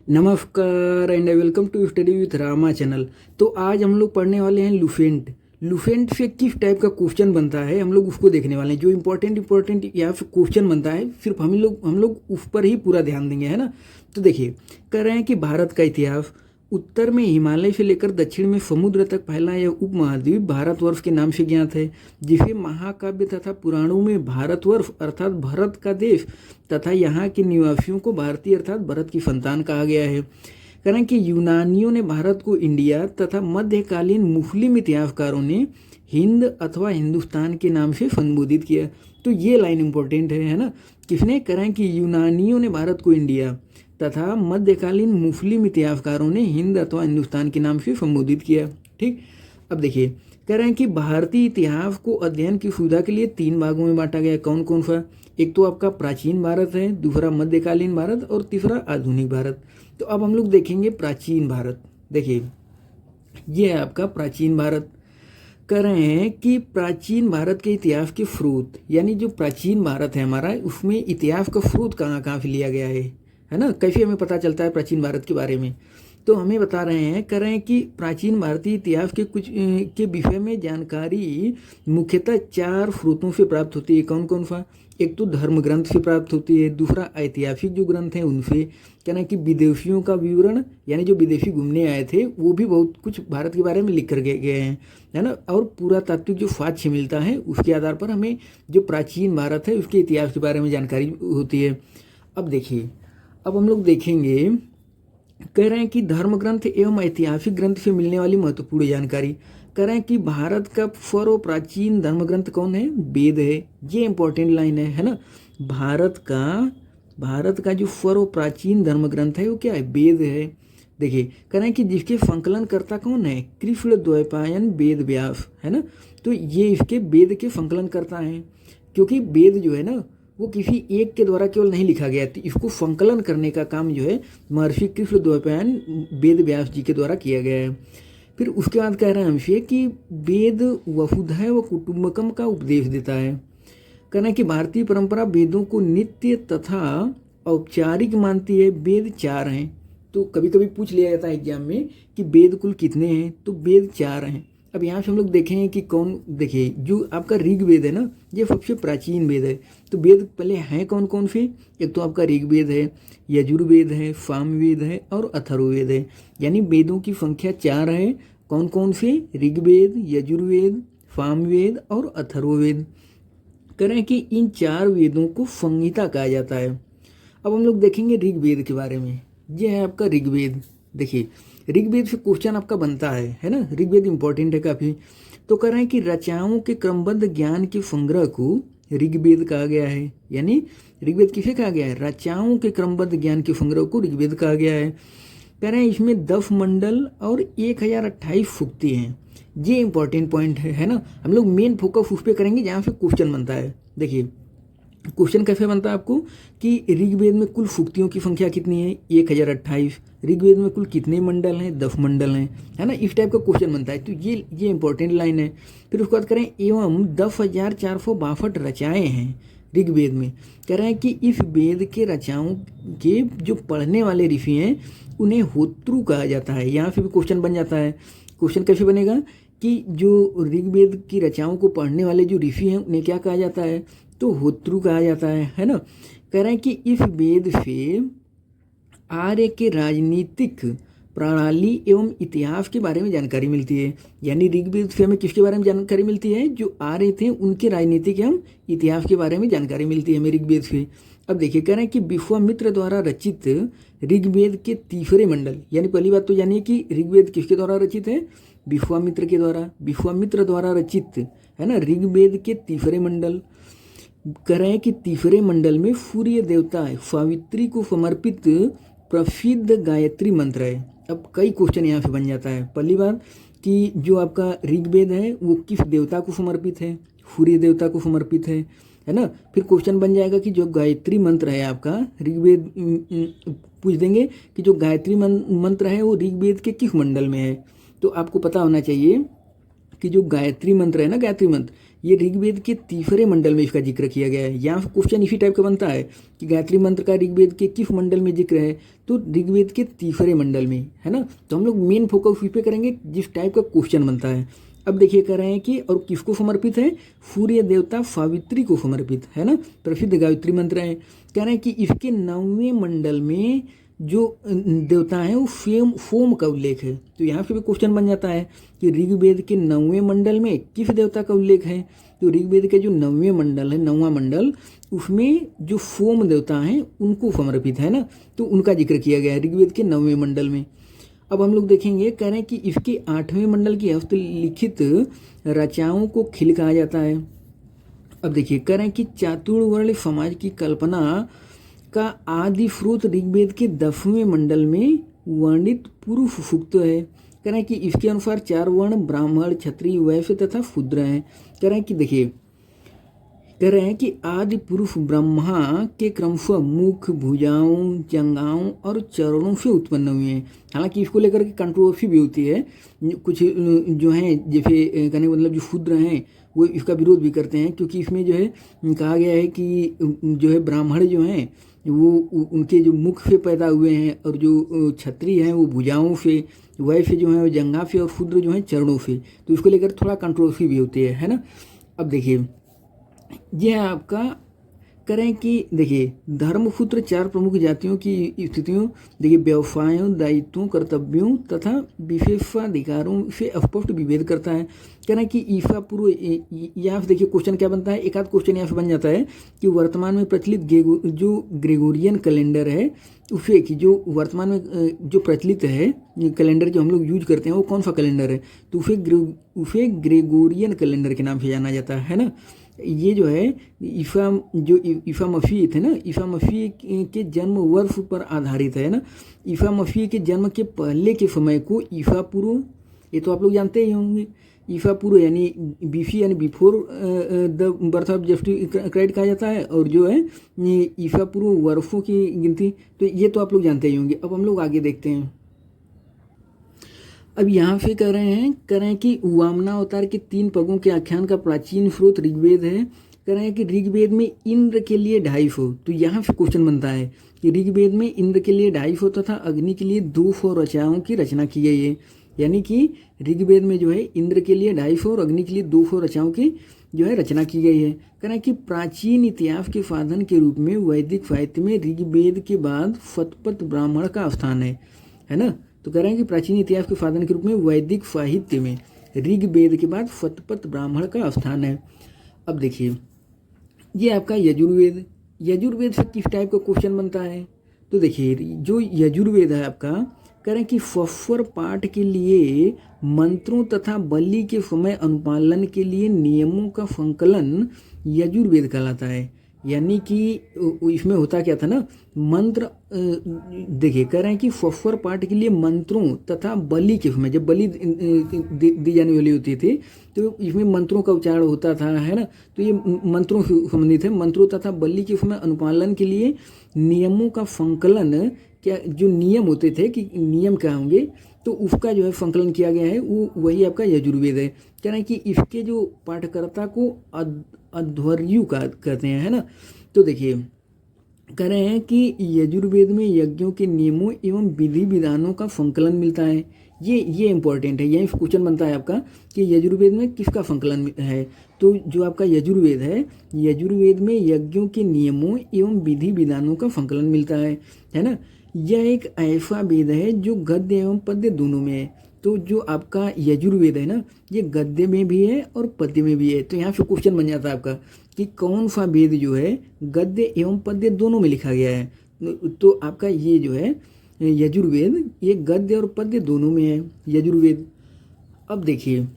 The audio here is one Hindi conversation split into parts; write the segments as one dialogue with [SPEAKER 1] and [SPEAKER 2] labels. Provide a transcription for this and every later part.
[SPEAKER 1] नमस्कार and welcome to study with Rama channel. तो आज हम लोग पढ़ने वाले हैं लुफेंट। लुफेंट से किस टाइप का क्वेश्चन बनता है हम लोग उसको देखने वाले हैं। जो इंपॉर्टेंट यहाँ से क्वेश्चन बनता है सिर्फ हम लोग उस पर ही पूरा ध्यान देंगे, है ना। तो देखिए, कह रहे हैं कि भारत का इतिहास उत्तर में हिमालय से लेकर दक्षिण में समुद्र तक फैला यह उपमहाद्वीप भारतवर्ष के नाम से ज्ञात है, जिसे महाकाव्य तथा पुराणों में भारतवर्ष अर्थात भारत का देश तथा यहाँ के निवासियों को भारतीय अर्थात भारत की संतान कहा गया है। कारण कि यूनानियों ने भारत को इंडिया तथा मध्यकालीन मुस्लिम इतिहासकारों ने हिंद अथवा हिंदुस्तान के नाम से संबोधित किया। तो ये लाइन इंपॉर्टेंट है ना। किसने करें कि यूनानियों ने भारत को इंडिया तथा मध्यकालीन मुस्लिम इतिहासकारों ने हिंद अथवा हिंदुस्तान के नाम से संबोधित किया। ठीक, अब देखिए, कह रहे हैं कि भारतीय इतिहास को अध्ययन की सुविधा के लिए 3 भागों में बांटा गया। कौन कौन सा? एक तो आपका प्राचीन भारत है, दूसरा मध्यकालीन भारत और तीसरा आधुनिक भारत। तो अब हम लोग देखेंगे प्राचीन भारत। देखिए, ये है आपका प्राचीन भारत। कह रहे हैं कि प्राचीन भारत के इतिहास के स्रोत, यानी जो प्राचीन भारत है हमारा, उसमें इतिहास का स्रोत कहाँ कहाँ से लिया गया है ना। कैसे हमें पता चलता है प्राचीन भारत के बारे में? तो हमें बता रहे हैं, कह रहे हैं कि प्राचीन भारतीय इतिहास के कुछ के विषय में जानकारी मुख्यतः 4 स्रोतों से प्राप्त होती है। कौन कौन सा? एक तो धर्म ग्रंथ से प्राप्त होती है, दूसरा ऐतिहासिक जो ग्रंथ हैं उनसे, कहना है कि विदेशियों का विवरण, यानी जो विदेशी घूमने आए थे वो भी बहुत कुछ भारत के बारे में लिख कर गए हैं, है ना। और पुरातात्विक जो साक्ष्य मिलता है उसके आधार पर हमें जो प्राचीन भारत है उसके इतिहास के बारे में जानकारी होती है। अब देखिए, अब हम लोग देखेंगे, कह रहे हैं कि धर्म ग्रंथ एवं ऐतिहासिक ग्रंथ से मिलने वाली महत्वपूर्ण जानकारी। कह रहे हैं कि भारत का सर्व प्राचीन धर्म ग्रंथ कौन है? वेद है। ये इंपॉर्टेंट लाइन है ना। भारत का जो सर्व प्राचीन धर्म ग्रंथ है वो क्या है? वेद है। देखिए, कह रहे हैं कि जिसके संकलनकर्ता कौन है? कृष्ण द्वैपायन वेद व्यास, है ना। तो ये इसके वेद के संकलनकर्ता हैं, क्योंकि वेद जो है ना वो किसी एक के द्वारा केवल नहीं लिखा गया, तो इसको संकलन करने का काम जो है महर्षि कृष्ण द्वैपायन वेद व्यास जी के द्वारा किया गया है। फिर उसके बाद कह रहे हैं हमसे कि वेद वसुधैव कुटुंबकम का उपदेश देता है। कहना है कि भारतीय परंपरा वेदों को नित्य तथा औपचारिक मानती है। वेद 4 हैं। तो कभी कभी पूछ लिया जाता है एग्जाम में कि वेद कुल कितने हैं, तो वेद 4 हैं। अब यहाँ से हम लोग देखें कि कौन, देखिए जो आपका ऋग्वेद है ना, ये सबसे प्राचीन वेद है। तो वेद पहले हैं कौन कौन से? एक तो आपका ऋग्वेद है, यजुर्वेद है, सामवेद है और अथर्ववेद है। यानी वेदों की संख्या 4 है। कौन कौन से? ऋग्वेद, यजुर्वेद, सामवेद और अथर्ववेद। करें कि इन 4 वेदों को संहिता कहा जाता है। अब हम लोग देखेंगे ऋग्वेद के बारे में। ये है आपका ऋग्वेद। देखिए, ऋग्वेद से क्वेश्चन आपका बनता है ना। ऋग्वेद इंपॉर्टेंट है काफ़ी। तो कह रहे हैं कि रचनाओं के क्रमबद्ध ज्ञान के संग्रह को ऋग्वेद कहा गया है। यानी ऋग्वेद किसे कहा गया है? रचनाओं के क्रमबद्ध ज्ञान के संग्रह को ऋग्वेद कहा गया है। कह रहे हैं इसमें 10 मंडल और 1028 सूक्ति हैं। ये इंपॉर्टेंट पॉइंट है ना। हम लोग मेन फोकस उस पर करेंगे जहाँ से क्वेश्चन बनता है। देखिए, क्वेश्चन कैसे बनता है आपको कि ऋग्वेद में कुल सूक्तियों की संख्या कितनी है? 1028। ऋग्वेद में कुल कितने मंडल हैं? 10 मंडल हैं, है ना। इस टाइप का क्वेश्चन बनता है। तो ये इंपॉर्टेंट लाइन है। फिर उसके बाद करें एवं 10,462 रचनाएँ हैं ऋग्वेद में। कह रहे हैं कि इस वेद के रचनाओं के जो पढ़ने वाले ऋषि हैं उन्हें होत्रु कहा जाता है। यहाँ से भी क्वेश्चन बन जाता है। क्वेश्चन कैसे बनेगा कि जो ऋग्वेद की रचनाओं को पढ़ने वाले जो ऋषि हैं उन्हें क्या कहा जाता है? तो होत्रु कहा जाता है ना। कह रहे हैं कि इस वेद से आर्य के राजनीतिक प्रणाली एवं इतिहास के बारे में जानकारी मिलती है। यानी ऋग्वेद से हमें किसके बारे में जानकारी मिलती है? जो आर्य थे उनके राजनीतिक एवं इतिहास के बारे में जानकारी मिलती है हमें ऋग्वेद से। अब देखिए, कह रहे हैं कि विश्वामित्र द्वारा रचित ऋग्वेद के तीसरे मंडल, यानी पहली बात तो जानिए कि ऋग्वेद किसके द्वारा रचित है? विश्वामित्र के द्वारा। विश्वामित्र द्वारा रचित, है ना, ऋग्वेद के तीसरे मंडल। कह रहे हैं कि तीसरे मंडल में सूर्य देवता सावित्री को समर्पित प्रसिद्ध गायत्री मंत्र है। अब कई क्वेश्चन यहाँ से बन जाता है। पहली बात कि जो आपका ऋग्वेद है वो किस देवता को समर्पित है? सूर्य देवता को समर्पित है ना। फिर क्वेश्चन बन जाएगा कि जो गायत्री मंत्र है आपका ऋग्वेद, पूछ देंगे कि जो गायत्री मंत्र है वो ऋग्वेद के किस मंडल में है। तो आपको पता होना चाहिए कि जो गायत्री मंत्र है ना, गायत्री मंत्र ये ऋग्वेद के तीसरे मंडल में इसका जिक्र किया गया है। यहाँ क्वेश्चन इसी टाइप का बनता है कि गायत्री मंत्र का ऋग्वेद के किस मंडल में जिक्र है, तो ऋग्वेद के तीसरे मंडल में, है ना। तो हम लोग मेन फोकस इस पे करेंगे जिस टाइप का क्वेश्चन बनता है। अब देखिए कह रहे हैं कि और किसको समर्पित है, सूर्य देवता सावित्री को समर्पित, है ना, प्रसिद्ध गायत्री मंत्र है। कह रहे हैं कि इसके 9वें मंडल में जो देवता है वो सोम का उल्लेख है। तो यहाँ से भी क्वेश्चन बन जाता है कि ऋग्वेद के 9वें मंडल में किस देवता का उल्लेख है। तो ऋग्वेद के जो 9वें मंडल है, 9वां मंडल, उसमें जो सोम देवता हैं उनको समर्पित है ना, तो उनका जिक्र किया गया है ऋग्वेद के 9वें मंडल में। अब हम लोग देखेंगे, कह रहे हैं कि इसके 8वें मंडल की हस्तलिखित रचनाओं को खिल कहा जाता है। अब देखिए कह रहे हैं कि चातुर्वर्ण समाज की कल्पना का आदि स्रोत ऋग्वेद के 10वें मंडल में वर्णित पुरुष सूक्त है। कह रहे हैं कि इसके अनुसार 4 वर्ण ब्राह्मण, क्षत्रिय, वैश्य तथा शूद्र हैं। कह रहे हैं कि देखिए, कह रहे हैं कि आदि पुरुष ब्रह्मा के क्रमशः मुख, भुजाओं, जंघाओं और चरणों से उत्पन्न हुए हैं। हालांकि इसको लेकर के कंट्रोवर्सी भी होती है, कुछ जो हैं जैसे कहने का मतलब जो शूद्र हैं वो इसका विरोध भी करते हैं, क्योंकि इसमें जो है कहा गया है कि जो है ब्राह्मण जो हैं वो उनके जो मुख से पैदा हुए हैं, और जो क्षत्रिय हैं वो भुजाओं से, वैश्य जो हैं वो जंघा से, और शूद्र जो हैं चरणों से। तो इसको लेकर थोड़ा कंट्रोवर्सी भी होती है ना। अब देखिए यह आपका करें कि देखिए धर्मसूत्र 4 प्रमुख जातियों की स्थितियों, देखिए व्यवसायों, दायित्वों, कर्तव्यों तथा विशेषाधिकारों से स्पष्ट विभेद करता है। कह रहे हैं कि ईसा पूर्व, यहाँ से देखिए क्वेश्चन क्या बनता है, एक आध क्वेश्चन यहाँ से बन जाता है कि वर्तमान में प्रचलित जो ग्रेगोरियन कैलेंडर है उसे, कि जो वर्तमान में जो प्रचलित है कैलेंडर जो हम लोग यूज करते हैं वो कौन सा कैलेंडर है, तो उसे ग्रेगोरियन कैलेंडर के नाम से जाना जाता है ना। ये जो है ईसा मसीह थे ना, ईसा मसीह के जन्म वर्ष पर आधारित है ना। ईसा मसीह के जन्म के पहले के समय को ईसा पूर्व, ये तो आप लोग जानते ही होंगे, ईसा पूर्व यानी बीसी यानी before the birth of justice Christ कहा जाता है, और जो है ईसा पूर्व वर्षों की गिनती, तो ये तो आप लोग जानते ही होंगे। अब हम लोग आगे देखते हैं। अब यहाँ से कह रहे हैं कि वामना अवतार के 3 पगों के आख्यान का प्राचीन स्रोत ऋग्वेद है। कह रहे हैं कि ऋग्वेद में इंद्र के लिए 250, तो यहाँ से क्वेश्चन बनता है कि ऋग्वेद में इंद्र के लिए 250 तथा अग्नि के लिए 200 रचनाओं की रचना की गई है। यानी कि ऋग्वेद में जो है इंद्र के लिए 250 और अग्नि के लिए 200 रचनाओं की जो है रचना की गई है। कह रहे हैं कि प्राचीन इतिहास के साधन के रूप में वैदिक साहित्य में ऋग्वेद के बाद शतपथ ब्राह्मण का स्थान है ना। तो कह रहे हैं कि प्राचीन इतिहास के साधन के रूप में वैदिक साहित्य में ऋग्वेद के बाद शतपथ ब्राह्मण का स्थान है। अब देखिए ये आपका यजुर्वेद, यजुर्वेद से किस टाइप का क्वेश्चन बनता है, तो देखिए जो यजुर्वेद है आपका, कह रहे हैं कि स्वस्वर पाठ के लिए मंत्रों तथा बलि के समय अनुपालन के लिए नियमों का संकलन यजुर्वेद कहलाता है। यानी कि इसमें होता क्या था ना, मंत्र, देखिए कह रहे हैं कि स्वस्वर पाठ के लिए मंत्रों तथा बलि के समय, जब बलि दी जाने वाली होती थी तो इसमें मंत्रों का उच्चारण होता था, है ना। तो ये मंत्रों से संबंधित है। मंत्रों तथा बलि के समय अनुपालन के लिए नियमों का संकलन, क्या जो नियम होते थे कि नियम क्या होंगे, तो उसका जो है संकलन किया गया है, वो वही आपका यजुर्वेद है। कह रहे हैं कि इसके जो पाठकर्ता को अध्वर्यु का कहते हैं, है ना। तो देखिए कह रहे हैं कि यजुर्वेद में यज्ञों के नियमों एवं विधि विधानों का संकलन मिलता है। ये इंपॉर्टेंट है, यही क्वेश्चन बनता है आपका कि यजुर्वेद में किसका संकलन है। तो जो आपका यजुर्वेद है, यजुर्वेद में यज्ञों के नियमों एवं विधि विधानों का संकलन मिलता है ना। यह एक ऐसा वेद है जो गद्य एवं पद्य दोनों में है। तो जो आपका यजुर्वेद है ना, ये गद्य में भी है और पद्य में भी है। तो यहाँ से क्वेश्चन बन जाता है आपका कि कौन सा वेद जो है गद्य एवं पद्य दोनों में लिखा गया है। तो आपका ये जो है यजुर्वेद, ये गद्य और पद्य दोनों में है यजुर्वेद। अब देखिए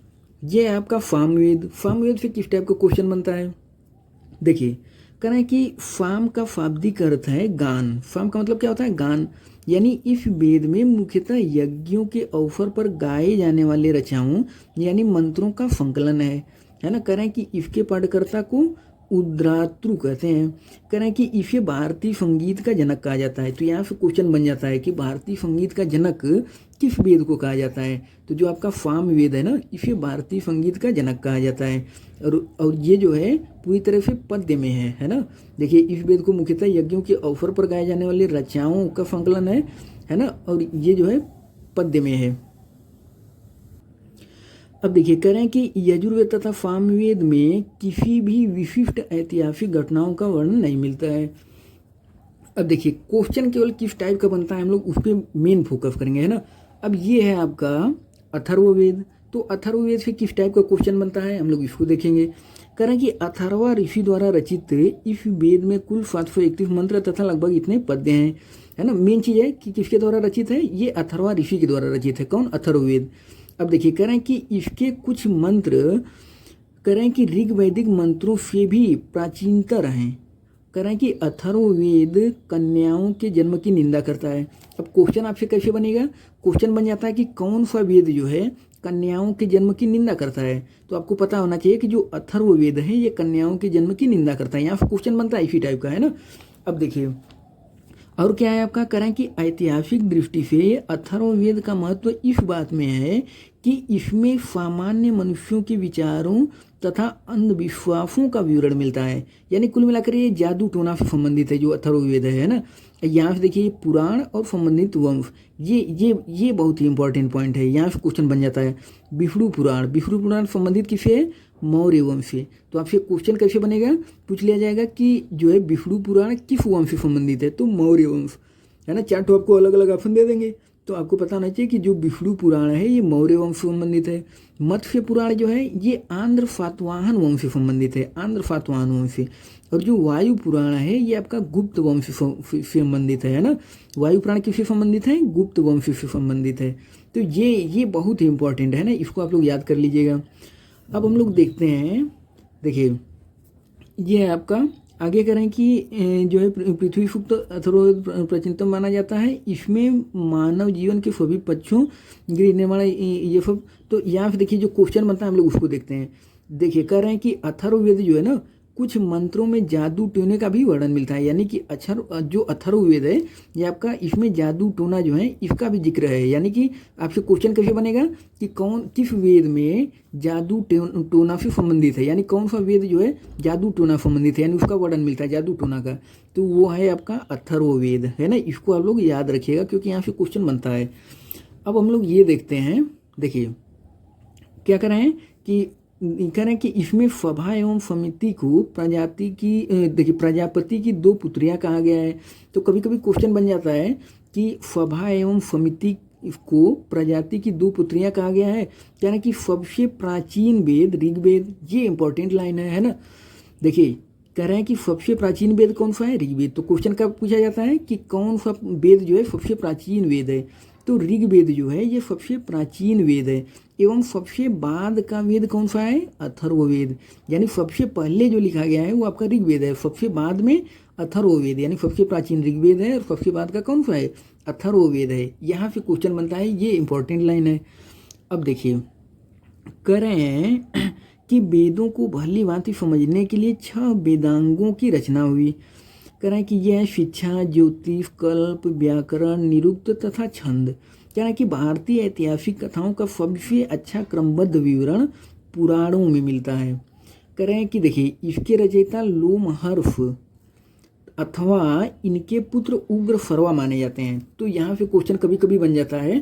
[SPEAKER 1] ये आपका सामवेद, सामवेद से किस टाइप का क्वेश्चन बनता है, देखिए कह रहे हैं कि साम का शाब्दिक अर्थ है गान। साम का मतलब क्या होता है, गान। यानी इस वेद में मुख्यतः यज्ञों के अवसर पर गाए जाने वाले रचनाओं यानी मंत्रों का संकलन है ना। कह रहे हैं कि इसके पाठकर्ता को उद्रातृ कहते हैं। कह रहे हैं कि इसे भारतीय संगीत का जनक कहा जाता है। तो यहाँ से क्वेश्चन बन जाता है कि भारतीय संगीत का जनक किस वेद को कहा जाता है। तो जो आपका साम वेद है ना, इसे भारतीय संगीत का जनक कहा जाता है। और ये जो है पूरी तरह से पद्य में है ना। देखिए इस वेद को मुख्यतः यज्ञों के अवसर पर गाए जाने वाली रचनाओं का संकलन है ना, और ये जो है पद्य में है। अब देखिए कह रहे हैं कि यजुर्वेद तथा सामवेद में किसी भी विशिष्ट ऐतिहासिक घटनाओं का वर्णन नहीं मिलता है। अब देखिए क्वेश्चन केवल किस टाइप का बनता है, हम लोग उस पर मेन फोकस करेंगे, है ना। अब ये है आपका अथर्ववेद। तो अथर्ववेद से किस टाइप का क्वेश्चन बनता है, हम लोग इसको देखेंगे। कह रहे हैं कि अथर्वा ऋषि द्वारा रचित इस वेद में कुल 731 मंत्र तथा लगभग इतने पद्य हैं, है ना। मेन चीज़ है कि किसके द्वारा रचित है, ये अथर्वा ऋषि के द्वारा रचित है। कौन, अथर्ववेद। अब देखिए कह रहे हैं कि इसके कुछ मंत्र कह रहे हैं कि ऋग वैदिक मंत्रों से भी प्राचीनतर हैं। कह रहे हैं कि अथर्ववेद कन्याओं के जन्म की निंदा करता है। अब क्वेश्चन आपसे कैसे बनेगा, क्वेश्चन बन जाता है कि कौन सा वेद जो है कन्याओं के जन्म की निंदा करता है। तो आपको पता होना चाहिए कि जो अथर्ववेद है ये कन्याओं के जन्म की निंदा करता है। यहाँ से क्वेश्चन बनता है इसी टाइप का, है ना। अब देखिए और क्या है आपका, कह रहे हैं कि ऐतिहासिक दृष्टि से अथर्ववेद का महत्व इस बात में है कि इसमें सामान्य मनुष्यों के विचारों तथा अंधविश्वासों का विवरण मिलता है। यानी कुल मिलाकर ये जादू टोना से संबंधित है जो अथर्ववेद है ना। यहाँ से देखिए पुराण और संबंधित वंश, ये बहुत ही इंपॉर्टेंट पॉइंट है। यहाँ से क्वेश्चन बन जाता है विष्णु पुराण संबंधित किससे है, मौर्य वंश से। तो आपसे क्वेश्चन कैसे बनेगा, पूछ लिया जाएगा कि जो है विष्णु पुराण किस वंश से संबंधित है, तो मौर्य वंश, है ना। चार तो आपको अलग अलग ऑप्शन दे देंगे। तो आपको पता होना चाहिए कि जो विष्णु पुराण है ये मौर्य वंश से संबंधित है। मत्स्य पुराण जो है ये आंध्र सातवाहन वंश से संबंधित है, आंध्र सातवाहन वंश से। और जो वायु पुराण है ये आपका गुप्त वंश से संबंधित है ना। वायु पुराण किससे संबंधित है, गुप्त वंश से संबंधित है। तो ये बहुत ही इंपॉर्टेंट है ना, इसको आप लोग याद कर लीजिएगा। अब हम लोग देखते हैं, देखिए ये है आपका आगे करें कि जो है पृथ्वी सूक्त अथर्ववेद प्राचीनतम माना जाता है। इसमें मानव जीवन के सभी पक्षों गृह निर्माण ये सब। तो यहाँ पे देखिए जो क्वेश्चन बनता है हम लोग उसको देखते हैं। देखिए कह रहे हैं कि अथर्ववेद जो है ना कुछ मंत्रों में जादू टोने का भी वर्णन मिलता है। यानी कि जो अथर्ववेद है ये आपका इसमें जादू टोना जो है इसका भी जिक्र है। यानी कि आपसे क्वेश्चन कैसे बनेगा कि किस वेद में जादू टोना से संबंधित है, यानी कौन सा वेद जो है जादू टोना संबंधित है, यानी उसका वर्णन मिलता है जादू टोना का। तो वो है आपका अथर्ववेद, है ना। इसको आप लोग याद रखिएगा क्योंकि यहाँ से क्वेश्चन बनता है। अब हम लोग ये देखते हैं, देखिए क्या कर रहे हैं कि कह रहे हैं कि इसमें सभा एवं समिति को प्रजाति की देखिए प्रजापति की 2 पुत्रियां कहा गया है। तो कभी कभी क्वेश्चन बन जाता है कि सभा एवं समिति को प्रजाति की 2 पुत्रियां कहा गया है। यानी कि सबसे प्राचीन वेद ऋग्वेद, ये इंपॉर्टेंट लाइन है ना। देखिए कह रहे हैं कि सबसे प्राचीन वेद कौन सा है, ऋग्वेद। तो क्वेश्चन कब पूछा जाता है कि कौन सा वेद जो है सबसे प्राचीन वेद है, तो ऋग्वेद जो है ये सबसे प्राचीन वेद है। एवं सबसे बाद का वेद कौन सा है, अथर्ववेद। यानी सबसे पहले जो लिखा गया है वो आपका ऋग्वेद है, सबसे बाद में अथर्ववेद। यानी सबसे प्राचीन ऋग्वेद है और सबसे बाद का कौन सा है, अथर्ववेद है। यहाँ से क्वेश्चन बनता है, ये इंपॉर्टेंट लाइन है। अब देखिए कह रहे हैं कि वेदों को भली भांति समझने के लिए 6 वेदांगों की रचना हुई। कह रहे हैं कि यह शिक्षा, ज्योतिष, कल्प, व्याकरण, निरुक्त तथा छंद। कह रहे हैं कि भारतीय ऐतिहासिक कथाओं का सबसे अच्छा क्रमबद्ध विवरण पुराणों में मिलता है। कह रहे हैं कि देखिए इसके रचयिता लोमहर्ष अथवा इनके पुत्र उग्र सर्वा माने जाते हैं। तो यहाँ से क्वेश्चन कभी कभी बन जाता है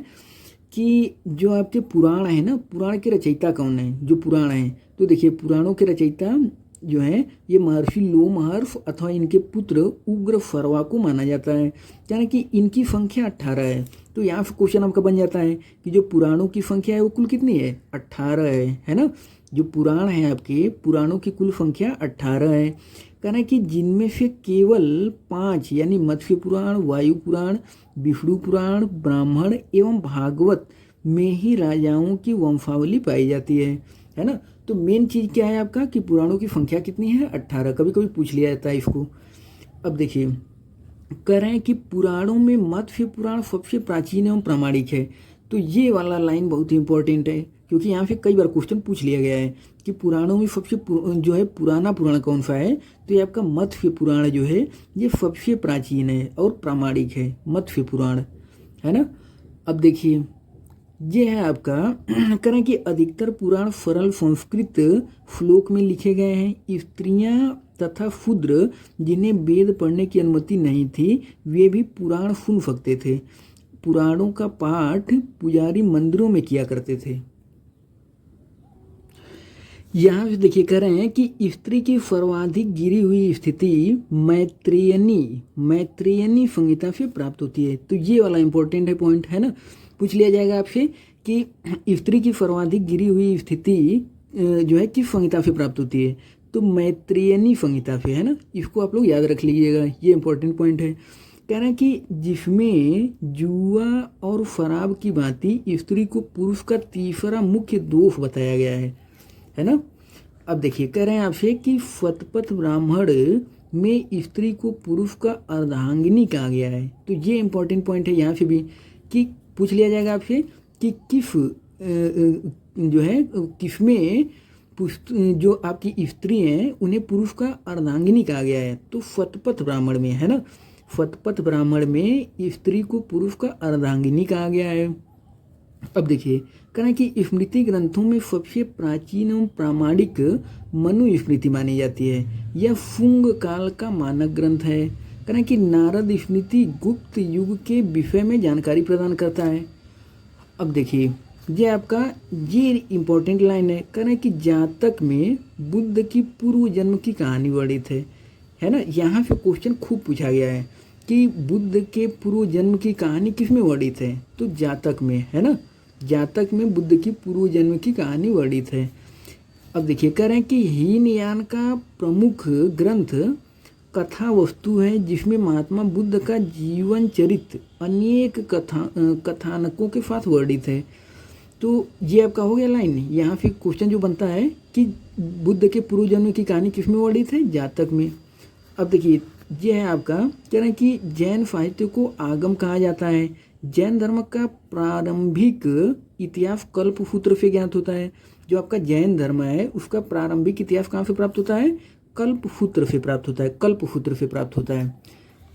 [SPEAKER 1] कि जो आपके पुराण है ना, पुराण के रचयिता कौन है, जो पुराण है। तो देखिए पुराणों के रचयिता जो है ये महर्षि लोमहर्ष अथवा इनके पुत्र उग्र सर्वा को माना जाता है। यानी कि इनकी संख्या 18 है। तो यहाँ से क्वेश्चन आपका बन जाता है कि जो पुराणों की संख्या है वो कुल कितनी है, 18 है ना। जो पुराण है आपके पुराणों की कुल संख्या 18 है। कहना है कि जिनमें से केवल 5 यानी मत्स्य पुराण, वायु पुराण, विष्णु पुराण, ब्राह्मण एवं भागवत में ही राजाओं की वंशावली पाई जाती है ना। तो मेन चीज़ क्या है आपका कि पुराणों की संख्या कितनी है, 18। कभी कभी पूछ लिया जाता है इसको। अब देखिए कह रहे हैं कि पुराणों में मत्स्य पुराण सबसे प्राचीन एवं प्रामाणिक है। तो ये वाला लाइन बहुत ही इंपॉर्टेंट है। क्योंकि यहाँ पे कई बार क्वेश्चन पूछ लिया गया है कि पुराणों में सबसे जो है पुराना पुराण कौन सा है, तो ये आपका मत्स्य पुराण जो है ये सबसे प्राचीन है और प्रामाणिक है, मत्स्य पुराण, है ना। अब देखिए ये है आपका करें कि अधिकतर पुराण सरल संस्कृत श्लोक में लिखे गए हैं। स्त्रियां तथा शूद्र जिन्हें वेद पढ़ने की अनुमति नहीं थी वे भी पुराण सुन सकते थे। पुराणों का पाठ पुजारी मंदिरों में किया करते थे। यहाँ से देखिए कह रहे हैं कि स्त्री की सर्वाधिक गिरी हुई स्थिति मैत्रेयनी संहिता से प्राप्त होती है। तो ये वाला इंपॉर्टेंट है पॉइंट, है ना, पूछ लिया जाएगा आपसे कि स्त्री की सर्वाधिक गिरी हुई स्थिति जो है किस संहिता से प्राप्त होती है, तो मैत्रेयनी संहिता से, है ना। इसको आप लोग याद रख लीजिएगा, ये इंपॉर्टेंट पॉइंट है। कह रहे हैं कि जिसमें जुआ और शराब की भांति स्त्री को पुरुष का तीसरा मुख्य दोष बताया गया है ना। अब देखिए कह रहे हैं आपसे कि शतपथ ब्राह्मण में स्त्री को पुरुष का अर्धांगिनी कहा गया है। तो ये इंपॉर्टेंट पॉइंट है यहाँ से भी कि पूछ लिया जाएगा आपसे कि किस जो है किसमें जो आपकी स्त्री हैं उन्हें पुरुष का अर्धांगिनी कहा गया है, तो शतपथ ब्राह्मण में, है ना। शतपथ ब्राह्मण में स्त्री को पुरुष का अर्धांगिनी कहा गया है। अब देखिए कहना कि स्मृति ग्रंथों में सबसे प्राचीन एवं प्रामाणिक मनुस्मृति मानी जाती है। यह शुंग काल का मानक ग्रंथ है। कहना कि नारद स्मृति गुप्त युग के विषय में जानकारी प्रदान करता है। अब देखिए ये आपका ये इम्पोर्टेंट लाइन है। कहना कि जातक में बुद्ध की पूर्व जन्म की कहानी वर्णित है ना। यहाँ से क्वेश्चन खूब पूछा गया है कि बुद्ध के पूर्व जन्म की कहानी किस में वर्णित है, तो जातक में, है ना। जातक में बुद्ध की पूर्व जन्म की कहानी वर्णित है। अब देखिए कह रहे हैं कि हीनयान का प्रमुख ग्रंथ कथा वस्तु है जिसमें महात्मा बुद्ध का जीवन चरित्र अनेक कथानकों के साथ वर्णित है। तो ये आपका हो गया लाइन। यहाँ फिर क्वेश्चन जो बनता है कि बुद्ध के पूर्व जन्म की कहानी किस में वर्णित है, जातक में। अब देखिए ये है आपका कह रहे हैं कि जैन साहित्य को आगम कहा जाता है। जैन धर्म का प्रारंभिक इतिहास कल्पसूत्र से ज्ञात होता है। जो आपका जैन धर्म है उसका प्रारंभिक इतिहास कहाँ से प्राप्त होता है, कल्पसूत्र से प्राप्त होता है, कल्पसूत्र से प्राप्त होता है।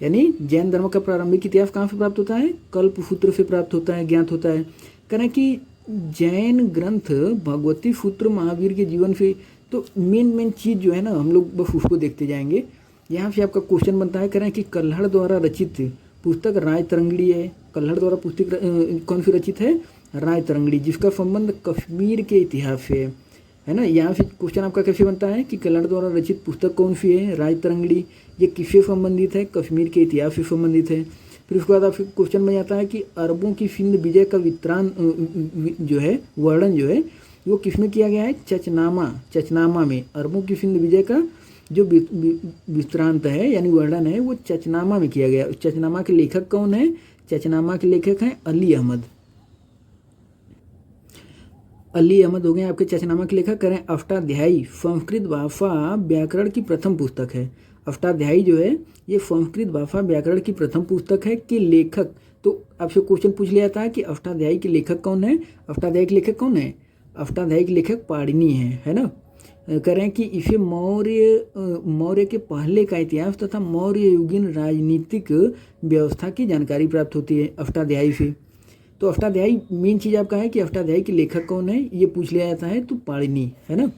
[SPEAKER 1] यानी जैन धर्म का प्रारंभिक इतिहास कहाँ से प्राप्त होता है, कल्पसूत्र से प्राप्त होता है, ज्ञात होता है। कह रहे हैं कि जैन ग्रंथ भगवती सूत्र महावीर के जीवन से, तो मेन चीज़ जो है ना हम लोग बस उसको देखते जाएंगे। यहाँ से आपका क्वेश्चन बनता है, कह रहे हैं कि कल्हड़ द्वारा रचित पुस्तक राय तरंगिणी है। कल्हड़ द्वारा पुस्तक कौन सी रचित है, राय तरंगिणी, जिसका संबंध कश्मीर के इतिहास से है ना। यहाँ से क्वेश्चन आपका कैसे बनता है कि कल्हड़ द्वारा रचित पुस्तक कौन सी है, राय तरंगिणी, ये किससे संबंधित है, कश्मीर के इतिहास से संबंधित है। फिर उसके बाद आपके क्वेश्चन में जाता है कि अरबों की सिंध विजय का वित्रान जो है वर्णन जो है वो किसमें किया गया है, चचनामा में। अरबों की सिंध विजय का जो विस्तांत है यानी वर्णन है वो चचनामा में किया गया। चचनामा के लेखक कौन है, चचनामा के लेखक हैं अली अहमद। अली अहमद हो गए आपके चचनामा के लेखक। करें अष्टाध्यायी संस्कृत भाषा व्याकरण की प्रथम पुस्तक है। अष्टाध्यायी जो है ये संस्कृत भाषा व्याकरण की प्रथम पुस्तक है कि लेखक, तो आपसे क्वेश्चन पूछ लिया था कि अष्टाध्यायी के लेखक कौन है। अष्टाध्यायी के लेखक कौन है, अष्टाध्यायी के लेखक पाणिनि है ना। करें कि इसे मौर्य के पहले का इतिहास तथा मौर्य युगीन राजनीतिक व्यवस्था की जानकारी प्राप्त होती है अष्टाध्यायी से। तो अष्टाध्यायी मेन चीज़ आपका है कि अष्टाध्यायी के लेखक कौन है ये पूछ लिया जाता है, तो पाणिनि, है ना।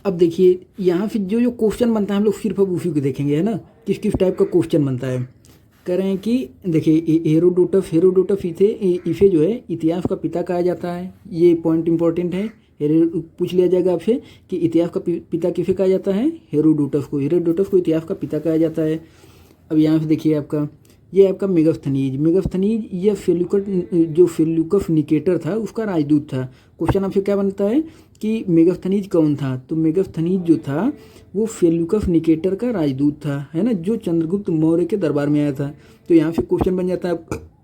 [SPEAKER 1] अब देखिए यहाँ से जो क्वेश्चन बनता है हम लोग सिर्फ अब उसी को देखेंगे, है ना, किस किस टाइप का क्वेश्चन बनता है। कह रहे हैं कि देखिए हेरोडोटस इसे जो है इतिहास का पिता कहा जाता है। ये पॉइंट इंपॉर्टेंट है। पूछ लिया जाएगा आपसे कि इतिहास का पिता किसे कहा जाता है, हेरोडोटस को इतिहास का पिता कहा जाता है। अब यहाँ से देखिए आपका ये आपका मेगास्थनीज यह सेल्यूकस निकेटर था उसका राजदूत था। क्वेश्चन आपसे क्या बनता है कि मेगास्थनीज कौन था, तो मेगास्थनीज जो था वो सेल्यूकस निकेटर का राजदूत था, है ना, जो चंद्रगुप्त मौर्य के दरबार में आया था। तो यहाँ से क्वेश्चन बन जाता है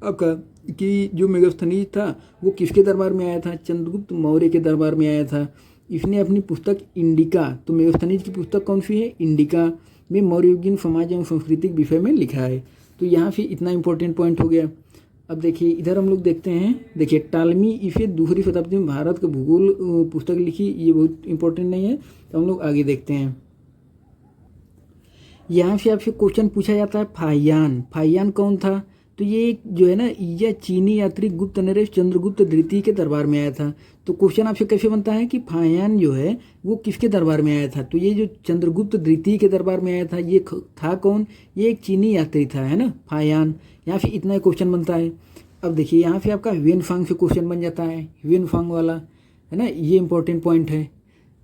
[SPEAKER 1] आपका कि जो मेगास्थनीज था वो किसके दरबार में आया था, चंद्रगुप्त मौर्य के दरबार में आया था। इसने अपनी पुस्तक इंडिका, तो मेगास्थनीज की पुस्तक कौन सी है, इंडिका में मौर्ययुगीन समाज एवं सांस्कृतिक विषय में लिखा है। तो यहाँ से इतना इंपॉर्टेंट पॉइंट हो गया। अब देखिए इधर हम लोग देखते हैं, देखिए टालमी इफे दूसरी शताब्दी में भारत का भूगोल पुस्तक लिखी, ये बहुत इंपॉर्टेंट नहीं है, तो हम लोग आगे देखते हैं। यहाँ से आपसे क्वेश्चन पूछा जाता है फाहियान, फाहियान कौन था? तो ये जो है ना, यह चीनी यात्री गुप्त नरेश चंद्रगुप्त द्वितीय के दरबार में आया था। तो क्वेश्चन आपसे कैसे बनता है कि फाहियान जो है वो किसके दरबार में आया था? तो ये जो चंद्रगुप्त द्वितीय के दरबार में आया था, ये था कौन? ये एक चीनी यात्री था, है ना, फाहियान। यहाँ से इतना क्वेश्चन बनता है। अब देखिए यहाँ से आपका ह्वेनफांग से क्वेश्चन बन जाता है, ह्वेनफांग वाला, है ना, ये इंपॉर्टेंट पॉइंट है।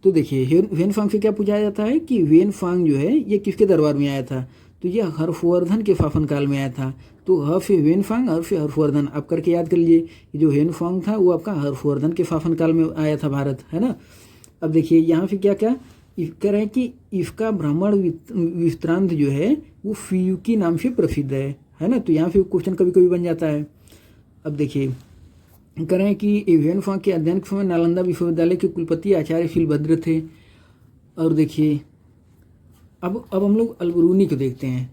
[SPEAKER 1] तो देखिए ह्वेनफांग से क्या पूछा जाता है कि ह्वेनफांग जो है ये किसके दरबार में आया था? तो ये हर्षवर्धन के शासन काल में आया था। तो ह से ह्वेनफांग, हर से हर्षवर्धन, आप करके याद कर लीजिए। जो ह्वेनफांग था वो आपका हर्षवर्धन के शासन काल में आया था भारत, है ना। अब देखिए यहाँ पे क्या क्या कह रहे हैं कि इसका भ्रमण विस्तारांत जो है वो फियूकी नाम से प्रसिद्ध है ना। तो यहाँ पे क्वेश्चन कभी कभी बन जाता है। अब देखिए कह रहे हैं कि ह्वेनफांग के अध्ययन के समय नालंदा विश्वविद्यालय के कुलपति आचार्य शीलभद्र थे। और देखिए अब हम लोग अलबरूनी को देखते हैं।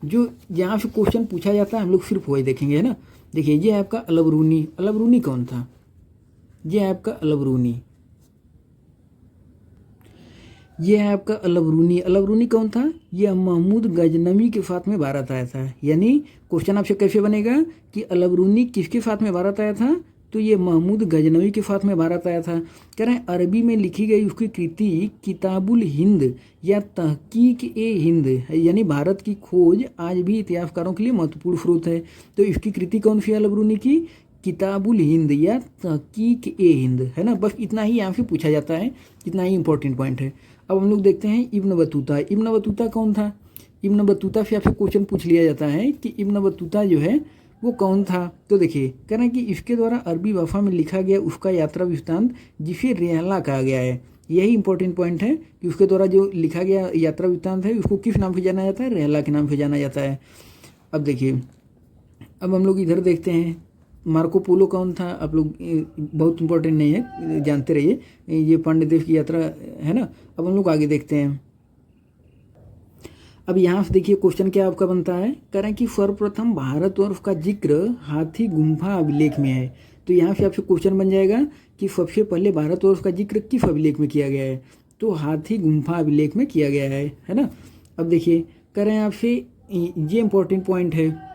[SPEAKER 1] जो यहाँ से क्वेश्चन पूछा जाता है हम लोग सिर्फ वही देखेंगे, है ना। देखिए ये आपका अलबरूनी, अलबरूनी कौन था? ये है आपका अलबरूनी, ये है आपका अलबरूनी। अलबरूनी कौन था? ये महमूद गजनवी के साथ में भारत आया था। यानी क्वेश्चन आपसे कैसे बनेगा कि अलबरूनी किसके साथ में भारत आया था? तो ये महमूद गजनवी के साथ में भारत आया था। कह रहे हैं अरबी में लिखी गई उसकी कृति किताबुल हिंद या तहकीक ए हिंद है, यानी भारत की खोज आज भी इतिहासकारों के लिए महत्वपूर्ण स्रोत है। तो इसकी कृति कौन सी है अलबरूनी की? किताबुल हिंद या तहकीक ए हिंद, है ना। बस इतना ही यहाँ से पूछा जाता है, इतना ही इंपॉर्टेंट पॉइंट है। अब हम लोग देखते हैं इब्न बतूता। इब्न बतूता कौन था? इब्न बतूता से आपसे क्वेश्चन पूछ लिया जाता है कि इब्न बतूता जो है वो कौन था? तो देखिए कह रहे हैं कि इसके द्वारा अरबी भाषा में लिखा गया उसका यात्रा वृत्तांत जिसे रेहला कहा गया है। यही इंपॉर्टेंट पॉइंट है कि उसके द्वारा जो लिखा गया यात्रा वृत्तांत है उसको किस नाम से जाना जाता है? रेहला के नाम से जाना जाता है। अब देखिए अब हम लोग इधर देखते हैं मार्को पोलो कौन था? आप लोग बहुत इंपॉर्टेंट नहीं है, जानते रहिए, ये पांड्यदेश की यात्रा है ना। अब हम लोग आगे देखते हैं। अब यहाँ से देखिए क्वेश्चन क्या आपका बनता है, कह रहे हैं कि सर्वप्रथम भारतवर्ष का जिक्र हाथी गुम्फा अभिलेख में है। तो यहाँ से आपसे क्वेश्चन बन जाएगा कि सबसे पहले भारतवर्ष का जिक्र किस अभिलेख में किया गया है? तो हाथी गुम्फा अभिलेख में किया गया है ना। अब देखिए कह रहे हैं आपसे ये इंपॉर्टेंट पॉइंट है,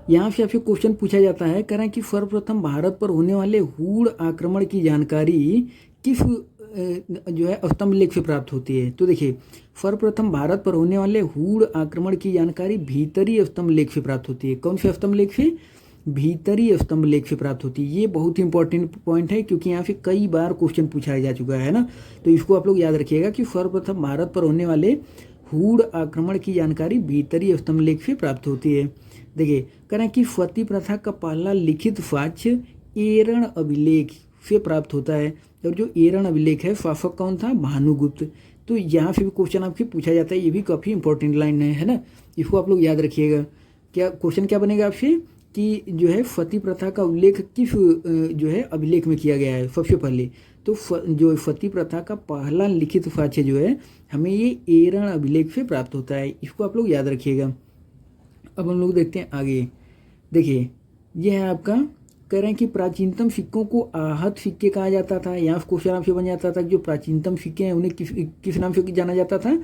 [SPEAKER 1] यहाँ से आपसे क्वेश्चन पूछा जाता है, कह रहे हैं कि सर्वप्रथम भारत पर होने वाले हूण आक्रमण की जानकारी किस जो है स्तंभ लेख से प्राप्त होती है? तो देखिए सर्वप्रथम भारत पर होने वाले हूण आक्रमण की जानकारी भीतरी स्तंभ लेख से प्राप्त होती है। कौन से स्तंभ लेख से? भीतरी स्तंभ लेख से प्राप्त होती है। ये बहुत ही इंपॉर्टेंट पॉइंट है क्योंकि यहाँ से कई बार क्वेश्चन पूछा जा चुका है ना। तो इसको आप लोग याद रखिएगा कि सर्वप्रथम भारत पर होने वाले हूण आक्रमण की जानकारी भीतरी स्तंभ लेख से प्राप्त होती है। देखिए कह रहे हैं कि सती प्रथा का पहला लिखित साक्ष्य एरण अभिलेख से प्राप्त होता है। और जो एरण अभिलेख है शासक कौन था? भानुगुप्त। तो यहाँ से भी क्वेश्चन आपसे पूछा जाता है, ये भी काफ़ी इंपॉर्टेंट लाइन है ना। इसको आप लोग याद रखिएगा। क्या क्वेश्चन क्या बनेगा आपसे कि जो है सती प्रथा का उल्लेख किस जो है अभिलेख में किया गया है सबसे पहले? तो जो सती प्रथा का पहला लिखित साक्ष्य जो है हमें ये एरण अभिलेख से प्राप्त होता है। इसको आप लोग याद रखिएगा। अब हम लोग देखते हैं आगे। देखिए ये है आपका, कह रहे हैं कि प्राचीनतम सिक्कों को आहत सिक्के कहा जाता था। यहाँ क्वेश्चन आपसे बन जाता था कि जो प्राचीनतम सिक्के हैं उन्हें किस नाम से जाना जाता था?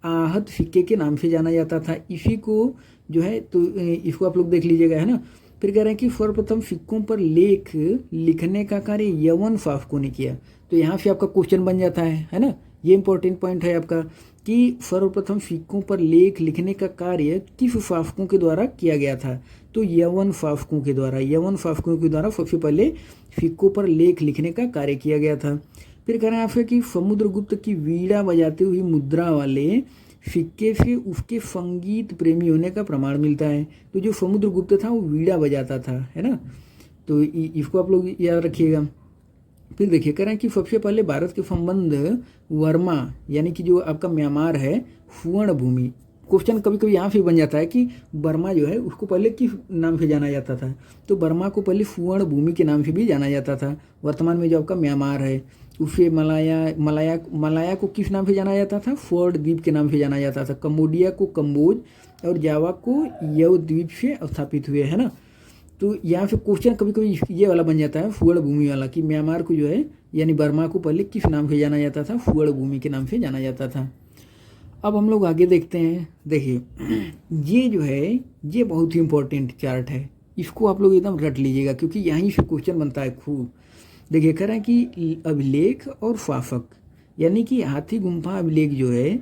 [SPEAKER 1] आहत सिक्के के नाम से जाना जाता था। इसी को जो है तो इसको आप लोग देख लीजिएगा, है ना। फिर कह रहे हैं कि सर्वप्रथम सिक्कों पर लेख लिखने का कार्य यवन शासकों ने किया। तो यहाँ से आपका क्वेश्चन बन जाता है ना। ये इंपॉर्टेंट पॉइंट है आपका कि सर्वप्रथम सिक्कों पर लेख लिखने का कार्य किस शासकों के द्वारा किया गया था? तो यवन शासकों के द्वारा। यवन शासकों के द्वारा सबसे पहले सिक्कों पर लेख लिखने का कार्य किया गया था। फिर कह रहे हैं आपसे कि समुद्रगुप्त की वीणा बजाते हुई मुद्रा वाले सिक्के से उसके संगीत प्रेमी होने का प्रमाण मिलता है। तो जो समुद्रगुप्त था वो वीणा बजाता था, है ना। तो इसको आप लोग याद रखिएगा। फिर देखिए कह रहे हैं कि सबसे पहले भारत के संबंध वर्मा यानी कि जो आपका म्यांमार है सुवर्ण भूमि। क्वेश्चन कभी कभी यहाँ से बन जाता है कि बर्मा जो है उसको पहले किस नाम से जाना जाता था? तो बर्मा को पहले सुवर्ण भूमि के नाम से भी जाना जाता था। वर्तमान में जो आपका म्यांमार है उसे मलाया को किस नाम से जाना जाता था? फोर्ड द्वीप के नाम से जाना जाता था। कम्बोडिया को कम्बोज और जावा को यव द्वीप से स्थापित हुए, है ना। तो यहाँ पे क्वेश्चन कभी कभी ये वाला बन जाता है फुअड़ भूमि वाला, कि म्यांमार को जो है यानी बर्मा को पहले किस नाम से जाना जाता था, फुअड़ भूमि के नाम से जाना जाता था। अब हम लोग आगे देखते हैं। देखिए ये जो है ये बहुत ही इम्पोर्टेंट चार्ट है, इसको आप लोग एकदम रट लीजिएगा क्योंकि यहीं से क्वेश्चन बनता है खूब। देखिए कह रहा है कि अभिलेख और फाफक, यानी कि हाथी गुम्फा अभिलेख जो है,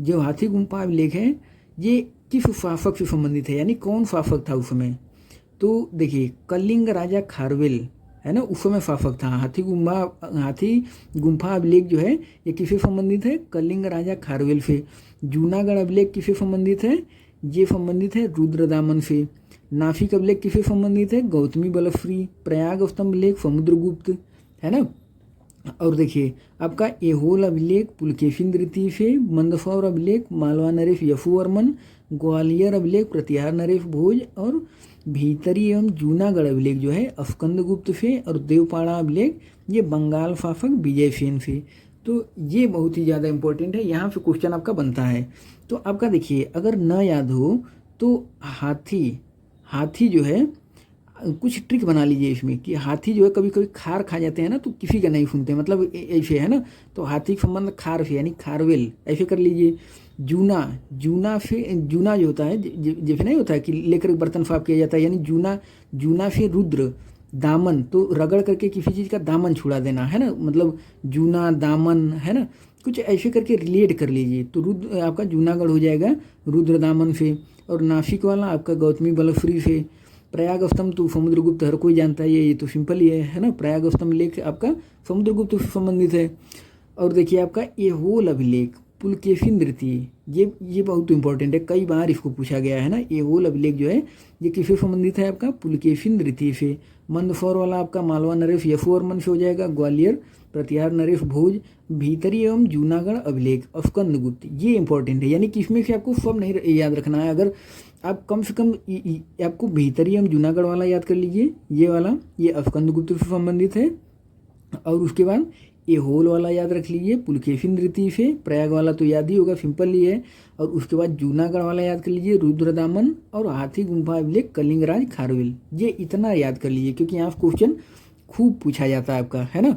[SPEAKER 1] जो हाथी गुम्फा अभिलेख है ये किस फाफक से संबंधित है, यानी कौन फाफक था उस समय। तो देखिए कलिंग राजा खारवेल है ना, उस समय फाफक था। हाथी गुम्फा अभिलेख जो है ये किससे संबंधित है, कलिंग राजा खारवेल से। जूनागढ़ अभिलेख किससे संबंधित है, ये संबंधित है रुद्रदामन से। नासिक अभिलेख किससे संबंधित है, गौतमी बलश्री। प्रयाग स्तंभ लेख समुद्रगुप्त, है ना। और देखिए आपका एहोल अभिलेख पुलकेशिन द्वितीय से। मंदसौर अभिलेख मालवा नरेश यशुवर्मन। ग्वालियर अभिलेख प्रतिहार नरेश भोज। और भीतरी एवं जूनागढ़ अभिलेख जो है स्कंदगुप्त से। और देवपाड़ा अभिलेख ये बंगाल शासक विजयसेन से। तो ये बहुत ही ज़्यादा इंपॉर्टेंट है, यहाँ से क्वेश्चन आपका बनता है। तो आपका देखिए अगर न याद हो तो हाथी जो है कुछ ट्रिक बना लीजिए इसमें, कि हाथी जो है कभी कभी खार खा जाते हैं ना, तो किसी का नहीं सुनते, मतलब ऐसे है ना। तो हाथी का संबंध खार से, यानी खारवेल, ऐसे कर लीजिए। जूना से, जूना जो होता है जैसे नहीं होता है कि लेकर बर्तन साफ किया जाता है, यानी जूना से रुद्र। दामन तो रगड़ करके किसी चीज़ का दामन छुड़ा देना, है ना, मतलब जूना दामन, है ना, कुछ ऐसे करके रिलेट कर लीजिए। तो रुद्र आपका जूनागढ़ हो जाएगा रुद्र दामन से। और नासिक वाला आपका गौतमी बलश्री से। प्रयाग स्तंभ तो समुद्रगुप्त हर कोई जानता है, ये तो सिंपल ही है ना। प्रयाग स्तंभ लेख आपका समुद्रगुप्त से संबंधित है। और देखिए आपका एहोल अभिलेख पुलकेशिन द्वितीय, ये बहुत इंपॉर्टेंट है, कई बार इसको पूछा गया है ना। एहोल अभिलेख जो है ये किससे संबंधित है, आपका पुलकेशिन द्वितीय से। मंदसौर वाला आपका मालवा नरेश यशुवर्मन से हो जाएगा। ग्वालियर प्रतिहार नरेश भोज। भीतरी एवं जूनागढ़ अभिलेख स्कंदगुप्त, ये इंपॉर्टेंट है, यानी किसमें से आपको सब नहीं याद रखना है। अगर आप कम से कम आपको भीतरी एवं जूनागढ़ वाला याद कर लीजिए, ये वाला ये स्कंदगुप्त से संबंधित है। और उसके बाद एहोल वाला याद रख लीजिए पुलकेशिन द्वितीय से। प्रयाग वाला तो याद ही होगा, सिंपल ही है। और उसके बाद जूनागढ़ वाला याद कर लीजिए रुद्रदामन। और हाथी गुम्फा अभिलेख कलिंगराज खारवेल, ये इतना याद कर लीजिए क्योंकि यहाँ क्वेश्चन खूब पूछा जाता है आपका, है ना।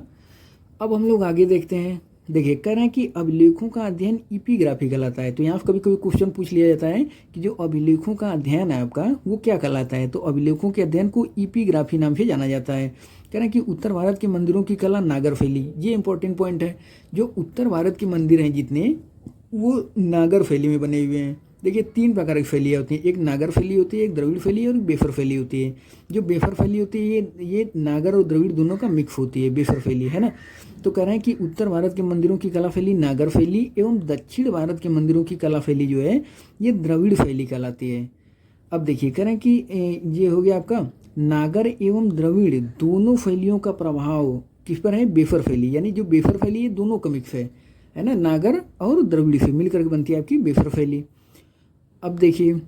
[SPEAKER 1] अब हम लोग आगे देखते हैं। देखिए कह रहे हैं कि अभिलेखों का अध्ययन इपिग्राफी कहलाता है। तो यहाँ कभी कभी क्वेश्चन पूछ लिया जाता है कि जो अभिलेखों का अध्ययन है आपका वो क्या कहलाता है। तो अभिलेखों के अध्ययन को इपिग्राफी नाम से जाना जाता है। कह रहे हैं कि उत्तर भारत के मंदिरों की कला नागर शैली, ये इंपॉर्टेंट पॉइंट है। जो उत्तर भारत के मंदिर हैं जितने, वो नागर शैली में बने हुए हैं। देखिए 3 प्रकार की शैलियाँ होती हैं, एक नागर शैली होती है, एक द्रविड़ शैली और एक बेफर शैली होती है। जो बेफर शैली होती है ये नागर और द्रविड़ दोनों का मिक्स होती है, बेफर शैली, है ना। तो कह रहे हैं कि उत्तर भारत के मंदिरों की कला शैली नागर शैली एवं दक्षिण भारत के मंदिरों की कला शैली जो है ये द्रविड़ शैली कहलाती है। अब देखिए कह रहे हैं कि ये हो गया आपका नागर एवं द्रविड़ दोनों शैलियों का प्रभाव किस पर है, बेफर शैली, यानी जो बेफर शैली है दोनों का मिक्स है ना, नागर और द्रविड़ से मिलकर के बनती है आपकी बेफर शैली। अब देखिए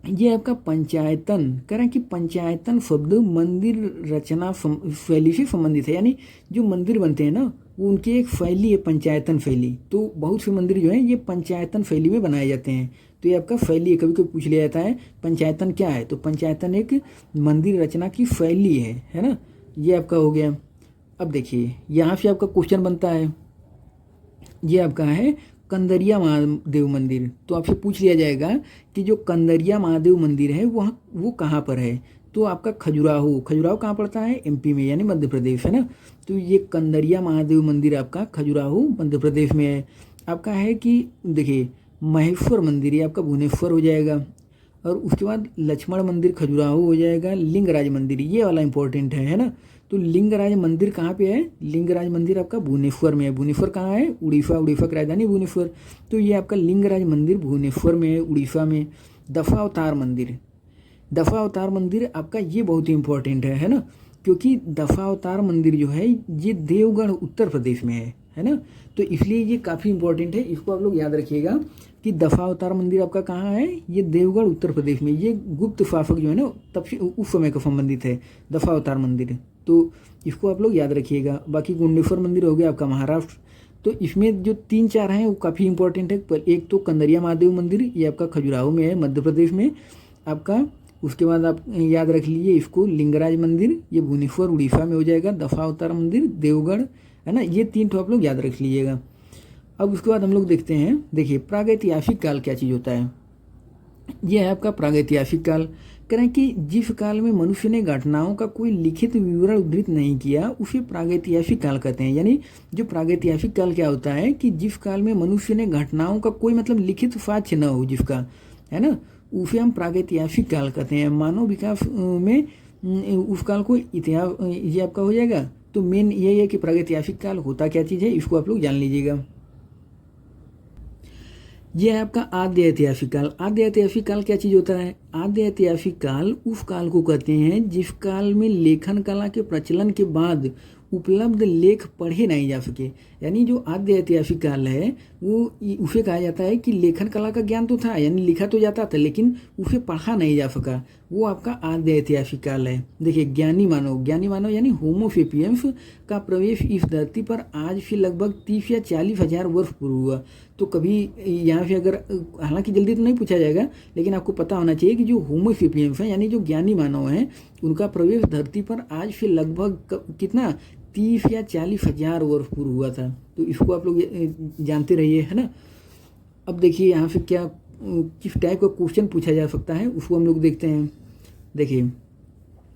[SPEAKER 1] ये आपका पंचायतन, कह रहे हैं कि पंचायतन शब्द मंदिर रचना शैली से संबंधित है, यानी जो मंदिर बनते हैं ना वो उनकी एक शैली है पंचायतन शैली। तो बहुत से मंदिर जो है ये पंचायतन शैली में बनाए जाते हैं। तो ये आपका शैली है, कभी कभी पूछ लिया जाता है पंचायतन क्या है, तो पंचायतन एक मंदिर रचना की शैली है ना। ये आपका हो गया। अब देखिए यहाँ से आपका क्वेश्चन बनता है, ये आपका है कंदरिया महादेव मंदिर। तो आपसे पूछ लिया जाएगा कि जो कंदरिया महादेव मंदिर है वो कहाँ पर है। तो आपका खजुराहो कहाँ पड़ता है, एमपी में, यानी मध्य प्रदेश, है ना। तो ये कंदरिया महादेव मंदिर आपका खजुराहो मध्य प्रदेश में है। आपका है कि देखिए महेश्वर मंदिर ये आपका भुवनेश्वर हो जाएगा। और उसके बाद लक्ष्मण मंदिर खजुराहो हो जाएगा। लिंगराज मंदिर ये वाला इंपॉर्टेंट है ना। तो लिंगराज मंदिर कहाँ पे है, लिंगराज मंदिर आपका भुवनेश्वर में है। भुवनेश्वर कहाँ है, उड़ीसा की राजधानी भुवनेश्वर। तो ये आपका लिंगराज मंदिर भुवनेश्वर में है, उड़ीसा में। दशावतार मंदिर आपका ये बहुत ही इंपॉर्टेंट है ना, क्योंकि दशावतार मंदिर जो है ये देवगढ़ उत्तर प्रदेश में है ना। तो इसलिए ये काफ़ी इंपॉर्टेंट है, इसको आप लोग याद रखिएगा कि दशावतार मंदिर आपका कहाँ है, ये देवगढ़ उत्तर प्रदेश में। ये गुप्त शासक जो है ना तब से उस समय का संबंधित है दशावतार मंदिर, तो इसको आप लोग याद रखिएगा। बाकी गुंडेश्वर मंदिर हो गया आपका महाराष्ट्र। तो इसमें जो 3-4 हैं वो काफ़ी इंपॉर्टेंट है। पर एक तो कंदरिया महादेव मंदिर ये आपका खजुराहो में है मध्य प्रदेश में। आपका उसके बाद आप याद रख लीजिए इसको, लिंगराज मंदिर ये भुवनेश्वर उड़ीसा में हो जाएगा, दशावतार मंदिर देवगढ़, है ना, ये 3 ठो आप लोग याद रख लीजिएगा। अब उसके बाद हम लोग देखते हैं, देखिए प्रागैतिहासिक काल क्या चीज़ होता है। ये है आपका प्रागैतिहासिक काल। कह रहे हैं कि जिस काल में मनुष्य ने घटनाओं का कोई लिखित विवरण उद्धृत नहीं किया उसे प्रागैतिहासिक काल कहते हैं। यानी जो प्रागैतिहासिक काल क्या होता है कि जिस काल में मनुष्य ने घटनाओं का कोई मतलब लिखित साक्ष्य न हो जिसका, है ना, उसे हम प्रागैतिहासिक काल कहते हैं। मानव विकास में उस काल को इतिहास ये आपका हो जाएगा। तो मेन यही है कि प्रागैतिहासिक काल होता क्या चीज़ है, इसको आप लोग जान लीजिएगा। यह है आपका आद्य ऐतिहासिक काल। आद्य ऐतिहासिक काल क्या चीज़ होता है? आद्य ऐतिहासिक काल उस काल को कहते हैं जिस काल में लेखन कला के प्रचलन के बाद उपलब्ध लेख पढ़े नहीं जा सके। यानी जो आद्य ऐतिहासिक काल है वो उसे कहा जाता है कि लेखन कला का ज्ञान तो था, यानी लिखा तो जाता था लेकिन उसे पढ़ा नहीं जा सका, वो आपका आद्य ऐतिहासिक काल है। देखिए ज्ञानी मानव यानी होमो सेपियंस का प्रवेश इस धरती पर आज से लगभग 30 या 40 हज़ार वर्ष पूर्व हुआ। तो कभी यहाँ से अगर, हालांकि जल्दी तो नहीं पूछा जाएगा लेकिन आपको पता होना चाहिए कि जो होमो सेपियंस हैं यानी जो ज्ञानी मानव हैं उनका प्रवेश धरती पर आज से लगभग कितना 30 या 40 हज़ार वर्ष पूर्व हुआ था। तो इसको आप लोग जानते रहिए, है ना। अब देखिए यहाँ से क्या किस टाइप का क्वेश्चन पूछा जा सकता है उसको हम लोग देखते हैं। देखिए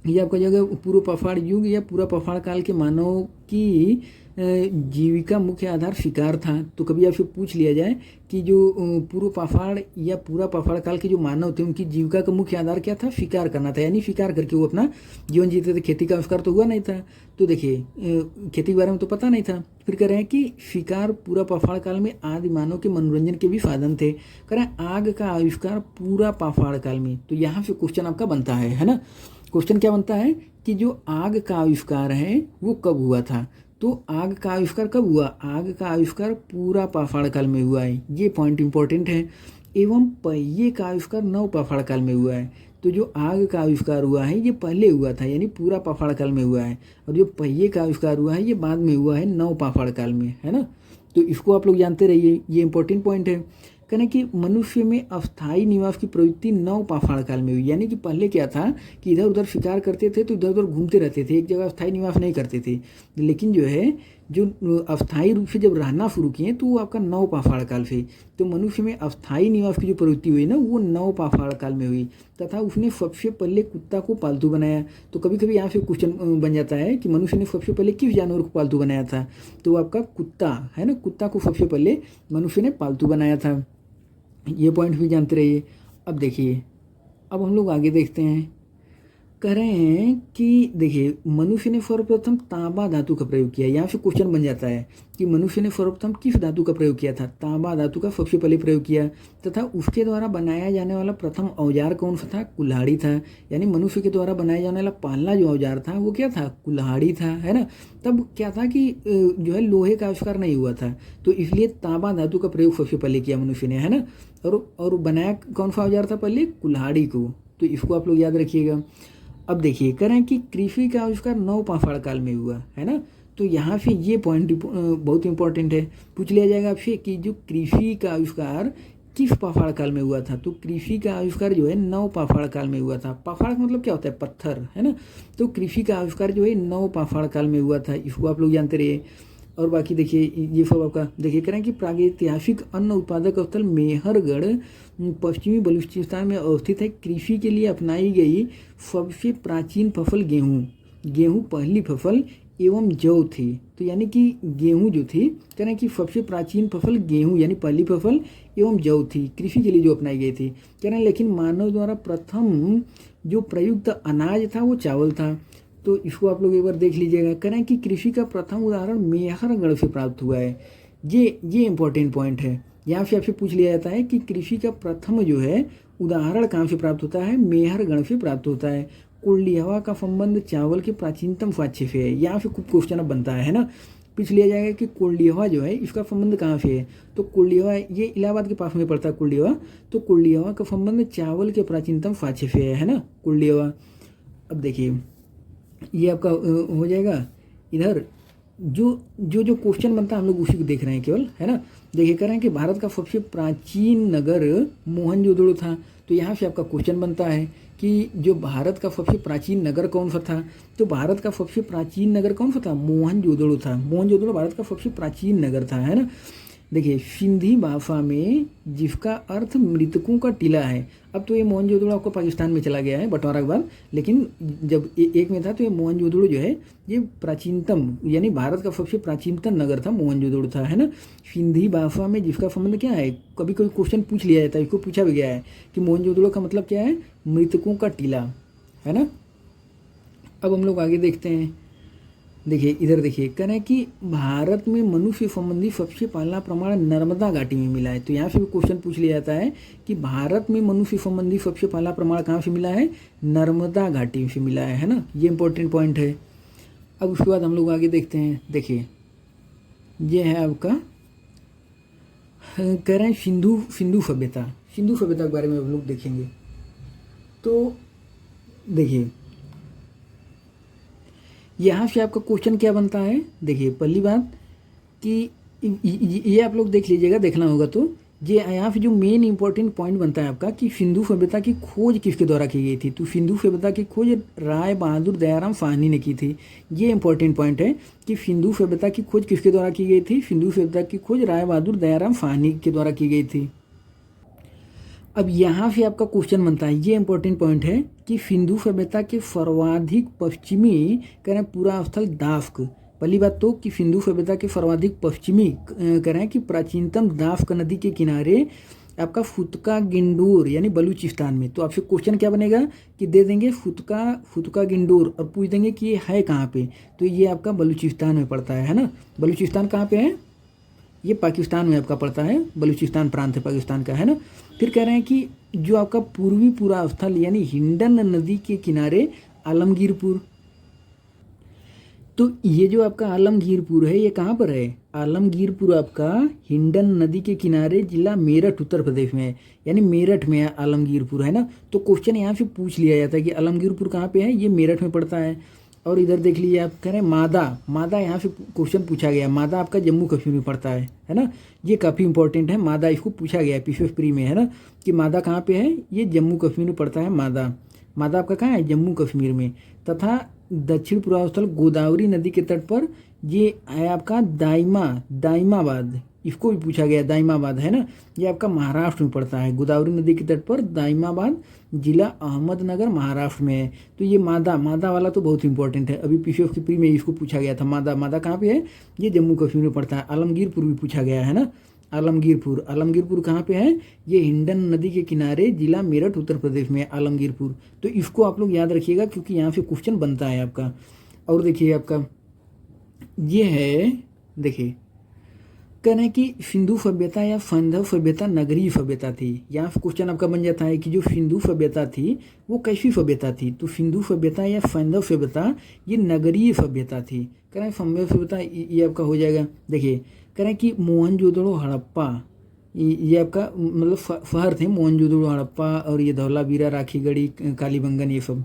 [SPEAKER 1] ये आपका जगह पूर्व पाषाण युग या पूरा पाषाण काल के मानव की जीविका मुख्य आधार शिकार था। तो कभी आपसे पूछ लिया जाए कि जो पूर्व पाषाण या पूरा पाषाण काल के जो मानव थे उनकी जीविका का मुख्य आधार क्या था? शिकार करना था, यानी शिकार करके वो अपना जीवन जीते थे। खेती का आविष्कार तो हुआ नहीं था, तो देखिए खेती के बारे में तो पता नहीं था। फिर कह रहे हैं कि शिकार पूरा पाषाण काल में आदि मानव के मनोरंजन के भी साधन थे। कह रहे हैं आग का आविष्कार पूरा पाषाण काल में। तो यहाँ से क्वेश्चन आपका बनता है ना। क्वेश्चन क्या बनता है कि जो आग का आविष्कार है वो कब हुआ था? तो आग का आविष्कार कब हुआ? आग का आविष्कार पूरा पाषाण काल में हुआ है, ये पॉइंट इंपॉर्टेंट है। एवं पहिए का आविष्कार नव पाषाण काल में हुआ है। तो जो आग का आविष्कार हुआ है ये पहले हुआ था, यानी पूरा पाषाण काल में हुआ है, और जो पहिए का आविष्कार हुआ है ये बाद में हुआ है नव पाषाण काल में, है ना। तो इसको आप लोग जानते रहिए, ये इंपॉर्टेंट पॉइंट है। कहना कि मनुष्य में अस्थायी निवास की प्रवृत्ति नव पाषाण काल में हुई। यानी कि पहले क्या था कि इधर उधर शिकार करते थे तो इधर उधर घूमते रहते थे, एक जगह अस्थायी निवास नहीं करते थे। लेकिन जो है जो अस्थायी रूप से जब रहना शुरू किए तो वो आपका नव पाषाण काल से। तो मनुष्य में अस्थायी निवास की जो प्रवृत्ति हुई ना वो नव पाषाण काल में हुई, तथा उसने सबसे पहले कुत्ता को पालतू बनाया। तो कभी कभी यहाँ से क्वेश्चन बन जाता है कि मनुष्य ने सबसे पहले किस जानवर को पालतू बनाया था? तो आपका कुत्ता, है ना, कुत्ता को सबसे पहले मनुष्य ने पालतू बनाया था। ये पॉइंट भी जानते रहिए। अब देखिए अब हम लोग आगे देखते हैं। कह रहे हैं कि देखिए मनुष्य ने सर्वप्रथम तांबा धातु का प्रयोग किया। यहाँ से क्वेश्चन बन जाता है कि मनुष्य ने सर्वप्रथम किस धातु का प्रयोग किया था? तांबा धातु का सबसे पहले प्रयोग किया। तथा उसके द्वारा बनाया जाने वाला प्रथम औजार कौन सा था? कुल्हाड़ी था। यानी मनुष्य के द्वारा बनाया जाने वाला पहला जो औजार था वो क्या था? कुल्हाड़ी था, है ना। तब क्या था कि जो है लोहे का आविष्कार नहीं हुआ था, तो इसलिए तांबा धातु का प्रयोग सबसे पहले किया मनुष्य ने, है ना। और बनाया कौन सा औजार था पहले? कुल्हाड़ी को। तो इसको आप लोग याद रखिएगा। अब देखिए कह रहे हैं कि कृषि का आविष्कार नव पाषाण काल में हुआ, है ना। तो यहाँ से ये पॉइंट बहुत इंपॉर्टेंट है, पूछ लिया जाएगा आपसे कि जो कृषि का आविष्कार किस पाषाण काल में हुआ था? तो कृषि का आविष्कार जो है नव पाषाण काल में हुआ था। पाषाण मतलब क्या होता है? पत्थर, है ना। तो कृषि का आविष्कार जो है नव पाषाण काल में हुआ था, इसको आप लोग जानते रहिए। और बाकी देखिए ये सब आपका देखिए करें कि प्रागैतिहासिक अन्न उत्पादक स्थल मेहरगढ़ पश्चिमी बलूचिस्तान में अवस्थित है। कृषि के लिए अपनाई गई सबसे प्राचीन फसल गेहूँ पहली फसल एवं जौ थी। तो यानी कि गेहूँ जो थी, कह रहे हैं कि सबसे प्राचीन फसल गेहूँ यानी पहली फसल एवं जौ थी, कृषि के लिए जो अपनाई गई थी। कह रहे हैं लेकिन मानव द्वारा प्रथम जो प्रयुक्त अनाज था वो चावल था। तो इसको आप लोग एक बार देख लीजिएगा। कह रहे हैं कि कृषि का प्रथम उदाहरण मेहरगढ़ से प्राप्त हुआ है। ये इंपॉर्टेंट पॉइंट है। यहाँ से आपसे पूछ लिया जाता है कि कृषि का प्रथम जो है उदाहरण कहाँ से प्राप्त होता है? मेहरगढ़ से प्राप्त होता है। कुल्डिहवा का संबंध चावल के प्राचीनतम साक्ष्य से है। यहाँ से खूब क्वेश्चन अब बनता है ना। पूछ लिया जाएगा कि कुल्डिहवा जो है इसका संबंध कहाँ से है? तो कुल्डिहवा ये इलाहाबाद के पास में पड़ता है कुल्डिहवा। तो कुल्डिहवा का संबंध चावल के प्राचीनतम साक्ष्य से है ना, कुल्डिहवा। अब देखिए ये आपका हो जाएगा। इधर जो क्वेश्चन बनता है हम लोग उसी को देख रहे हैं केवल, है ना। देखिए कह रहे हैं कि भारत का सबसे प्राचीन नगर मोहनजोदड़ो था। तो यहाँ से आपका क्वेश्चन बनता है कि जो भारत का सबसे प्राचीन नगर कौन सा था, तो भारत का सबसे प्राचीन नगर कौन सा था, मोहनजोदड़ो था। मोहनजोदड़ो भारत का सबसे प्राचीन नगर था, है ना। देखिए सिंधी भाषा में जिसका अर्थ मृतकों का टीला है। अब तो ये मोहनजोदड़ो आपको पाकिस्तान में चला गया है बंटवारा के बाद, लेकिन जब एक में था तो ये मोहनजोदड़ो जो है ये प्राचीनतम यानी भारत का सबसे प्राचीनतम नगर था, मोहनजोदड़ो था, है ना। सिंधी भाषा में जिसका संबंध क्या है, कभी कभी क्वेश्चन पूछ लिया जाता है, इसको पूछा भी गया है कि मोहनजोदड़ो का मतलब क्या है, मृतकों का टीला, है ना। अब हम लोग आगे देखते हैं। देखिए इधर देखिए, कह रहे हैं कि भारत में मनुष्य संबंधी सबसे पहला प्रमाण नर्मदा घाटी में मिला है। तो यहाँ से भी क्वेश्चन पूछ लिया जाता है कि भारत में मनुष्य संबंधी सबसे पहला प्रमाण कहाँ से मिला है, नर्मदा घाटी से मिला है ना। ये इंपॉर्टेंट पॉइंट है। अब उसके बाद हम लोग आगे देखते हैं। देखिए ये है आपका, कह रहे हैं सिंधु सभ्यता। सिंधु सभ्यता के बारे में हम लोग देखेंगे। तो देखिए यहाँ से आपका क्वेश्चन क्या बनता है। देखिए पहली बात कि ये आप लोग देख लीजिएगा, देखना होगा तो ये यहाँ पे जो मेन इंपॉर्टेंट पॉइंट बनता है आपका कि सिंधु सभ्यता की खोज किसके द्वारा की गई थी। तो सिंधु सभ्यता की खोज राय बहादुर दयाराम साहनी ने की थी। ये इंपॉर्टेंट पॉइंट है कि सिंधु सभ्यता की खोज किसके द्वारा की गई थी, सिंधु सभ्यता की खोज राय बहादुर दयाराम साहनी के द्वारा की गई थी। अब यहाँ से आपका क्वेश्चन बनता है, ये इंपॉर्टेंट पॉइंट है कि सिंधु सभ्यता के सर्वाधिक पश्चिमी कह रहे हैं पूरा स्थल दाफ्क। पहली बात तो कि सिंधु सभ्यता के सर्वाधिक पश्चिमी कह रहे हैं कि प्राचीनतम दाफ्क नदी के किनारे आपका फुतका गिंडोर यानी बलूचिस्तान में। तो आपसे क्वेश्चन क्या बनेगा कि दे देंगे फुतका गिंडोर और पूछ देंगे कि ये है कहाँ पे, तो ये आपका बलूचिस्तान में पड़ता है ना। बलूचिस्तान कहाँ पे है, ये पाकिस्तान में आपका पड़ता है, बलूचिस्तान प्रांत है पाकिस्तान का, है ना। फिर कह रहे हैं कि जो आपका पूर्वी पूरा स्थल यानी हिंडन नदी के किनारे आलमगीरपुर। तो ये जो आपका आलमगीरपुर है ये कहाँ पर है, आलमगीरपुर आपका हिंडन नदी के किनारे जिला मेरठ उत्तर प्रदेश में है, यानी मेरठ में आलमगीरपुर, है ना। तो क्वेश्चन यहाँ से पूछ लिया जाता है कि आलमगीरपुर कहाँ पे है, ये मेरठ में पड़ता है। और इधर देख लीजिए आप, कह रहे हैं मादा यहाँ से क्वेश्चन पूछा गया। मादा आपका जम्मू कश्मीर में पड़ता है ना। ये काफ़ी इंपॉर्टेंट है, मादा इसको पूछा गया है पीसीएस प्री में, है ना, कि मादा कहाँ पे है, ये जम्मू कश्मीर में पड़ता है। मादा आपका कहाँ है, जम्मू कश्मीर में। तथा दक्षिण पूर्वांचल गोदावरी नदी के तट पर ये है आपका दाइमाबाद, इसको भी पूछा गया, दाइमाबाद, है ना। ये आपका महाराष्ट्र में पड़ता है, गोदावरी नदी के तट पर दाइमाबाद, जिला अहमदनगर, महाराष्ट्र में है। तो ये मादा वाला तो बहुत इंपॉर्टेंट है, अभी पीसीएस की प्री में इसको पूछा गया था। मादा कहाँ पे है, ये जम्मू कश्मीर में पड़ता है। आलमगीरपुर भी पूछा गया है ना, आलमगीरपुर कहाँ पे है, ये हिंडन नदी के किनारे, जिला मेरठ, उत्तर प्रदेश में आलमगीरपुर। तो इसको आप लोग याद रखिएगा क्योंकि यहाँ से क्वेश्चन बनता है आपका। और देखिए आपका ये है, देखिए कह रहे हैं कि सिंधु सभ्यता या सैंधव सभ्यता नगरीय सभ्यता थी। यहाँ से क्वेश्चन आपका बन जाता है कि जो सिंधु सभ्यता थी वो कैसी सभ्यता थी। तो सिंधु सभ्यता या सैंधव सभ्यता ये नगरीय सभ्यता थी। कह रहे हैं सैंधव सभ्यता ये आपका हो जाएगा। देखिए कह रहे हैं कि मोहनजोदड़ो हड़प्पा ये आपका मतलब शहर थे, मोहनजोदड़ो हड़प्पा और ये धौलावीरा, राखीगढ़ी, कालीबंगन, ये सब।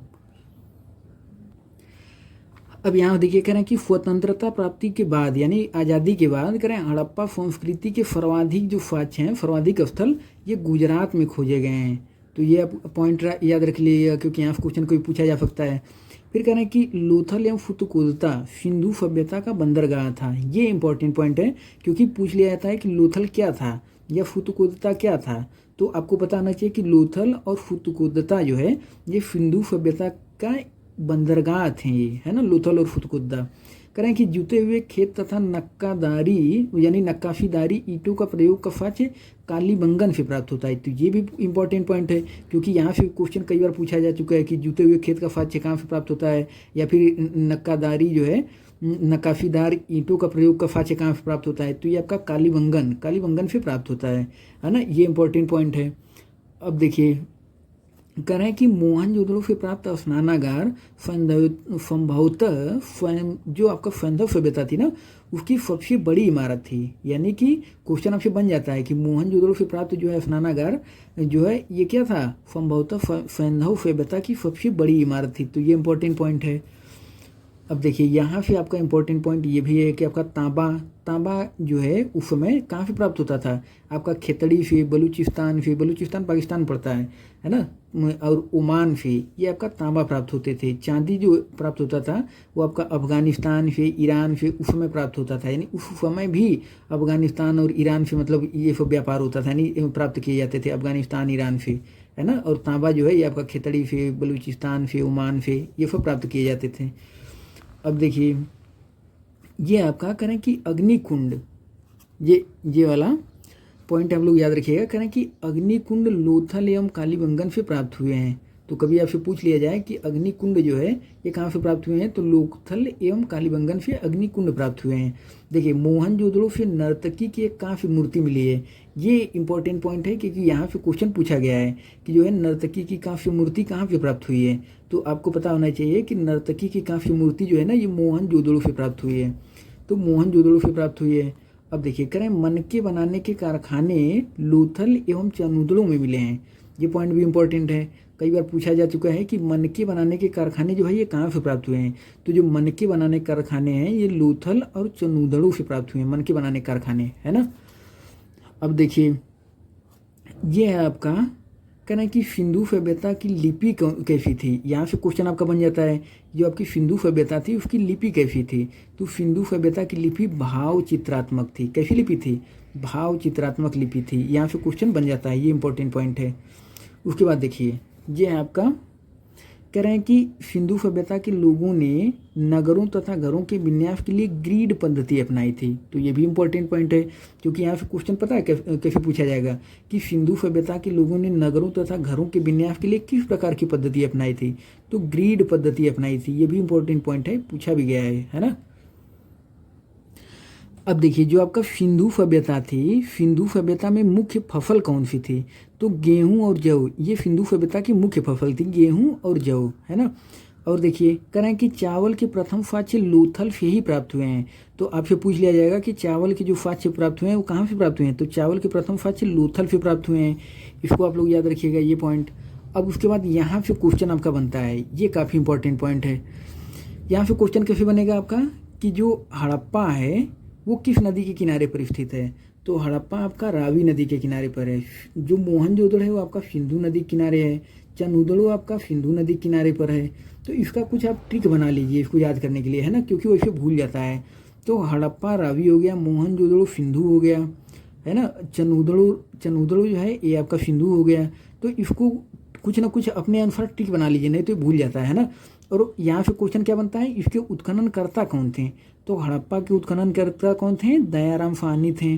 [SPEAKER 1] अब यहाँ देखिए कह रहे हैं कि स्वतंत्रता प्राप्ति के बाद यानी आज़ादी के बाद कह रहे हैं हड़प्पा संस्कृति के सर्वाधिक जो साक्ष्य हैं, सर्वाधिक स्थल ये गुजरात में खोजे गए हैं। तो ये आप पॉइंट याद रख लीजिएगा क्योंकि यहाँ क्वेश्चन कोई पूछा जा सकता है। फिर कह रहे हैं कि लोथल एवं फुतकोदता सिंधु सभ्यता का बंदरगाह था। ये इंपॉर्टेंट पॉइंट है क्योंकि पूछ लिया जाता है कि लोथल क्या था या फुतकोदता क्या था। तो आपको पता होना चाहिए कि लोथल और फुतकोदता जो है ये सिंधु सभ्यता का बंदरगाह थे, ये है ना, लोथल और फुतकोदा। कह रहे हैं कि जुते हुए खेत तथा नक्कादारी यानी नक्काशीदारी ईंटों का प्रयोग का साक्ष्य कालीबंगन से प्राप्त होता है। तो ये भी इंपॉर्टेंट पॉइंट है क्योंकि यहाँ से क्वेश्चन कई बार पूछा जा चुका है कि जुते हुए खेत का साक्ष्य कहाँ से प्राप्त होता है, या फिर नक्कादारी जो है नक्काशीदार ईंटों का प्रयोग का साक्ष्य कहाँ से प्राप्त होता है। तो ये आपका कालीबंगन से प्राप्त होता है ना। ये इंपॉर्टेंट पॉइंट है। अब देखिए कह रहे हैं कि मोहनजोदड़ो से प्राप्त स्नानागार संभवतः जो आपका सैंधव सभ्यता थी ना उसकी सबसे बड़ी इमारत थी। यानी कि क्वेश्चन आपसे बन जाता है कि मोहनजोदड़ो से प्राप्त जो है स्नानागार जो है ये क्या था, संभवतः सैंधव सभ्यता की सबसे बड़ी इमारत थी। तो ये इंपॉर्टेंट पॉइंट है। अब देखिए यहाँ से आपका इम्पोर्टेंट पॉइंट ये भी है कि आपका तांबा जो है उस समय कहाँ से प्राप्त होता था, आपका खेतड़ी से, बलूचिस्तान पाकिस्तान पड़ता है ना, और ओमान से ये आपका तांबा प्राप्त होते थे। चांदी जो प्राप्त होता था वो आपका अफगानिस्तान से, ईरान से उस समय प्राप्त होता था, यानी उस समय भी अफगानिस्तान और ईरान से मतलब ये सब व्यापार होता था, यानी प्राप्त किए जाते थे अफगानिस्तान ईरान से, है ना। और तांबा जो है ये आपका खेतड़ी से, बलूचिस्तान से, ओमान से ये सब प्राप्त किए जाते थे। अब देखिए ये आपका करें कि अग्निकुंड, ये वाला पॉइंट आप लोग याद रखिएगा, करें कि अग्निकुंड लोथल एवं कालीबंगन से प्राप्त हुए हैं। तो कभी आपसे पूछ लिया जाए कि अग्निकुंड जो है ये कहाँ से प्राप्त हुए हैं, तो लोथल एवं कालीबंगन से अग्निकुंड प्राप्त हुए हैं। देखिए मोहनजोदड़ो से नर्तकी की एक कहाँ से मूर्ति मिली है, ये इंपॉर्टेंट पॉइंट है क्योंकि यहाँ से क्वेश्चन पूछा गया है कि जो है नर्तकी की कांस्य मूर्ति कहाँ से प्राप्त हुई है। तो आपको पता होना चाहिए कि नर्तकी की कांस्य मूर्ति जो है ना ये मोहनजोदड़ो से प्राप्त हुई है, तो मोहनजोदड़ो से प्राप्त हुई है। अब देखिए करें मनके बनाने के कारखाने लोथल एवं चनूदड़ो में मिले हैं, ये पॉइंट भी इम्पोर्टेंट है, कई बार पूछा जा चुका है कि मनके बनाने के कारखाने जो है ये कहाँ से प्राप्त हुए हैं। तो जो मनके बनाने के कारखाने हैं ये लोथल और चनूदड़ो से प्राप्त हुए हैं, मनके बनाने के कारखाने, है ना। अब देखिए ये है आपका कहना है कि सिंधु सभ्यता की लिपि कैसी थी, यहाँ से क्वेश्चन आपका बन जाता है, जो आपकी सिंधु सभ्यता थी उसकी लिपि कैसी थी। तो सिंधु सभ्यता की लिपि भाव चित्रात्मक थी। कैसी लिपि थी, भाव चित्रात्मक लिपि थी, यहाँ से क्वेश्चन बन जाता है, ये इंपॉर्टेंट पॉइंट है। उसके बाद देखिए ये है आपका कह रहे हैं कि सिंधु सभ्यता के लोगों ने नगरों तथा घरों के विन्यास के लिए ग्रिड पद्धति अपनाई थी। तो ये भी इंपॉर्टेंट पॉइंट है क्योंकि यहाँ से क्वेश्चन पता है कैसे पूछा जाएगा कि सिंधु सभ्यता के लोगों ने नगरों तथा घरों के विन्यास के लिए किस प्रकार की पद्धति अपनाई थी, तो ग्रिड पद्धति अपनाई थी, ये भी इंपॉर्टेंट पॉइंट है, पूछा भी गया है ना। अब देखिए जो आपका सिंधु सभ्यता थी, सिंधु सभ्यता में मुख्य फसल कौन सी थी, तो गेहूं और जौ, ये सिंधु सभ्यता की मुख्य फसल थी, गेहूं और जौ, है ना। और देखिए कह रहे हैं कि चावल के प्रथम साक्ष्य लोथल से ही प्राप्त हुए हैं। तो आपसे पूछ लिया जाएगा कि चावल के जो साक्ष्य प्राप्त हुए हैं वो कहाँ से प्राप्त हुए हैं, तो चावल के प्रथम साक्ष्य लोथल से प्राप्त हुए हैं, इसको आप लोग याद रखिएगा ये पॉइंट। अब उसके बाद यहाँ से क्वेश्चन आपका बनता है, ये काफ़ी इंपॉर्टेंट पॉइंट है। यहाँ से क्वेश्चन कैसे बनेगा आपका कि जो हड़प्पा है वो किस नदी के किनारे पर स्थित है, तो हड़प्पा आपका रावी नदी के किनारे पर है। जो मोहनजोदड़ो है वो आपका सिंधु नदी किनारे है, चनूदड़ो आपका सिंधु नदी किनारे पर है। तो इसका कुछ आप ट्रिक बना लीजिए इसको याद करने के लिए, है ना, क्योंकि वो इसे भूल जाता है। तो हड़प्पा रावी हो गया, मोहनजोदड़ो सिंधु हो गया, है ना, चनूदड़ो जो है ये आपका सिंधु हो गया। तो इसको कुछ ना कुछ अपने अनुसार ट्रिक बना लीजिए, नहीं तो भूल जाता है ना। और यहाँ से क्वेश्चन क्या बनता है, इसके उत्खननकर्ता कौन थे, तो हड़प्पा के उत्खननकर्ता कौन थे, दयाराम साहनी थे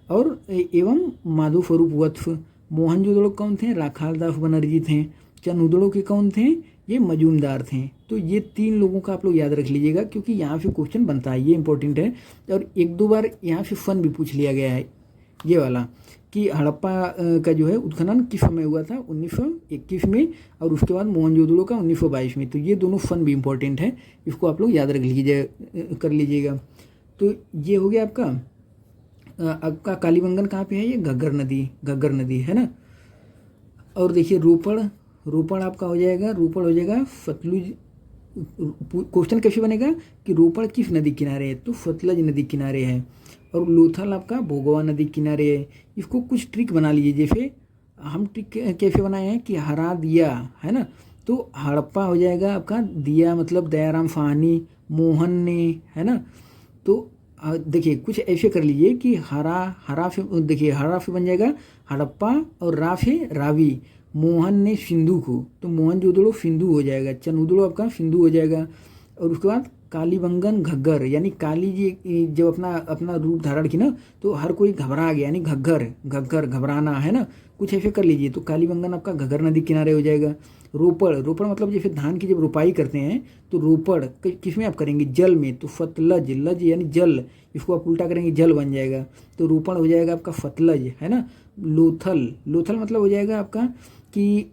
[SPEAKER 1] और एवं माधव स्वरूप वत्स। मोहनजोदड़ो कौन थे, राखालदास बनर्जी थे। चनूदड़ो के कौन थे, ये मजूमदार थे। तो ये 3 लोगों का आप लोग याद रख लीजिएगा क्योंकि यहाँ से क्वेश्चन बनता है, ये इंपॉर्टेंट है। और 1-2 बार यहाँ से फन भी पूछ लिया गया है ये वाला कि हड़प्पा का जो है उत्खनन किस समय हुआ था, 1921 में, और उसके बाद मोहनजोदड़ो का 1922 में। तो ये दोनों फन भी इंपॉर्टेंट है, इसको आप लोग याद रख लीजिए, कर लीजिएगा। तो ये हो गया आपका कालीबंगन कहाँ पे है, ये घग्गर नदी है ना। और देखिए रोपड़ आपका हो जाएगा सतलुज। क्वेश्चन कैसे बनेगा कि रोपड़ किस नदी किनारे है, तो सतलज नदी किनारे है। और लोथल आपका भोगवा नदी किनारे है। इसको कुछ ट्रिक बना लीजिए, जैसे हम ट्रिक कैसे बनाए हैं कि हरा दिया, है ना, तो हड़प्पा हो जाएगा आपका, दिया मतलब दयाराम साहनी, मोहन ने, है ना। तो देखिए कुछ ऐसे कर लीजिए कि हरा से बन जाएगा हड़प्पा और रा से रावी, मोहन ने सिंधु को, तो मोहनजोदड़ो सिंधु हो जाएगा, चनूदड़ो आपका सिंधु हो जाएगा। और उसके बाद कालीबंगन घग्गर, यानी काली जी जब अपना रूप धारण की ना तो हर कोई घबरा गया, यानी घग्गर घबराना, है ना, कुछ ऐसे कर लीजिए। तो कालीबंगन आपका घग्गर नदी किनारे हो जाएगा। रोपड़ मतलब जैसे धान की जब रोपाई करते हैं तो रोपड़ किस में आप करेंगे, जल में, तो फतलज, लज यानी जल, इसको आप उल्टा करेंगे जल बन जाएगा, तो रोपड़ हो जाएगा आपका फतलज, है ना। लोथल मतलब हो जाएगा आपका कि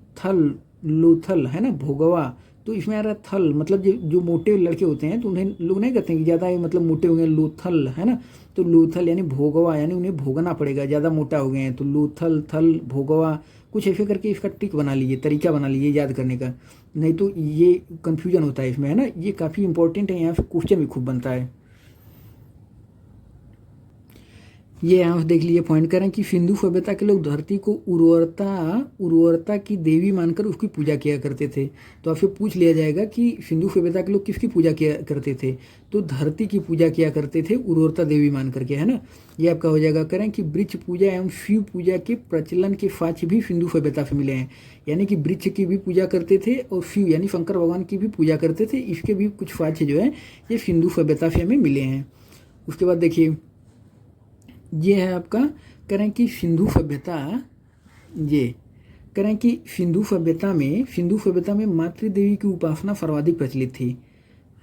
[SPEAKER 1] लोथल, है ना, भोगवा। तो इसमें आ रहा है थल, मतलब जो मोटे लड़के होते हैं तो उन्हें लोग नहीं कहते हैं कि ज़्यादा मतलब मोटे हो गए, लोथल, है ना। तो लोथल यानी भोगवा, यानी उन्हें भोगना पड़ेगा, ज़्यादा मोटा हो गए हैं, तो लोथल थल भोगवा कुछ ऐसे करके इसका ट्रिक बना लीजिए, तरीका बना लीजिए याद करने का, नहीं तो ये कन्फ्यूजन होता है इसमें, है ना। ये काफ़ी इंपॉर्टेंट है, यहाँ से क्वेश्चन भी खूब बनता है। ये यहाँ देख लीजिए पॉइंट करें कि सिंधु सभ्यता के लोग धरती को उर्वरता की देवी मानकर उसकी पूजा किया करते थे। तो आपसे पूछ लिया जाएगा कि सिंधु सभ्यता के लोग किसकी पूजा किया करते थे, तो धरती की पूजा किया करते थे उर्वरता देवी मान करके, है ना। ये आपका हो जाएगा। करें कि वृक्ष पूजा एवं शिव पूजा के प्रचलन के साक्ष्य भी सिंधु सभ्यता से मिले हैं, यानी कि वृक्ष की भी पूजा करते थे और शिव यानी शंकर भगवान की भी पूजा करते थे। इसके भी कुछ साक्ष्य जो है ये सिंधु सभ्यता से हमें मिले हैं। उसके बाद देखिए ये है आपका, करें कि सिंधु सभ्यता, ये करें कि सिंधु सभ्यता में मातृ देवी की उपासना सर्वाधिक प्रचलित थी,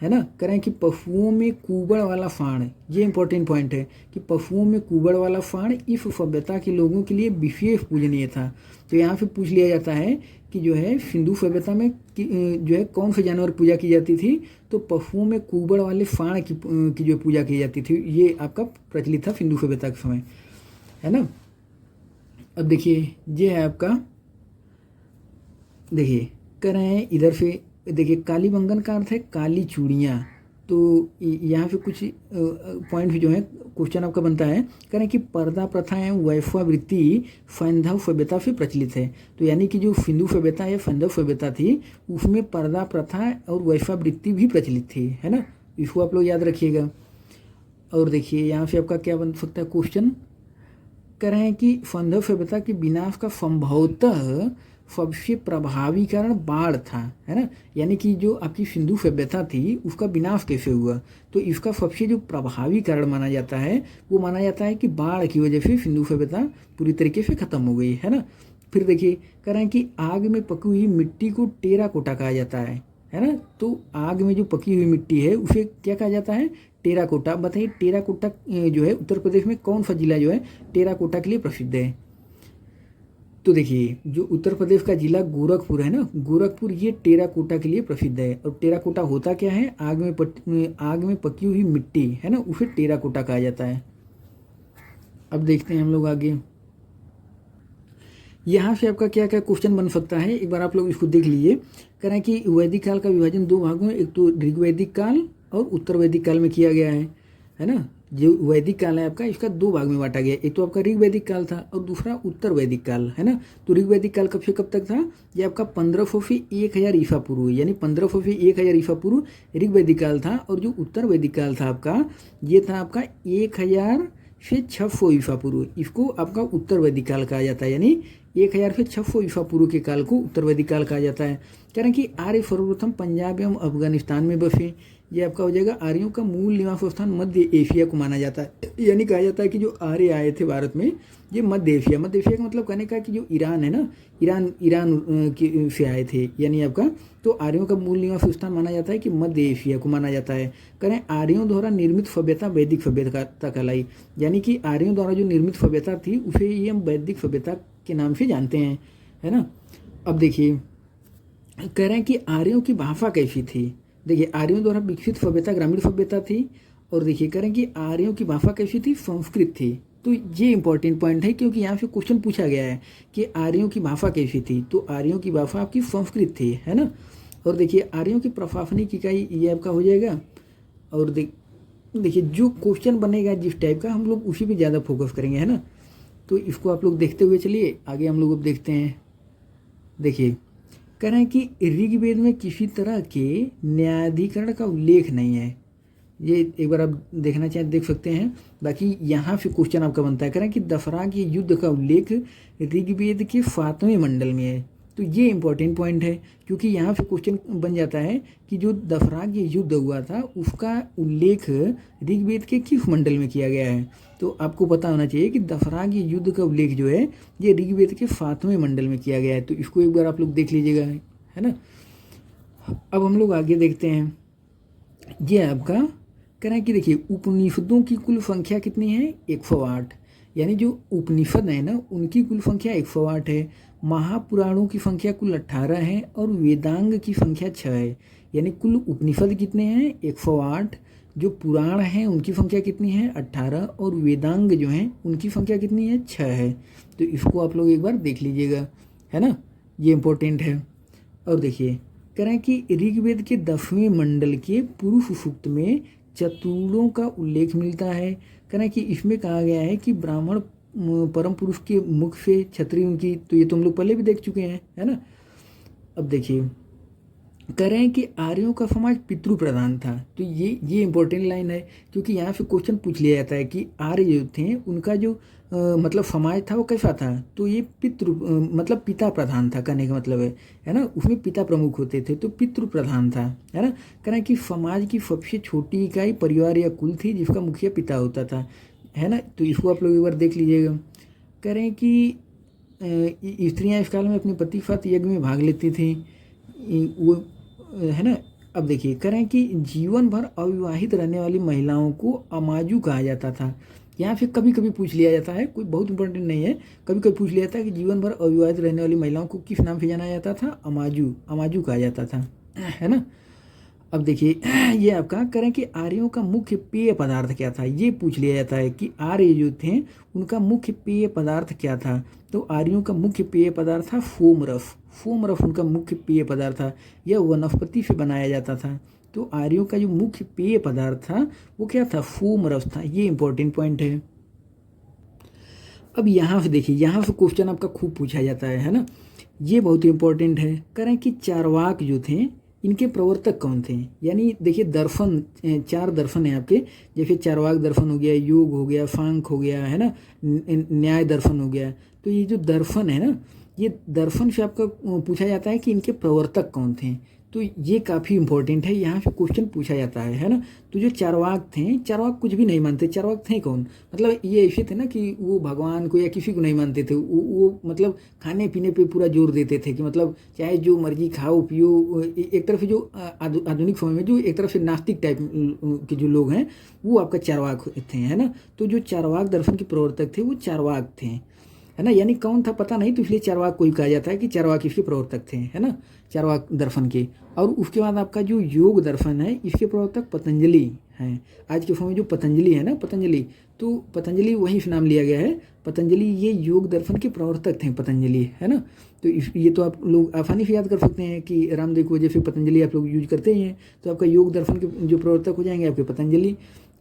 [SPEAKER 1] है ना। करें कि पशुओं में कुबड़ वाला फाड़, ये इंपॉर्टेंट पॉइंट है कि पशुओं में कुबड़ वाला फाड़ इस सभ्यता के लोगों के लिए विशेष पूजनीय था। तो यहाँ से पूछ लिया जाता है कि जो है सिंधु सभ्यता में जो है कौन से जानवर पूजा की जाती थी, तो पशुओं में कुबड़ वाले फाड़ की जो पूजा की जाती थी, ये आपका प्रचलित था सिंधु सभ्यता के समय, है ना। अब देखिए ये है आपका, देखिए करें इधर से, देखिए काली बंगन का अर्थ है काली चूड़ियाँ। तो यहाँ पे कुछ पॉइंट जो है क्वेश्चन आपका बनता है, करें कि पर्दा प्रथा एवं वैश्यावृत्ति सैंधव सभ्यता से प्रचलित है। तो यानी कि जो सिंधु सभ्यता या सैंधव सभ्यता थी उसमें पर्दा प्रथा और वैश्यावृत्ति भी प्रचलित थी, है ना। इसको आप लोग याद रखिएगा। और देखिए यहाँ से आपका क्या बन सकता है क्वेश्चन, करें कि सैंधव सभ्यता के विनाश का संभवतः सबसे प्रभावी कारण बाढ़ था, है ना। यानी कि जो आपकी सिंधु सभ्यता थी उसका विनाश कैसे हुआ, तो इसका सबसे जो प्रभावी कारण माना जाता है वो माना जाता है कि बाढ़ की वजह से सिंधु सभ्यता पूरी तरीके से खत्म हो गई, है ना। फिर देखिए करें कि आग में पकी हुई मिट्टी को टेराकोटा कहा जाता है ना। तो आग में जो पकी हुई मिट्टी है उसे क्या कहा जाता है, टेराकोटा। बताइए टेराकोटा जो है उत्तर प्रदेश में कौन सा जिला जो है टेराकोटा के लिए प्रसिद्ध है, तो देखिए जो उत्तर प्रदेश का जिला गोरखपुर है ना, गोरखपुर ये टेराकोटा के लिए प्रसिद्ध है। और टेराकोटा होता क्या है, आग में पकी हुई मिट्टी, है ना, उसे टेराकोटा कहा जाता है। अब देखते हैं हम लोग आगे, यहाँ से आपका क्या क्या क्वेश्चन बन सकता है, एक बार आप लोग इसको देख लीजिए। करें कि वैदिक काल का विभाजन दो भागों में, एक तो ऋग्वैदिक काल और उत्तर वैदिक काल में किया गया है ना। जो वैदिक काल है आपका इसका दो भाग में बांटा गया, एक तो आपका ऋग्वैदिक काल था और दूसरा उत्तर वैदिक काल, है ना। तो ऋग्वैदिक काल कब से कब तक था, ये आपका 1500 से 1000 ईसा पूर्व, यानी 1500 से 1000 ईसा पूर्व ऋग्वैदिक काल था। और जो उत्तर वैदिक काल था आपका ये था आपका 1000 से 600 ईसा पूर्व, इसको आपका उत्तर वैदिक काल कहा जाता है। यानी 1000 से 600 ईसा पूर्व के काल को उत्तर वैदिक काल कहा जाता है। कारण कि आर्य सर्वप्रथम पंजाब एवं अफगानिस्तान में बसे, ये आपका हो जाएगा। आर्यों का मूल निवास स्थान मध्य एशिया को माना जाता है, यानी कहा जाता है कि जो आर्य आए थे भारत में ये मध्य एशिया का मतलब कहने का कि जो ईरान है ना, ईरान से आए थे, यानी आपका तो आर्यों का मूल निवास स्थान माना जाता है कि मध्य एशिया को माना जाता है। करें आर्यों द्वारा निर्मित सभ्यता वैदिक सभ्यता कहलाई, यानी कि आर्यों द्वारा जो निर्मित सभ्यता थी उसे ये हम वैदिक सभ्यता के नाम से जानते हैं, है ना। अब देखिए कह रहे हैं कि आर्यों की भाषा कैसी थी, देखिए आर्यों द्वारा विकसित सभ्यता ग्रामीण सभ्यता थी। और देखिए करें कि आर्यों की भाषा कैसी थी, संस्कृत थी। तो ये इंपॉर्टेंट पॉइंट है क्योंकि यहाँ से क्वेश्चन पूछा गया है कि आर्यों की भाषा कैसी थी, तो आर्यों की भाषा आपकी संस्कृत थी, है ना। और देखिए आर्यों की प्रशासनिक इकाई ये आपका हो जाएगा। और देखिए जो क्वेश्चन बनेगा जिस टाइप का हम लोग उसी पे ज़्यादा फोकस करेंगे, है ना। तो इसको आप लोग देखते हुए चलिए आगे हम लोग अब देखते हैं। देखिए कह रहे हैं कि ऋग्वेद में किसी तरह के न्यायाधिकरण का उल्लेख नहीं है, ये एक बार आप देखना चाहें देख सकते हैं। बाकी यहाँ से क्वेश्चन आपका बनता है, कह रहे हैं कि दशरथ के युद्ध का उल्लेख ऋग्वेद के 7वें मंडल में है। तो ये इंपॉर्टेंट पॉइंट है क्योंकि यहाँ से क्वेश्चन बन जाता है कि जो दशरथ के युद्ध हुआ था उसका उल्लेख ऋग्वेद के किस मंडल में किया गया है। तो आपको पता होना चाहिए कि दशरथ के युद्ध का उल्लेख जो है ये ऋग्वेद के 7वें मंडल में किया गया है। तो इसको एक बार आप लोग देख लीजिएगा, है ना। अब हम लोग आगे देखते हैं, ये आपका कह रहे हैं कि देखिए उपनिषदों की कुल संख्या कितनी है, 108, यानी जो उपनिषद है ना उनकी कुल संख्या 108 है। महापुराणों की संख्या कुल 18 है और वेदांग की संख्या 6 है। यानी कुल उपनिषद कितने हैं, 108। जो पुराण हैं उनकी संख्या कितनी है, 18, और वेदांग जो हैं उनकी संख्या कितनी है, 6 है। तो इसको आप लोग एक बार देख लीजिएगा। है ना, ये इम्पोर्टेंट है। और देखिए कह रहे हैं कि ऋग्वेद के 10वें मंडल के पुरुष सूक्त में चतुरों का उल्लेख मिलता है। कह रहे हैं कि इसमें कहा गया है कि ब्राह्मण परम पुरुष के मुख से क्षत्रिय उनकी, तो ये तो हम लोग पहले भी देख चुके हैं, है ना। अब देखिए कह रहे हैं कि आर्यों का समाज पितृ प्रधान था। तो ये इंपॉर्टेंट लाइन है, क्योंकि यहाँ से क्वेश्चन पूछ लिया जाता है कि आर्य जो थे उनका जो मतलब समाज था वो कैसा था। तो ये मतलब पिता प्रधान था, कहने का मतलब है ना, उसमें पिता प्रमुख होते थे, तो पितृ प्रधान था, है ना। कह रहे हैं कि समाज की सबसे छोटी इकाई परिवार या कुल थी जिसका मुखिया पिता होता था, है ना। तो इसको आप लोग एक बार देख लीजिएगा। कह रहे हैं कि स्त्रियाँ इस काल में अपने पति के साथ यज्ञ में भाग लेती थी, वो है ना। अब देखिए कह रहे हैं कि जीवन भर अविवाहित रहने वाली महिलाओं को अमाजू कहा जाता था। यहाँ फिर कभी कभी पूछ लिया जाता है, कोई बहुत इंपॉर्टेंट नहीं है, कभी कभी पूछ लिया जाता है कि जीवन भर अविवाहित रहने वाली महिलाओं को किस नाम से जाना जाता था, अमाजू, अमाजू कहा जाता था, है ना। अब देखिए ये आपका करें कि आर्यों का मुख्य पेय पदार्थ क्या था, ये पूछ लिया जाता है कि आर्य जो थे उनका मुख्य पेय पदार्थ क्या था। तो आर्यों का मुख्य पेय पदार्थ था फोम रस, फोम रस उनका मुख्य पेय पदार्थ था, यह वनस्पति से बनाया जाता था। तो आर्यों का जो मुख्य पेय पदार्थ था वो क्या था, फोम रस था, ये इंपॉर्टेंट पॉइंट है। अब यहाँ से देखिए, यहाँ से क्वेश्चन आपका खूब पूछा जाता है ना, ये बहुत इंपॉर्टेंट है। करें कि चारवाक जो थे इनके प्रवर्तक कौन थे। यानी देखिए दर्शन, 4 दर्शन है आपके, जैसे चारवाक दर्शन हो गया, योग हो गया, सांख्य हो गया, है ना, न्याय दर्शन हो गया। तो ये जो दर्शन है ना, ये दर्शन से आपका पूछा जाता है कि इनके प्रवर्तक कौन थे। तो ये काफ़ी इंपॉर्टेंट है, यहाँ से क्वेश्चन पूछा जाता है ना। तो जो चारवाक थे, चारवाक कुछ भी नहीं मानते, चारवाक थे कौन, मतलब ये ऐसे थे ना कि वो भगवान को या किसी को नहीं मानते थे, वो मतलब खाने पीने पे पूरा जोर देते थे कि मतलब चाहे जो मर्जी खाओ पियो। एक तरफ से जो आधुनिक समय में जो एक तरफ से नास्तिक टाइप के जो लोग हैं वो आपका चारवाक थे, है ना। तो जो चारवाक दर्शन के प्रवर्तक थे वो चारवाक थे, है ना। यानी कौन था पता नहीं, तो इसलिए चारवाक को ही कहा जाता है कि चारवाक इसके प्रवर्तक थे, है ना, चारवाक दर्शन के। और उसके बाद आपका जो योग दर्शन है इसके प्रवर्तक पतंजलि हैं। आज के समय में जो पतंजलि है ना, पतंजलि, तो पतंजलि वहीं से नाम लिया गया है, पतंजलि, ये योग दर्शन के प्रवर्तक थे पतंजलि, है ना। तो ये तो आप लोग आसानी से याद कर सकते हैं कि रामदेव की वजह से पतंजलि आप लोग यूज करते ही हैं, तो आपका योग दर्शन के जो प्रवर्तक हो जाएंगे आपके पतंजलि।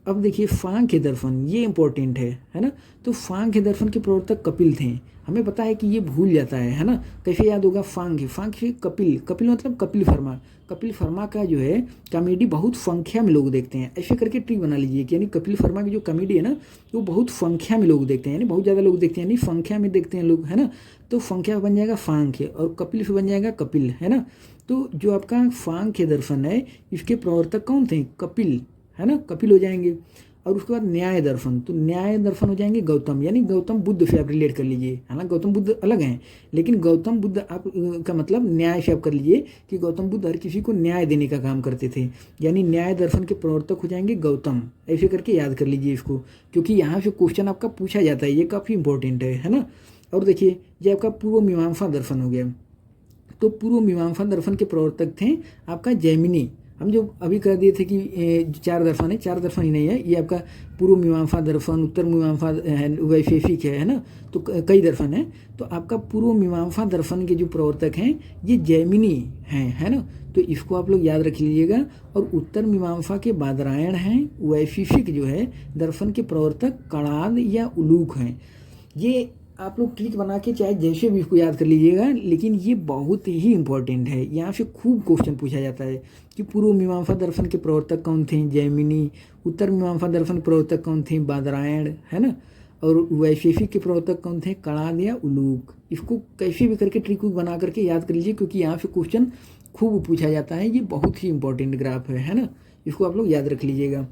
[SPEAKER 1] अब देखिए सांख्य दर्शन, ये इंपॉर्टेंट है ना। तो सांख्य दर्शन के प्रवर्तक कपिल थे। हमें पता है कि ये भूल जाता है ना, कैसे याद होगा, सांख्य कपिल, कपिल मतलब कपिल शर्मा। कपिल शर्मा का जो है कॉमेडी बहुत संख्या में लोग देखते हैं, ऐसे करके ट्रिक बना लीजिए कि यानी कपिल शर्मा की जो कॉमेडी है ना वो बहुत संख्या में लोग देखते हैं, यानी बहुत ज़्यादा लोग देखते हैं, यानी संख्या में देखते हैं लोग, है ना। तो संख्या बन जाएगा सांख्य और कपिल से बन जाएगा कपिल, है ना। तो जो आपका सांख्य दर्शन है इसके प्रवर्तक कौन थे, कपिल, है ना, कपिल हो जाएंगे। और उसके बाद न्याय दर्शन, तो न्याय दर्शन हो जाएंगे गौतम, यानी गौतम बुद्ध से आप रिलेट कर लीजिए, है ना। गौतम बुद्ध अलग हैं लेकिन गौतम बुद्ध आप का मतलब न्याय से आप कर लीजिए कि गौतम बुद्ध हर किसी को न्याय देने का काम करते थे, यानी न्याय दर्शन के प्रवर्तक हो जाएंगे गौतम। ऐसे करके याद कर लीजिए इसको, क्योंकि यहाँ से क्वेश्चन आपका पूछा जाता है, ये काफ़ी इंपॉर्टेंट है ना। और देखिए ये आपका पूर्व मीमांसा दर्शन हो गया। तो पूर्व मीमांसा दर्शन के प्रवर्तक थे आपका जैमिनी। हम जो अभी कह दिए थे कि 4 दर्शन है, 4 दर्शन ही नहीं है, ये आपका पूर्व मीमांसा दर्शन, उत्तर मीमांसा वैशेषिक है ना। तो कई दर्शन है। तो आपका पूर्व मीमांसा दर्शन के जो प्रवर्तक हैं ये जैमिनी हैं, है ना। तो इसको आप लोग याद रख लीजिएगा। और उत्तर मीमांसा के बादरायण हैं, वैशेषिक जो है दर्शन के प्रवर्तक कणाद या उलूक हैं। ये आप लोग ट्रिक बना के चाहे जैसे भी इसको याद कर लीजिएगा, लेकिन ये बहुत ही इंपॉर्टेंट है, यहाँ से खूब क्वेश्चन पूछा जाता है कि पूर्व मीमांसा दर्शन के प्रवर्तक कौन थे, जैमिनी। उत्तर मीमांसा दर्शन के प्रवर्तक कौन थे, बादरायण, है ना। और वैशेषिक के प्रवर्तक कौन थे, कणाद या उलूक। इसको कैसे भी करके ट्रिक बना करके याद कर लीजिए, क्योंकि यहाँ से क्वेश्चन खूब पूछा जाता है, ये बहुत ही इंपॉर्टेंट ग्राफ है ना। इसको आप लोग याद रख लीजिएगा।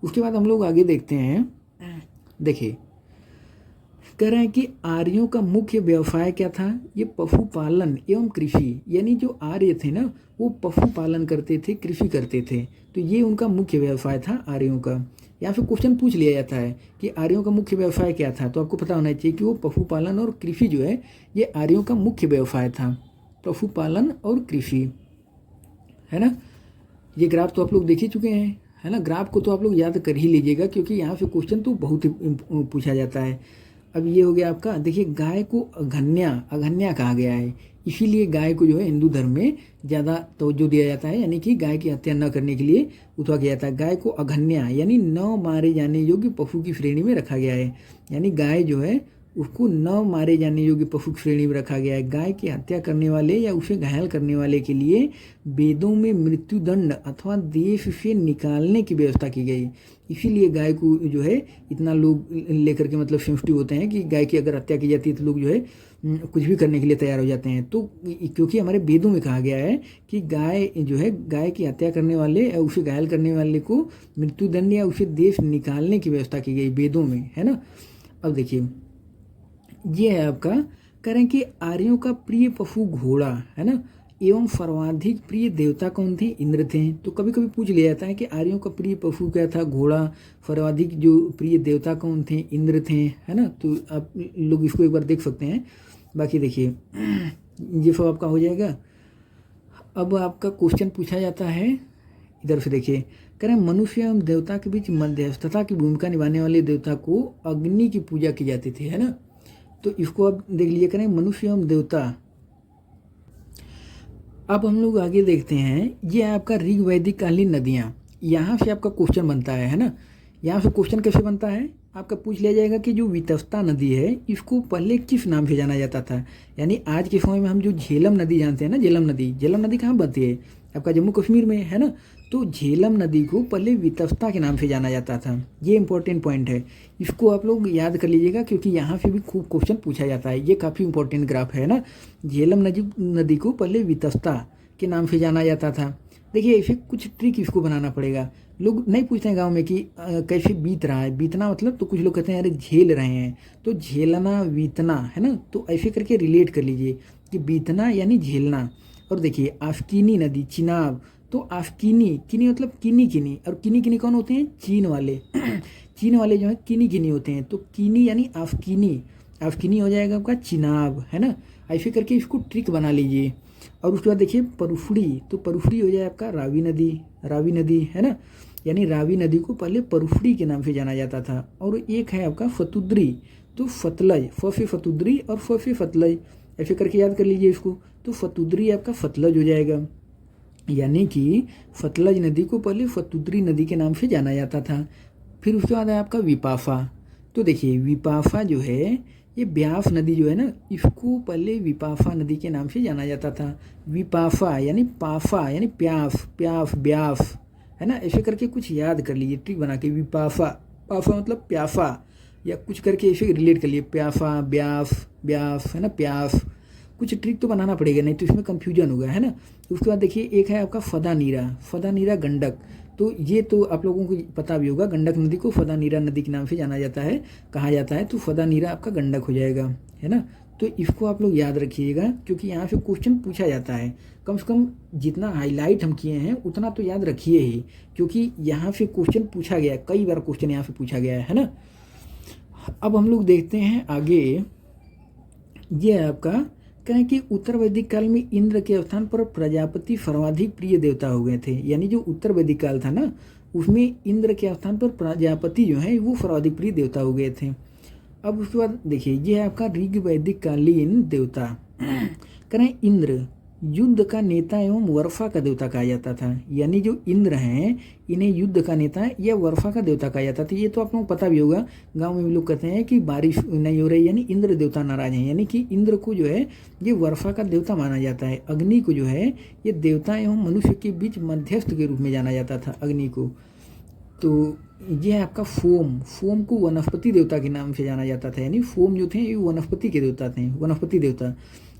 [SPEAKER 1] उसके बाद हम लोग आगे देखते हैं। देखिए कह रहे हैं कि आर्यों का मुख्य व्यवसाय क्या था, ये पशुपालन एवं कृषि। यानी जो आर्य थे ना वो पशुपालन करते थे, कृषि करते थे, तो ये उनका मुख्य व्यवसाय था आर्यों का। यहाँ पे क्वेश्चन पूछ लिया जाता है कि आर्यों का मुख्य व्यवसाय क्या था, तो आपको पता होना चाहिए कि वो पशुपालन और कृषि जो है ये आर्यों का मुख्य व्यवसाय था, पशुपालन और कृषि, है ना। ये ग्राफ तो आप लोग देख ही चुके हैं, है ना। ग्राफ को तो आप लोग याद कर ही लीजिएगा, क्योंकि यहाँ से क्वेश्चन तो बहुत ही पूछा जाता है। अब ये हो गया आपका, देखिए गाय को अघन्या कहा गया है, इसीलिए गाय को जो है हिंदू धर्म में ज़्यादा तवज्जो दिया जाता है, यानी कि गाय की हत्या न करने के लिए उठा किया जाता है। गाय को अघन्या यानी न मारे जाने योग्य पशु की श्रेणी में रखा गया है, यानी गाय जो है उसको न मारे जाने योग्य पशु की श्रेणी में रखा गया है। गाय की हत्या करने वाले या उसे घायल करने वाले के लिए वेदों में मृत्युदंड अथवा देश से निकालने की व्यवस्था की गई। इसीलिए गाय को जो है इतना लोग लेकर के मतलब सेंसिटिव होते हैं कि गाय की अगर हत्या की जाती है तो लोग जो है कुछ भी करने के लिए तैयार हो जाते हैं। तो क्योंकि हमारे वेदों में कहा गया है कि गाय जो है, गाय की हत्या करने वाले या उसे घायल करने वाले को मृत्युदंड या उसे देश निकालने की व्यवस्था की गई वेदों में, है ना। अब देखिए ये है आपका, कह रहे हैं कि आर्यों का प्रिय पशु घोड़ा, है ना, एवं सर्वाधिक प्रिय देवता कौन थे? इंद्र थे। तो कभी कभी पूछ लिया जाता है कि आर्यों का प्रिय पशु क्या था? घोड़ा। सर्वाधिक जो प्रिय देवता कौन थे? इंद्र थे, है ना। तो आप लोग इसको एक बार देख सकते हैं। बाकी देखिए ये सब आपका हो जाएगा। अब आपका क्वेश्चन पूछा जाता है इधर से, देखिए कह रहे हैं मनुष्य एवं देवता के बीच मध्यस्थता की भूमिका निभाने वाले देवता को अग्नि की पूजा की जाती थी, है ना। तो इसको अब देख लीजिए, करें मनुष्य एवं देवता। अब हम लोग आगे देखते हैं, ये आपका ऋग वैदिक कालीन नदियाँ, यहाँ से आपका क्वेश्चन बनता है ना। यहाँ से क्वेश्चन कैसे बनता है, आपका पूछ लिया जाएगा कि जो वितस्ता नदी है इसको पहले किस नाम से जाना जाता था। यानी आज के समय में हम जो झेलम नदी जानते हैं ना, झेलम नदी कहाँ बहती है? आपका जम्मू कश्मीर में, है ना। तो झेलम नदी को पहले वितस्ता के नाम से जाना जाता था। ये इंपॉर्टेंट पॉइंट है, इसको आप लोग याद कर लीजिएगा क्योंकि यहाँ से भी खूब क्वेश्चन पूछा जाता है। ये काफ़ी इंपॉर्टेंट ग्राफ है ना। झेलम नदी को पहले वितस्ता के नाम से जाना जाता था। देखिए ऐसे कुछ ट्रिक इसको बनाना पड़ेगा। लोग नहीं पूछते हैं गांव में कि कैसे बीत रहा है, बीतना मतलब, तो कुछ लोग कहते हैं अरे झेल रहे हैं, तो झेलना बीतना, है ना। तो ऐसे करके रिलेट कर लीजिए कि बीतना यानी झेलना। और देखिए आफकीनी नदी, चिनाब, तो आफकीनी, किनी मतलब किनी, और किनी कौन होते हैं? चीन वाले चीन वाले जो है किनी होते हैं। तो किनी यानी आफकीनी हो जाएगा आपका चिनाब, है ना। ऐसे करके इसको ट्रिक बना लीजिए। और उसके बाद देखिए परुफड़ी, तो परुफड़ी हो जाए आपका रावी नदी, है ना। यानी रावी नदी को पहले परुफड़ी के नाम से जाना जाता था। और एक है आपका फतुद्री, तो फतलज, फफे फतुद्री और फफे फतलज, ऐसे करके याद कर लीजिए इसको। तो फतुद्री आपका फतलज हो जाएगा, यानी कि फतलज नदी को पहले फतुद्री नदी के नाम से जाना जाता था। फिर उसके बाद है आपका विपाफा। तो देखिए विपाफा जो है, ये ब्यास नदी जो है ना, इसको पहले विपाफा नदी के नाम से जाना जाता था। विपाफा यानी पाफा यानी प्यास, ब्यास, है ना। ऐसे करके कुछ याद कर लीजिए ट्रिक बना के। पाफा मतलब प्याफा, या कुछ करके ऐसे रिलेट कर लिए, प्याफा, ब्यास, है ना, प्यास। कुछ ट्रिक तो बनाना पड़ेगा, नहीं तो इसमें कंफ्यूजन होगा, है ना। उसके बाद देखिए एक है आपका फदा नीरा गंडक। तो ये तो आप लोगों को पता भी होगा, गंडक नदी को फदा नीरा नदी के नाम से जाना जाता है, कहा जाता है। तो फदा नीरा आपका गंडक हो जाएगा, है ना। तो इसको आप लोग याद रखिएगा क्योंकि यहाँ से क्वेश्चन पूछा जाता है। कम से कम जितना हाईलाइट हम किए हैं उतना तो याद रखिए ही, क्योंकि यहाँ से क्वेश्चन पूछा गया है, कई बार क्वेश्चन यहाँ से पूछा गया है ना। अब हम लोग देखते हैं आगे, ये है आपका, कहें कि उत्तर वैदिक काल में इंद्र के स्थान पर प्रजापति सर्वाधिक प्रिय देवता हो गए थे। यानी जो उत्तर वैदिक काल था ना, उसमें इंद्र के स्थान पर प्रजापति जो है वो सर्वाधिक प्रिय देवता हो गए थे। अब उसके बाद देखिए ये है आपका ऋग वैदिक कालीन देवता। करें इंद्र युद्ध का नेता एवं वर्षा का देवता कहा जाता था। यानी जो इंद्र हैं इन्हें युद्ध का नेता या वर्षा का देवता कहा जाता था। ये तो आप लोगों को पता भी होगा, गांव में भी लोग कहते हैं कि बारिश नहीं हो रही, यानी इंद्र देवता नाराज हैं। यानी कि इंद्र को जो है ये वर्षा का देवता माना जाता है। अग्नि को जो है ये देवता एवं मनुष्य के बीच मध्यस्थ के रूप में जाना जाता था अग्नि को। तो ये है आपका फोम को वनस्पति देवता के नाम से जाना जाता था। यानी फोम जो थे ये वनस्पति के देवता थे, वनस्पति देवता।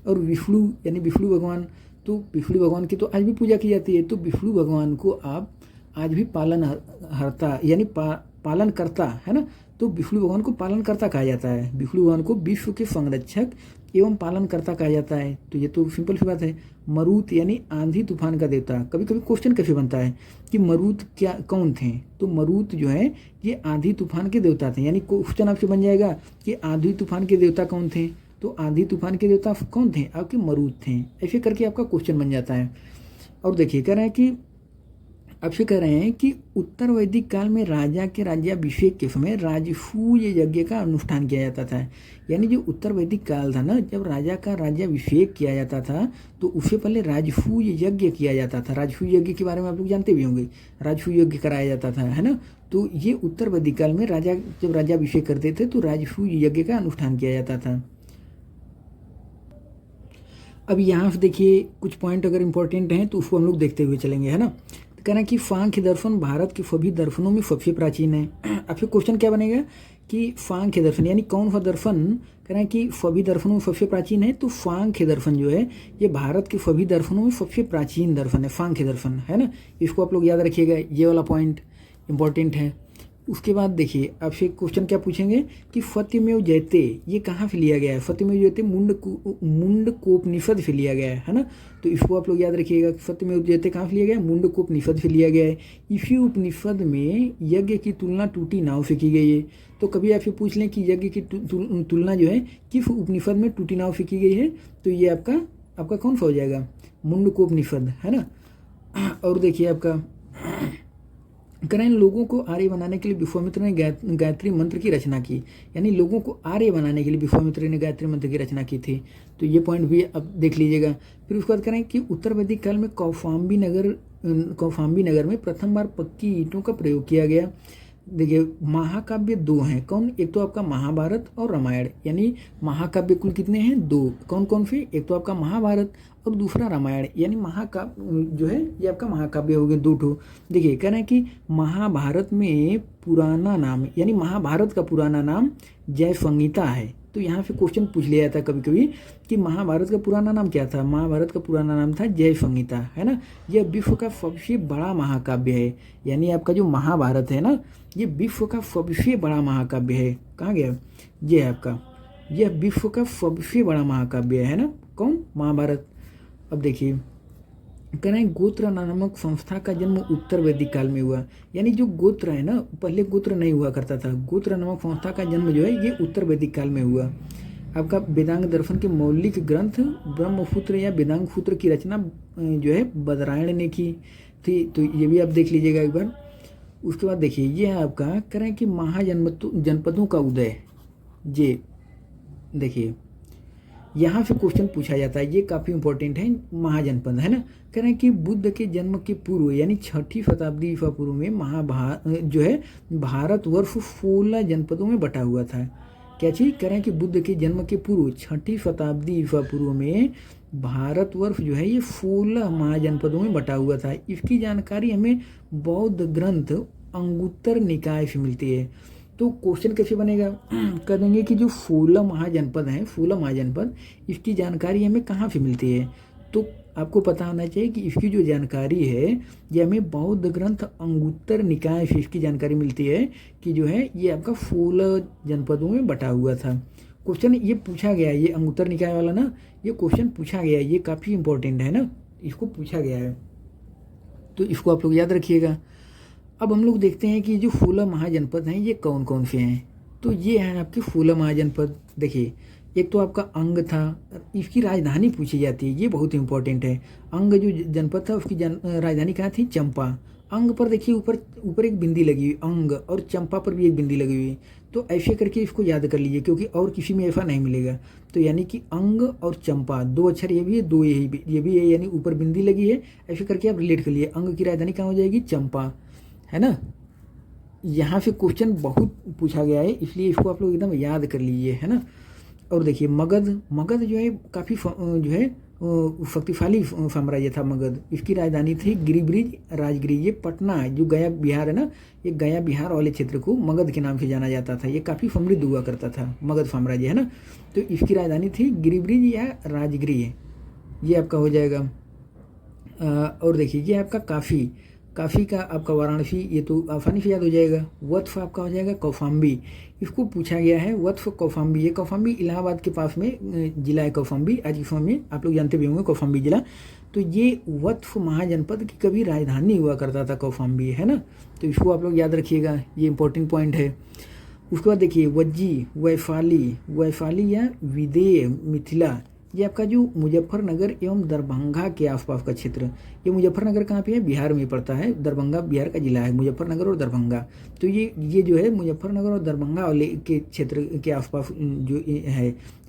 [SPEAKER 1] और विष्णु यानी विष्णु भगवान, तो विष्णु भगवान की तो आज भी पूजा की जाती है। तो विष्णु भगवान को आप आज भी पालनहर्ता यानी पालन करता, है ना। तो विष्णु भगवान को पालनकर्ता कहा जाता है। विष्णु भगवान को विश्व के संरक्षक एवं पालनकर्ता कहा जाता है। तो ये तो सिंपल सी बात है। मरुत यानी आंधी तूफान का देवता। कभी कभी क्वेश्चन कैसे बनता है कि मरुत क्या कौन थे, तो मरुत जो है ये आंधी तूफान के देवता थे। यानी क्वेश्चन आपसे बन जाएगा कि आंधी तूफान के देवता कौन थे, तो आंधी तूफान के देवता कौन थे? आपके मरुत थे। ऐसे करके आपका क्वेश्चन बन जाता है। और देखिए कह रहे हैं कि आपसे कह रहे हैं कि उत्तर वैदिक काल में राजा के राज्याभिषेक के समय राजसूय यज्ञ का अनुष्ठान किया जाता था। यानी जो उत्तर वैदिक काल था ना, जब राजा का राज्याभिषेक किया जाता था तो उससे पहले राजसूय यज्ञ किया जाता था। राजसूय यज्ञ के बारे में आप लोग जानते भी होंगे, राजसूय यज्ञ कराया जाता था, है ना। तो ये उत्तर वैदिक काल में राजा जब राज्याभिषेक करते थे तो राजसूय यज्ञ का अनुष्ठान किया जाता था। अब यहाँ से देखिए कुछ पॉइंट अगर इम्पोर्टेंट हैं तो उसको हम लोग देखते हुए चलेंगे, है ना। तो कहना कि सांख्य दर्शन भारत के सभी दर्शनों में सबसे प्राचीन है। अब फिर क्वेश्चन क्या बनेगा कि सांख्य दर्शन यानी कौन सा दर्शन, कहना कि सभी दर्शनों में सबसे प्राचीन है, तो सांख्य दर्शन जो है ये भारत के सभी दर्शनों में सबसे प्राचीन दर्शन है, सांख्य दर्शन, है ना। इसको आप लोग याद रखिएगा, ये वाला पॉइंट इंपॉर्टेंट है। उसके बाद देखिए आपसे क्वेश्चन क्या पूछेंगे कि सत्यमेव जयते ये कहाँ से लिया गया है। सत्यमेव जयते मुंडकोपनिषद से लिया गया है ना। तो इसको आप लोग याद रखिएगा, सत्यमेव जयते कहाँ से लिया गया है, मुंडकोपनिषद से लिया गया है। इसी उपनिषद में यज्ञ की तुलना टूटी नाव से की गई है। तो कभी आपसे पूछ लें कि यज्ञ की तुलना जो है किस उपनिषद में टूटी नाव से की गई है, तो ये आपका कौन सा हो जाएगा, मुंडकोपनिषद, है ना। और देखिए आपका करें लोगों को आर्य बनाने के लिए विश्वामित्र ने गायत्री मंत्र की रचना की। यानी लोगों को आर्य बनाने के लिए विश्वामित्र ने गायत्री मंत्र की रचना की थी। तो ये पॉइंट भी अब देख लीजिएगा। फिर उसके बाद करें कि उत्तर वैदिक काल में कौशाम्बी नगर में प्रथम बार पक्की ईंटों का प्रयोग किया गया। देखिए महाकाव्य दो हैं, कौन, एक तो आपका महाभारत और रामायण। यानी महाकाव्य कुल कितने हैं, दो, कौन कौन से, एक तो आपका महाभारत और दूसरा रामायण। यानी महाकाव्य जो है ये आपका महाकाव्य हो गए दो ठो। देखिए कह रहे हैं कि महाभारत में पुराना नाम, यानी महाभारत का पुराना नाम जय संहिता है। तो यहाँ से क्वेश्चन पूछ लिया जाता है कभी कभी कि महाभारत का पुराना नाम क्या था। महाभारत का पुराना नाम था जय संहिता, है ना। यह विश्व का सबसे बड़ा महाकाव्य है। यानी आपका जो महाभारत है ना, ये विश्व का सबसे बड़ा महाकाव्य है। कहाँ गया, ये है आपका, यह विश्व का सबसे बड़ा महाकाव्य है ना, कौन, महाभारत। अब देखिए कह रहे हैं गोत्र नामक संस्था का जन्म उत्तर वैदिक काल में हुआ। यानी जो गोत्र है ना, पहले गोत्र नहीं हुआ करता था। गोत्र नामक संस्था का जन्म जो है ये उत्तर वैदिक काल में हुआ। आपका वेदांग दर्शन के मौलिक ग्रंथ ब्रह्मसूत्र या वेदांग सूत्र की रचना जो है बदरायण ने की थी। तो ये भी आप देख लीजिएगा एक बार। उसके बाद देखिए ये है आपका, कह रहे हैं कि महाजनपदों का उदय। ये देखिए यहाँ से क्वेश्चन पूछा जाता है, ये काफ़ी इंपॉर्टेंट है, महाजनपद, है ना। कह रहे हैं कि बुद्ध के जन्म के पूर्व यानी 6ठी शताब्दी ईसा पूर्व में जो है भारतवर्ष 16 जनपदों में बटा हुआ था। क्या चीज़, कह रहे हैं कि बुद्ध के जन्म के पूर्व 6ठी शताब्दी ईसा पूर्व में भारतवर्ष जो है ये 16 महाजनपदों में बटा हुआ था। इसकी जानकारी हमें बौद्ध ग्रंथ अंगुत्तर निकाय से मिलती है। तो क्वेश्चन कैसे बनेगा, कर देंगे कि जो 16 महाजनपद हैं, 16 महाजनपद, इसकी जानकारी हमें कहाँ से मिलती है। तो आपको पता होना चाहिए कि इसकी जो जानकारी है ये हमें बौद्ध ग्रंथ अंगुत्तर निकाय से इसकी जानकारी मिलती है कि जो है ये आपका 16 जनपदों में बटा हुआ था। क्वेश्चन ये पूछा गया है, ये अंगुत्तर निकाय वाला ना, ये क्वेश्चन पूछा गया है, ये काफ़ी इंपॉर्टेंट है ना, इसको पूछा गया है। तो इसको आप लोग याद रखिएगा। अब हम लोग देखते हैं कि जो 16 महाजनपद हैं ये कौन कौन से हैं। तो ये हैं आपके 16 महाजनपद। देखिए एक तो आपका अंग था, इसकी राजधानी पूछी जाती है, ये बहुत इंपॉर्टेंट है। अंग जो जनपद था उसकी राजधानी कहाँ थी, चंपा। अंग पर देखिए ऊपर एक बिंदी लगी हुई, अंग, और चंपा पर भी एक बिंदी लगी हुई। तो ऐसे करके इसको याद कर लीजिए क्योंकि और किसी में ऐसा नहीं मिलेगा। तो यानी कि अंग और चंपा, दो अक्षर ये भी है, दो ये भी है, यानी ऊपर बिंदी लगी है। ऐसे करके आप रिलेट कर लिए, अंग की राजधानी कहाँ हो जाएगी, चंपा, है ना। यहाँ से क्वेश्चन बहुत पूछा गया है इसलिए इसको आप लोग एकदम याद कर लीजिए, है ना। और देखिए मगध जो है काफ़ी जो है शक्तिशाली साम्राज्य था मगध। इसकी राजधानी थी गिरिब्रिज राजगिरी। ये पटना जो गया बिहार है ना, ये गया बिहार वाले क्षेत्र को मगध के नाम से जाना जाता था। ये काफ़ी समृद्ध हुआ करता था मगध साम्राज्य, है ना। तो इसकी राजधानी थी गिरिब्रिज या राजगिरी, ये आपका हो जाएगा। और देखिए ये आपका काफ़ी का आपका वाराणसी, ये तो आसानी से याद हो जाएगा। वत्स आपका हो जाएगा कौशाम्बी। इसको पूछा गया है वत्स कौशाम्बी। ये कौशाम्बी इलाहाबाद के पास में जिला है कौशाम्बी, आज इस समय आप लोग जानते भी होंगे कौशाम्बी जिला। तो ये वत्स महाजनपद की कभी राजधानी हुआ करता था कौशाम्बी, है ना। तो इसको आप लोग याद रखिएगा, ये इंपॉर्टेंट पॉइंट है। उसके बाद देखिए वज्जी, वैशाली या विदेह मिथिला, ये आपका जो मुजफ्फरनगर एवं दरभंगा के आसपास का क्षेत्र, ये मुजफ्फरनगर कहाँ पे है, बिहार में पड़ता है, दरभंगा बिहार का जिला है, मुजफ्फरनगर और दरभंगा। तो ये जो है मुजफ्फरनगर और दरभंगा वाले के क्षेत्र के आसपास जो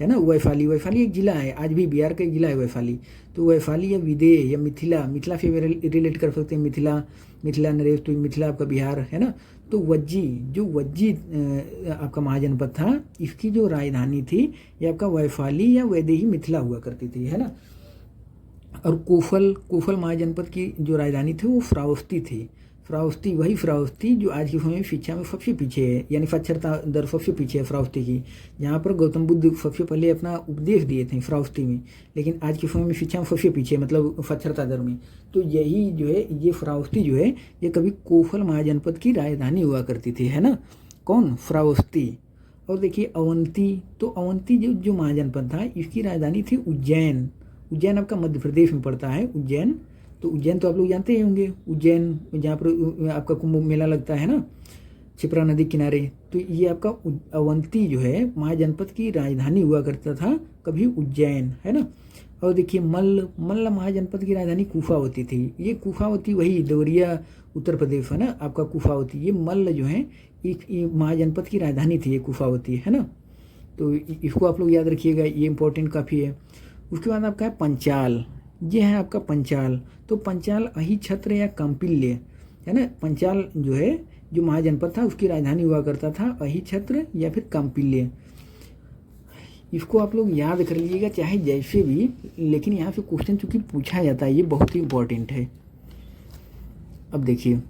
[SPEAKER 1] है ना, वैशाली। वैशाली एक जिला है, आज भी बिहार का एक जिला है वैशाली। तो वैशाली या विदेह या मिथिला से रिलेट कर सकते हैं, मिथिला नरेश, तो मिथिला आपका बिहार है ना। तो वज्जी आपका महाजनपद था, इसकी जो राजधानी थी ये आपका वैशाली या वैदेही मिथिला हुआ करती थी, है ना। और कोफल महाजनपद की जो राजधानी थी वो श्रावस्ती थी। वही श्रावस्ती जो आज के समय में शिक्षा में सबसे पीछे है, यानी साक्षरता दर सबसे पीछे है श्रावस्ती की, जहाँ पर गौतम बुद्ध सबसे पहले अपना उपदेश दिए थे श्रावस्ती में, लेकिन आज के समय में शिक्षा में सबसे पीछे, मतलब साक्षरता दर में। तो यही जो है, ये श्रावस्ती जो है ये कभी कोफल महाजनपद की राजधानी हुआ करती थी, है ना, कौन, श्रावस्ती। और देखिए अवंती, तो अवंती जो महाजनपद था इसकी राजधानी थी उज्जैन। उज्जैन आपका मध्य प्रदेश में पड़ता है, उज्जैन। तो उज्जैन तो आप लोग जानते ही होंगे, उज्जैन जहाँ पर आपका कुंभ मेला लगता है ना, क्षिप्रा नदी किनारे। तो ये आपका अवंती जो है महाजनपद की राजधानी हुआ करता था कभी उज्जैन, है ना। और देखिए मल्ल महाजनपद की राजधानी कुफावती थी। ये कुफावती वही देवरिया उत्तर प्रदेश है ना आपका कुफावती। ये मल्ल जो है एक महाजनपद की राजधानी थी, ये कुफावती, है ना। तो इसको आप लोग याद रखिएगा, ये इंपॉर्टेंट काफ़ी है। उसके बाद आपका है पंचाल, ये है आपका पंचाल। तो पंचाल अहिछत्र या कंपिल्य, है ना। पंचाल जो है जो महाजनपद था उसकी राजधानी हुआ करता था अहिछत्र या फिर कंपिल्य। इसको आप लोग याद कर लीजिएगा चाहे जैसे भी, लेकिन यहाँ से क्वेश्चन चूंकि पूछा जाता है, ये बहुत ही इंपॉर्टेंट है। अब देखिए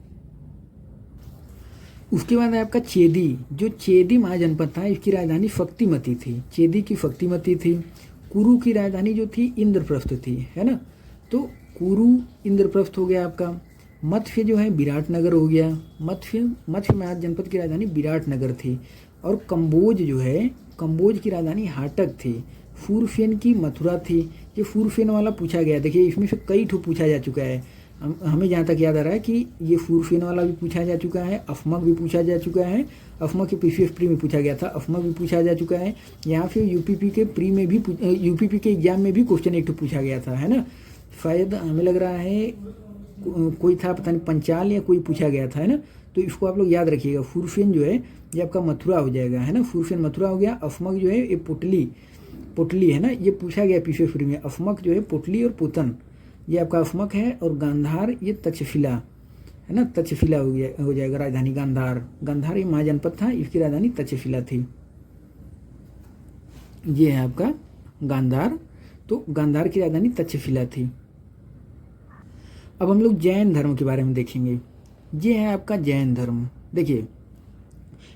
[SPEAKER 1] उसके बाद है आपका चेदी। जो चेदी महाजनपद था इसकी राजधानी शक्तिमती थी, चेदी की शक्तिमती थी। कुरु की राजधानी जो थी इंद्रप्रस्थ थी, है ना। तो कुरु इंद्रप्रस्थ हो गया आपका। मत्स्य जो है विराटनगर हो गया, मत्स्य महाजनपद की राजधानी विराटनगर थी। और कंबोज जो है, कंबोज की राजधानी हाटक थी। फूरफेन की मथुरा थी। ये फूरफेन वाला पूछा गया, देखिए इसमें से कई ठो पूछा जा चुका है। हमें जहाँ तक याद आ रहा है कि ये फूरफेन वाला भी पूछा जा चुका है, अफमक भी पूछा जा चुका है, अफमक के पीसीएस प्री में पूछा गया था, अफमक भी पूछा जा चुका है। यहाँ फिर यूपीपी के प्री में भी, यूपीपी के एग्जाम में भी क्वेश्चन एक पूछा गया था, है ना। शायद हमें लग रहा है कोई था, पता नहीं पंचाल या कोई पूछा गया था, है ना। तो इसको आप लोग याद रखिएगा। फूरफेन जो है ये आपका मथुरा हो जाएगा, है ना। फूरफेन मथुरा हो गया। अफमक जो है ये पोटली है ना, ये पूछा गया पीसीएस प्री में। अफमक जो है पोटली और पोतन, ये आपका अफमक है। और गांधार ये तक्षशिला, है ना, तक्षशिला हो जाएगा राजधानी गांधार ये महाजनपद था, इसकी राजधानी तक्षशिला थी। ये है आपका गांधार, तो गांधार की राजधानी तक्षशिला थी। अब हम लोग जैन धर्म के बारे में देखेंगे। ये है आपका जैन धर्म। देखिए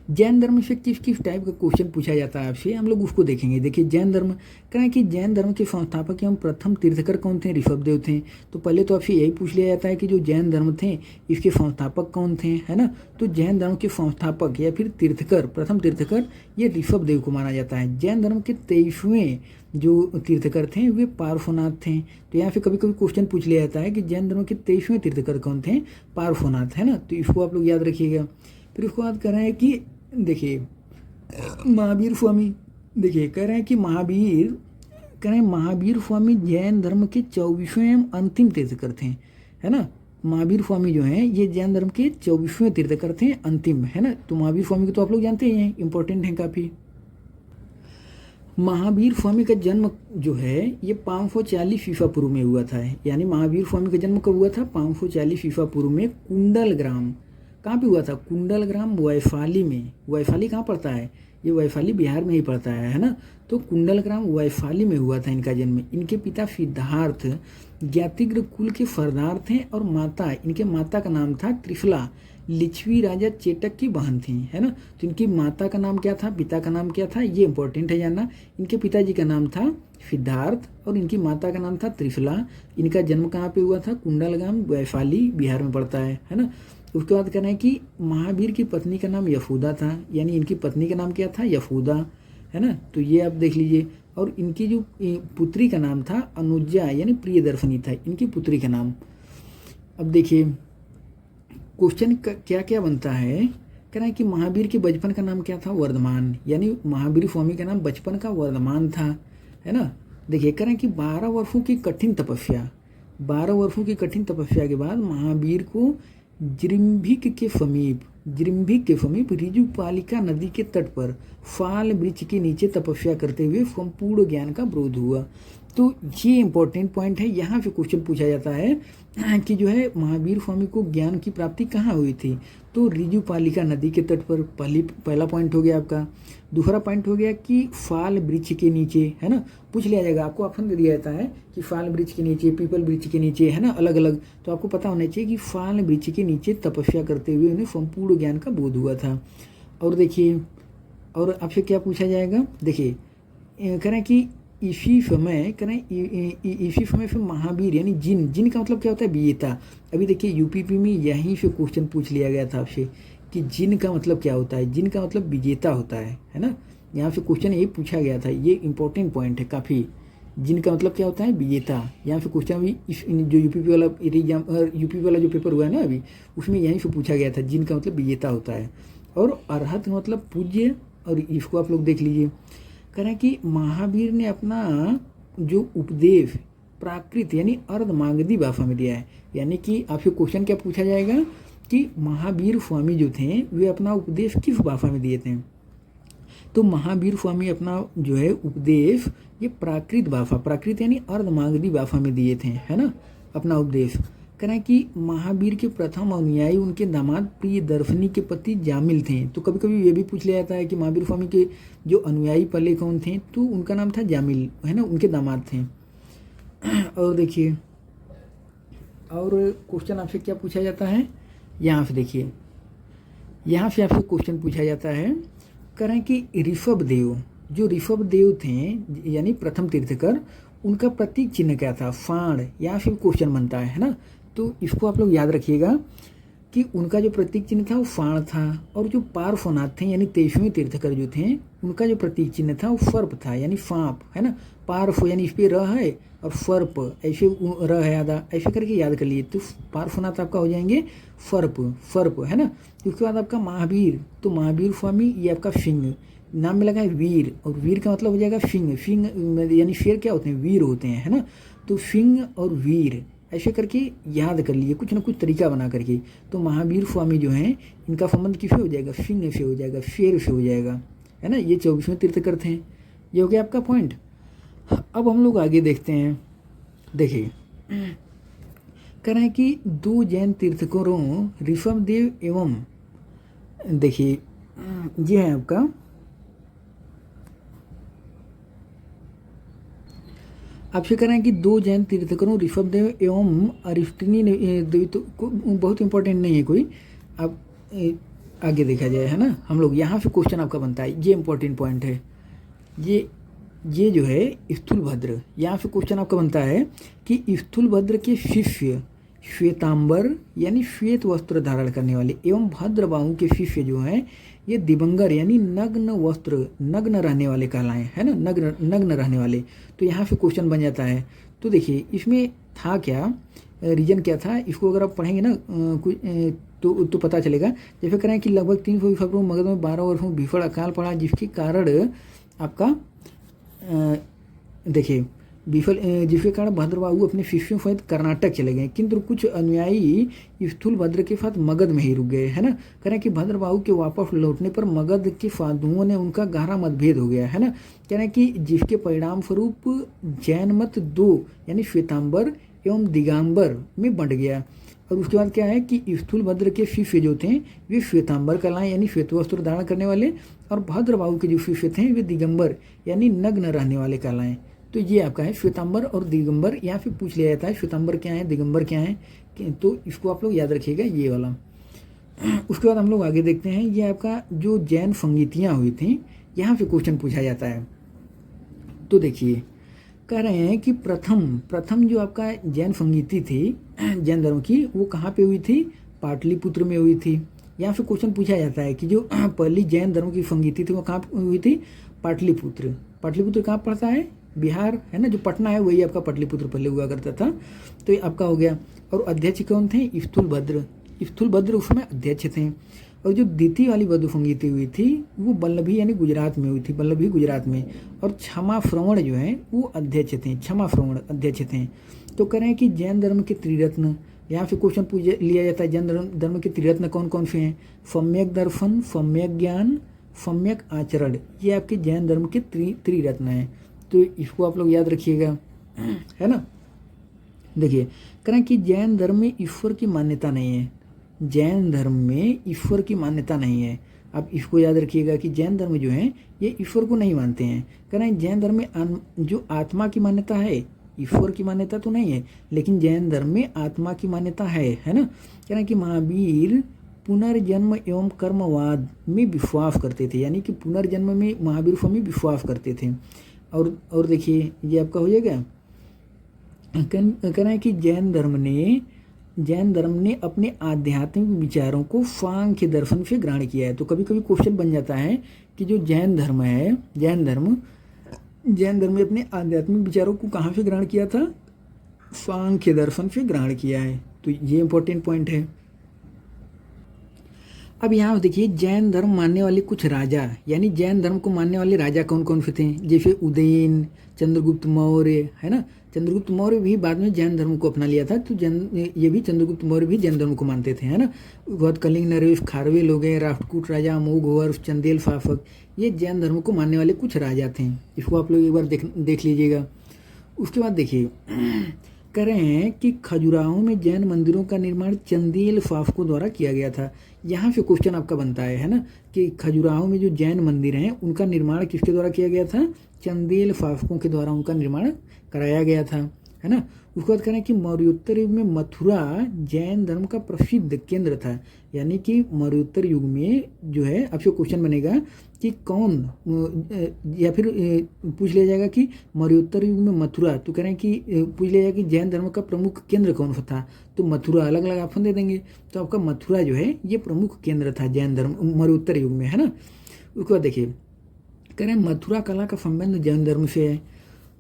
[SPEAKER 1] जैन धर्म से किस किस टाइप का क्वेश्चन पूछा जाता है आपसे, हम लोग उसको देखेंगे। देखिए जैन धर्म कह कि जैन धर्म के संस्थापक एवं प्रथम तीर्थकर कौन थे, ऋषभदेव थे। तो पहले तो आपसे यही पूछ लिया जाता है कि जो जैन धर्म थे इसके संस्थापक कौन थे, है ना। तो जैन धर्म के संस्थापक या फिर तीर्थकर, प्रथम तीर्थकर ये ऋषभदेव को माना जाता है। जैन धर्म के 23वें जो तीर्थकर थे वे पार्श्वनाथ थे। तो यहाँ से कभी कभी क्वेश्चन पूछ लिया जाता है कि जैन धर्म के 23वें तीर्थकर कौन थे, पार्श्वनाथ, है ना। तो इसको आप लोग याद रखिएगा। फिर उसको बात कर रहे हैं कि देखिए महावीर स्वामी, देखिए कह रहे हैं कि महावीर स्वामी जैन धर्म के 24वें अंतिम तीर्थकर थे, है ना। महावीर स्वामी जो हैं ये जैन धर्म के 24वें तीर्थकर थे, अंतिम, है ना। तो महावीर स्वामी को तो आप लोग जानते ही हैं, इंपॉर्टेंट हैं काफ़ी। महावीर स्वामी का जन्म जो है ये 540 ईसा पूर्व में हुआ था, यानी महावीर स्वामी का जन्म कब हुआ था, 540 ईसा पूर्व में कुंडल ग्राम, कहाँ पे हुआ था, कुंडल ग्राम वैशाली में। वैशाली कहाँ पड़ता है, ये वैशाली बिहार में ही पड़ता है ना। तो कुंडल ग्राम वैशाली में हुआ था इनका जन्म। इनके पिता सिद्धार्थ ज्ञातिग्र कुल के सरदार थे और माता, इनके माता का नाम था त्रिफला, लिच्छवी राजा चेटक की बहन थी, है ना। तो इनकी माता का नाम क्या था, पिता का नाम क्या था, ये इंपॉर्टेंट है जानना। इनके पिताजी का नाम था सिद्धार्थ और इनकी माता का नाम था त्रिफला। इनका जन्म कहाँ पे हुआ था, कुंडल ग्राम वैशाली बिहार में पड़ता है ना। उसके बाद कहना है कि महावीर की पत्नी का नाम यशोदा था, यानी इनकी पत्नी का नाम क्या था, यशोदा, है ना। तो ये आप देख लीजिए। और इनकी जो पुत्री का नाम था अनुजा, यानी प्रियदर्शनी था इनकी पुत्री का नाम। अब देखिए क्वेश्चन क्या क्या बनता है, कह रहा है कि महावीर के बचपन का नाम क्या था, वर्धमान, यानी महावीर स्वामी का नाम बचपन का वर्धमान था, है ना। देखिए कह रहे हैं कि 12 वर्षों की कठिन तपस्या, 12 वर्षों की कठिन तपस्या के बाद महावीर को जिरिम्भिक के समीप ऋजुपालिका नदी के तट पर फाल वृक्ष के नीचे तपस्या करते हुए संपूर्ण ज्ञान का बोध हुआ। तो ये इंपॉर्टेंट पॉइंट है, यहाँ पे क्वेश्चन पूछा जाता है कि जो है महावीर स्वामी को ज्ञान की प्राप्ति कहाँ हुई थी, तो ऋजुपालिका नदी के तट पर। पहला पॉइंट हो गया आपका। दूसरा पॉइंट हो गया कि फाल वृक्ष के नीचे, है ना, पूछ लिया जाएगा आपको, ऑप्शन दे दिया जाता है कि फाल वृक्ष के नीचे, पीपल वृक्ष के नीचे, है ना, अलग अलग। तो आपको पता होना चाहिए कि फाल वृक्ष के नीचे तपस्या करते हुए उन्हें संपूर्ण ज्ञान का बोध हुआ था। और देखिए, और आपसे क्या पूछा जाएगा, देखिए कह रहे हैं कि इसी समय फिर महावीर यानी जिन का मतलब क्या होता है, विजेता। अभी देखिए यूपीपी में यहीं से क्वेश्चन पूछ लिया गया था आपसे कि जिन का मतलब क्या होता है, जिन का मतलब विजेता होता है ना। यहाँ से क्वेश्चन ये पूछा गया था, ये इंपॉर्टेंट पॉइंट है काफ़ी। जिन का मतलब क्या होता है, विजेता। यहाँ से क्वेश्चन अभी इस जो यूपीपी वाला एग्जाम, यूपी वाला जो पेपर हुआ है ना अभी, उसमें यहीं से पूछा गया था, जिन का मतलब विजेता होता है। और अरहत मतलब पूज्य, और इसको आप लोग देख लीजिए। कह रहे हैं कि महावीर ने अपना जो उपदेश प्राकृत यानी अर्धमागधी भाषा में दिया है। यानी कि आपसे क्वेश्चन क्या पूछा जाएगा कि महावीर स्वामी जो थे वे अपना उपदेश किस भाषा में दिए थे, तो महावीर स्वामी अपना जो है उपदेश ये प्राकृत भाषा, प्राकृत यानी अर्धमागधी भाषा में दिए थे, है ना, अपना उपदेश। कह रहे हैं कि महावीर के प्रथम अनुयायी उनके दामाद प्रियदर्शनी के पति जामिल थे। तो कभी कभी ये भी पूछ लिया जाता है कि महावीर स्वामी के जो अनुयायी पहले कौन थे, तो उनका नाम था जामिल, है ना, उनके दामाद थे। और देखिए, और क्वेश्चन आपसे क्या पूछा जाता है, यहाँ से देखिए, यहाँ से आपसे क्वेश्चन पूछा जाता है। कह रहे हैं कि ऋषभदेव, जो ऋषभदेव थे यानी प्रथम तीर्थकर, उनका प्रतीक चिन्ह क्या था, फाड़। यहाँ से क्वेश्चन बनता है ना, तो इसको आप लोग याद रखिएगा कि उनका जो प्रतीक चिन्ह था वो फाड़ था। और जो पार्श्वनाथ थे यानी 23वें तीर्थकर जो थे, उनका जो प्रतीक चिन्ह था वो सर्प था, यानी सांप, है ना। पार्श्व यानी इस पर र है और सर्प ऐसे र है आधा, ऐसे करके याद कर लिए। तो पार्श्वनाथ आपका हो जाएंगे सर्प, है ना। उसके बाद आपका महावीर, तो महावीर स्वामी ये आपका सिंह, नाम में लगा है वीर, और वीर का मतलब हो जाएगा सिंह यानी शेर क्या होते हैं, वीर होते हैं, है ना। तो सिंह और वीर ऐसे करके याद कर लिए, कुछ ना कुछ तरीका बना करके। तो महावीर स्वामी जो हैं इनका संबंध किससे हो जाएगा, सिंह से हो जाएगा, शेर से हो जाएगा, है ना। ये 24वें तीर्थकर थे। ये हो गया आपका पॉइंट। अब हम लोग आगे देखते हैं। देखिए कह रहे हैं कि 2 जैन तीर्थकरों ऋषभदेव एवं, देखिए ये है आपका, आपसे कह रहे हैं कि 2 जैन तीर्थकरों ऋषभदेव एवं अरिष्टिनी देवी, तो बहुत इंपॉर्टेंट नहीं है कोई, अब आगे देखा जाए, है ना। हम लोग यहाँ से क्वेश्चन आपका बनता है, ये इंपॉर्टेंट पॉइंट है। ये जो है स्थूलभद्र, यहाँ से क्वेश्चन आपका बनता है कि स्थूलभद्र के शिष्य श्वेतांबर यानी श्वेत वस्त्र धारण करने वाले एवं भद्रबाहु के शिष्य जो हैं ये दिगंबर यानी नग्न रहने वाले कहलाएं, है ना, नग्न रहने वाले। तो यहाँ से क्वेश्चन बन जाता है। तो देखिए इसमें था क्या, रीजन क्या था, इसको अगर आप पढ़ेंगे ना तो पता चलेगा। जैसे करें कि लगभग 300 ईसा पूर्व मगध में 12 वर्षों भीषण अकाल पड़ा, जिसके कारण आपका देखिए जिसके कारण भद्रबाहु अपने शिष्यों सहित कर्नाटक चले गए, किंतु कुछ अनुयायी स्थूलभद्र के साथ मगध में ही रुक गए, है ना। कह रहे हैं कि भद्रबाहु के वापस लौटने पर मगध के साधुओं ने उनका गहरा मतभेद हो गया, है ना। कह रहे हैं कि जिसके परिणाम स्वरूप जैन मत 2 यानी श्वेतांबर एवं दिगंबर में बंट गया। और उसके बाद क्या है कि स्थूलभद्र के शिष्य जो थे वे श्वेतांबर कहलाएं यानी श्वेत वस्त्र धारण करने वाले, और भद्रबाहु के जो शिष्य थे वे दिगंबर यानी नग्न रहने वाले कहलाएं। तो ये आपका है श्वेतांबर और दिगंबर। यहाँ पे पूछ लिया जाता है श्वेतांबर क्या है, दिगंबर क्या है, तो इसको आप लोग याद रखिएगा ये वाला। उसके बाद हम लोग आगे देखते हैं। ये आपका जो जैन संगीतियाँ हुई थी, यहाँ पे क्वेश्चन पूछा जाता है। तो देखिए कह रहे हैं कि प्रथम जो आपका जैन संगीति थी जैन धर्म की, वो कहाँ पे हुई थी, पाटलिपुत्र में हुई थी। यहाँ से क्वेश्चन पूछा जाता है कि जो पहली जैन धर्म की संगीति थी वो कहाँ हुई थी, पाटलिपुत्र। पाटलिपुत्र कहाँ पड़ता है, बिहार, है ना। जो पटना है वही आपका पाटलिपुत्र पहले हुआ करता था। तो ये आपका हो गया। और अध्यक्ष कौन थे, स्थूलभद्र उसमें अध्यक्ष थे। और जो द्वितीय वाली बद्ध संगीति हुई थी वो बल्लभी यानी गुजरात में हुई थी, बल्लभी गुजरात में। और क्षमा श्रवण जो है वो अध्यक्ष थे, क्षमा श्रवण अध्यक्ष थे। तो कह रहे हैं कि जैन धर्म के त्रिरत्न, यहाँ से क्वेश्चन पूछ लिया जाता है, जैन धर्म के त्रिरत्न कौन कौन से हैं? सम्यक दर्शन, सम्यक ज्ञान, सम्यक आचरण, ये आपके जैन धर्म के त्रिरत्न हैं। तो इसको आप लोग याद रखिएगा, है ना। देखिए कह रहे हैं कि जैन धर्म में ईश्वर की मान्यता नहीं है, जैन धर्म में ईश्वर की मान्यता नहीं है। आप इसको याद रखिएगा कि जैन धर्म जो है ये ईश्वर को नहीं मानते हैं। कह रहे हैं जैन धर्म में जो आत्मा की मान्यता है, ईश्वर की मान्यता तो नहीं है, लेकिन जैन धर्म में आत्मा की मान्यता है ना। कह रहे हैं कि महावीर पुनर्जन्म एवं कर्मवाद में विश्वास करते थे, यानी कि पुनर्जन्म में महावीर स्वामी विश्वास करते थे। और देखिए ये आपका हो जाएगा, कहना है कि जैन धर्म ने अपने आध्यात्मिक विचारों को सांख्य दर्शन से ग्रहण किया है। तो कभी कभी क्वेश्चन बन जाता है कि जो जैन धर्म है, जैन धर्म ने अपने आध्यात्मिक विचारों को कहाँ से ग्रहण किया था? सांख्य दर्शन से ग्रहण किया है। तो ये इंपॉर्टेंट पॉइंट है। अब यहाँ देखिए जैन धर्म मानने वाले कुछ राजा, यानी जैन धर्म को मानने वाले राजा कौन कौन से थे? जैसे उदयन, चंद्रगुप्त मौर्य, है ना। चंद्रगुप्त मौर्य भी बाद में जैन धर्म को अपना लिया था, तो ये भी चंद्रगुप्त मौर्य भी जैन धर्म को मानते थे, है ना। बहुत कलिंग नरेश, खारवेल हो गए, राष्ट्रकूट राजा, अमोघ वर्ष, चंदेल शासक, ये जैन धर्म को मानने वाले कुछ राजा थे। इसको आप लोग एक बार देख लीजिएगा। उसके बाद देखिए कह रहे हैं कि खजुराहो में जैन मंदिरों का निर्माण चंदेल शासकों द्वारा किया गया था। यहाँ से क्वेश्चन आपका बनता है ना, कि खजुराहो में जो जैन मंदिर हैं उनका निर्माण किसके द्वारा किया गया था? चंदेल शासकों के द्वारा उनका निर्माण कराया गया था, है ना। उसके बाद कह रहे हैं कि मौर्योत्तर युग में मथुरा जैन धर्म का प्रसिद्ध केंद्र था, यानी कि मौर्योत्तर युग में जो है आपसे क्वेश्चन बनेगा कि कौन, या फिर पूछ लिया जाएगा कि मौर्योत्तर युग में मथुरा, तो कह रहे हैं कि पूछ लिया जाएगा कि जैन धर्म का प्रमुख केंद्र कौन सा था? तो मथुरा, अलग अलग ऑप्शन दे देंगे, तो आपका मथुरा जो है ये प्रमुख केंद्र था जैन धर्म मौर्योत्तर युग में, है ना। उसके बाद देखिए कह रहे हैं मथुरा कला का संबंध जैन धर्म से है।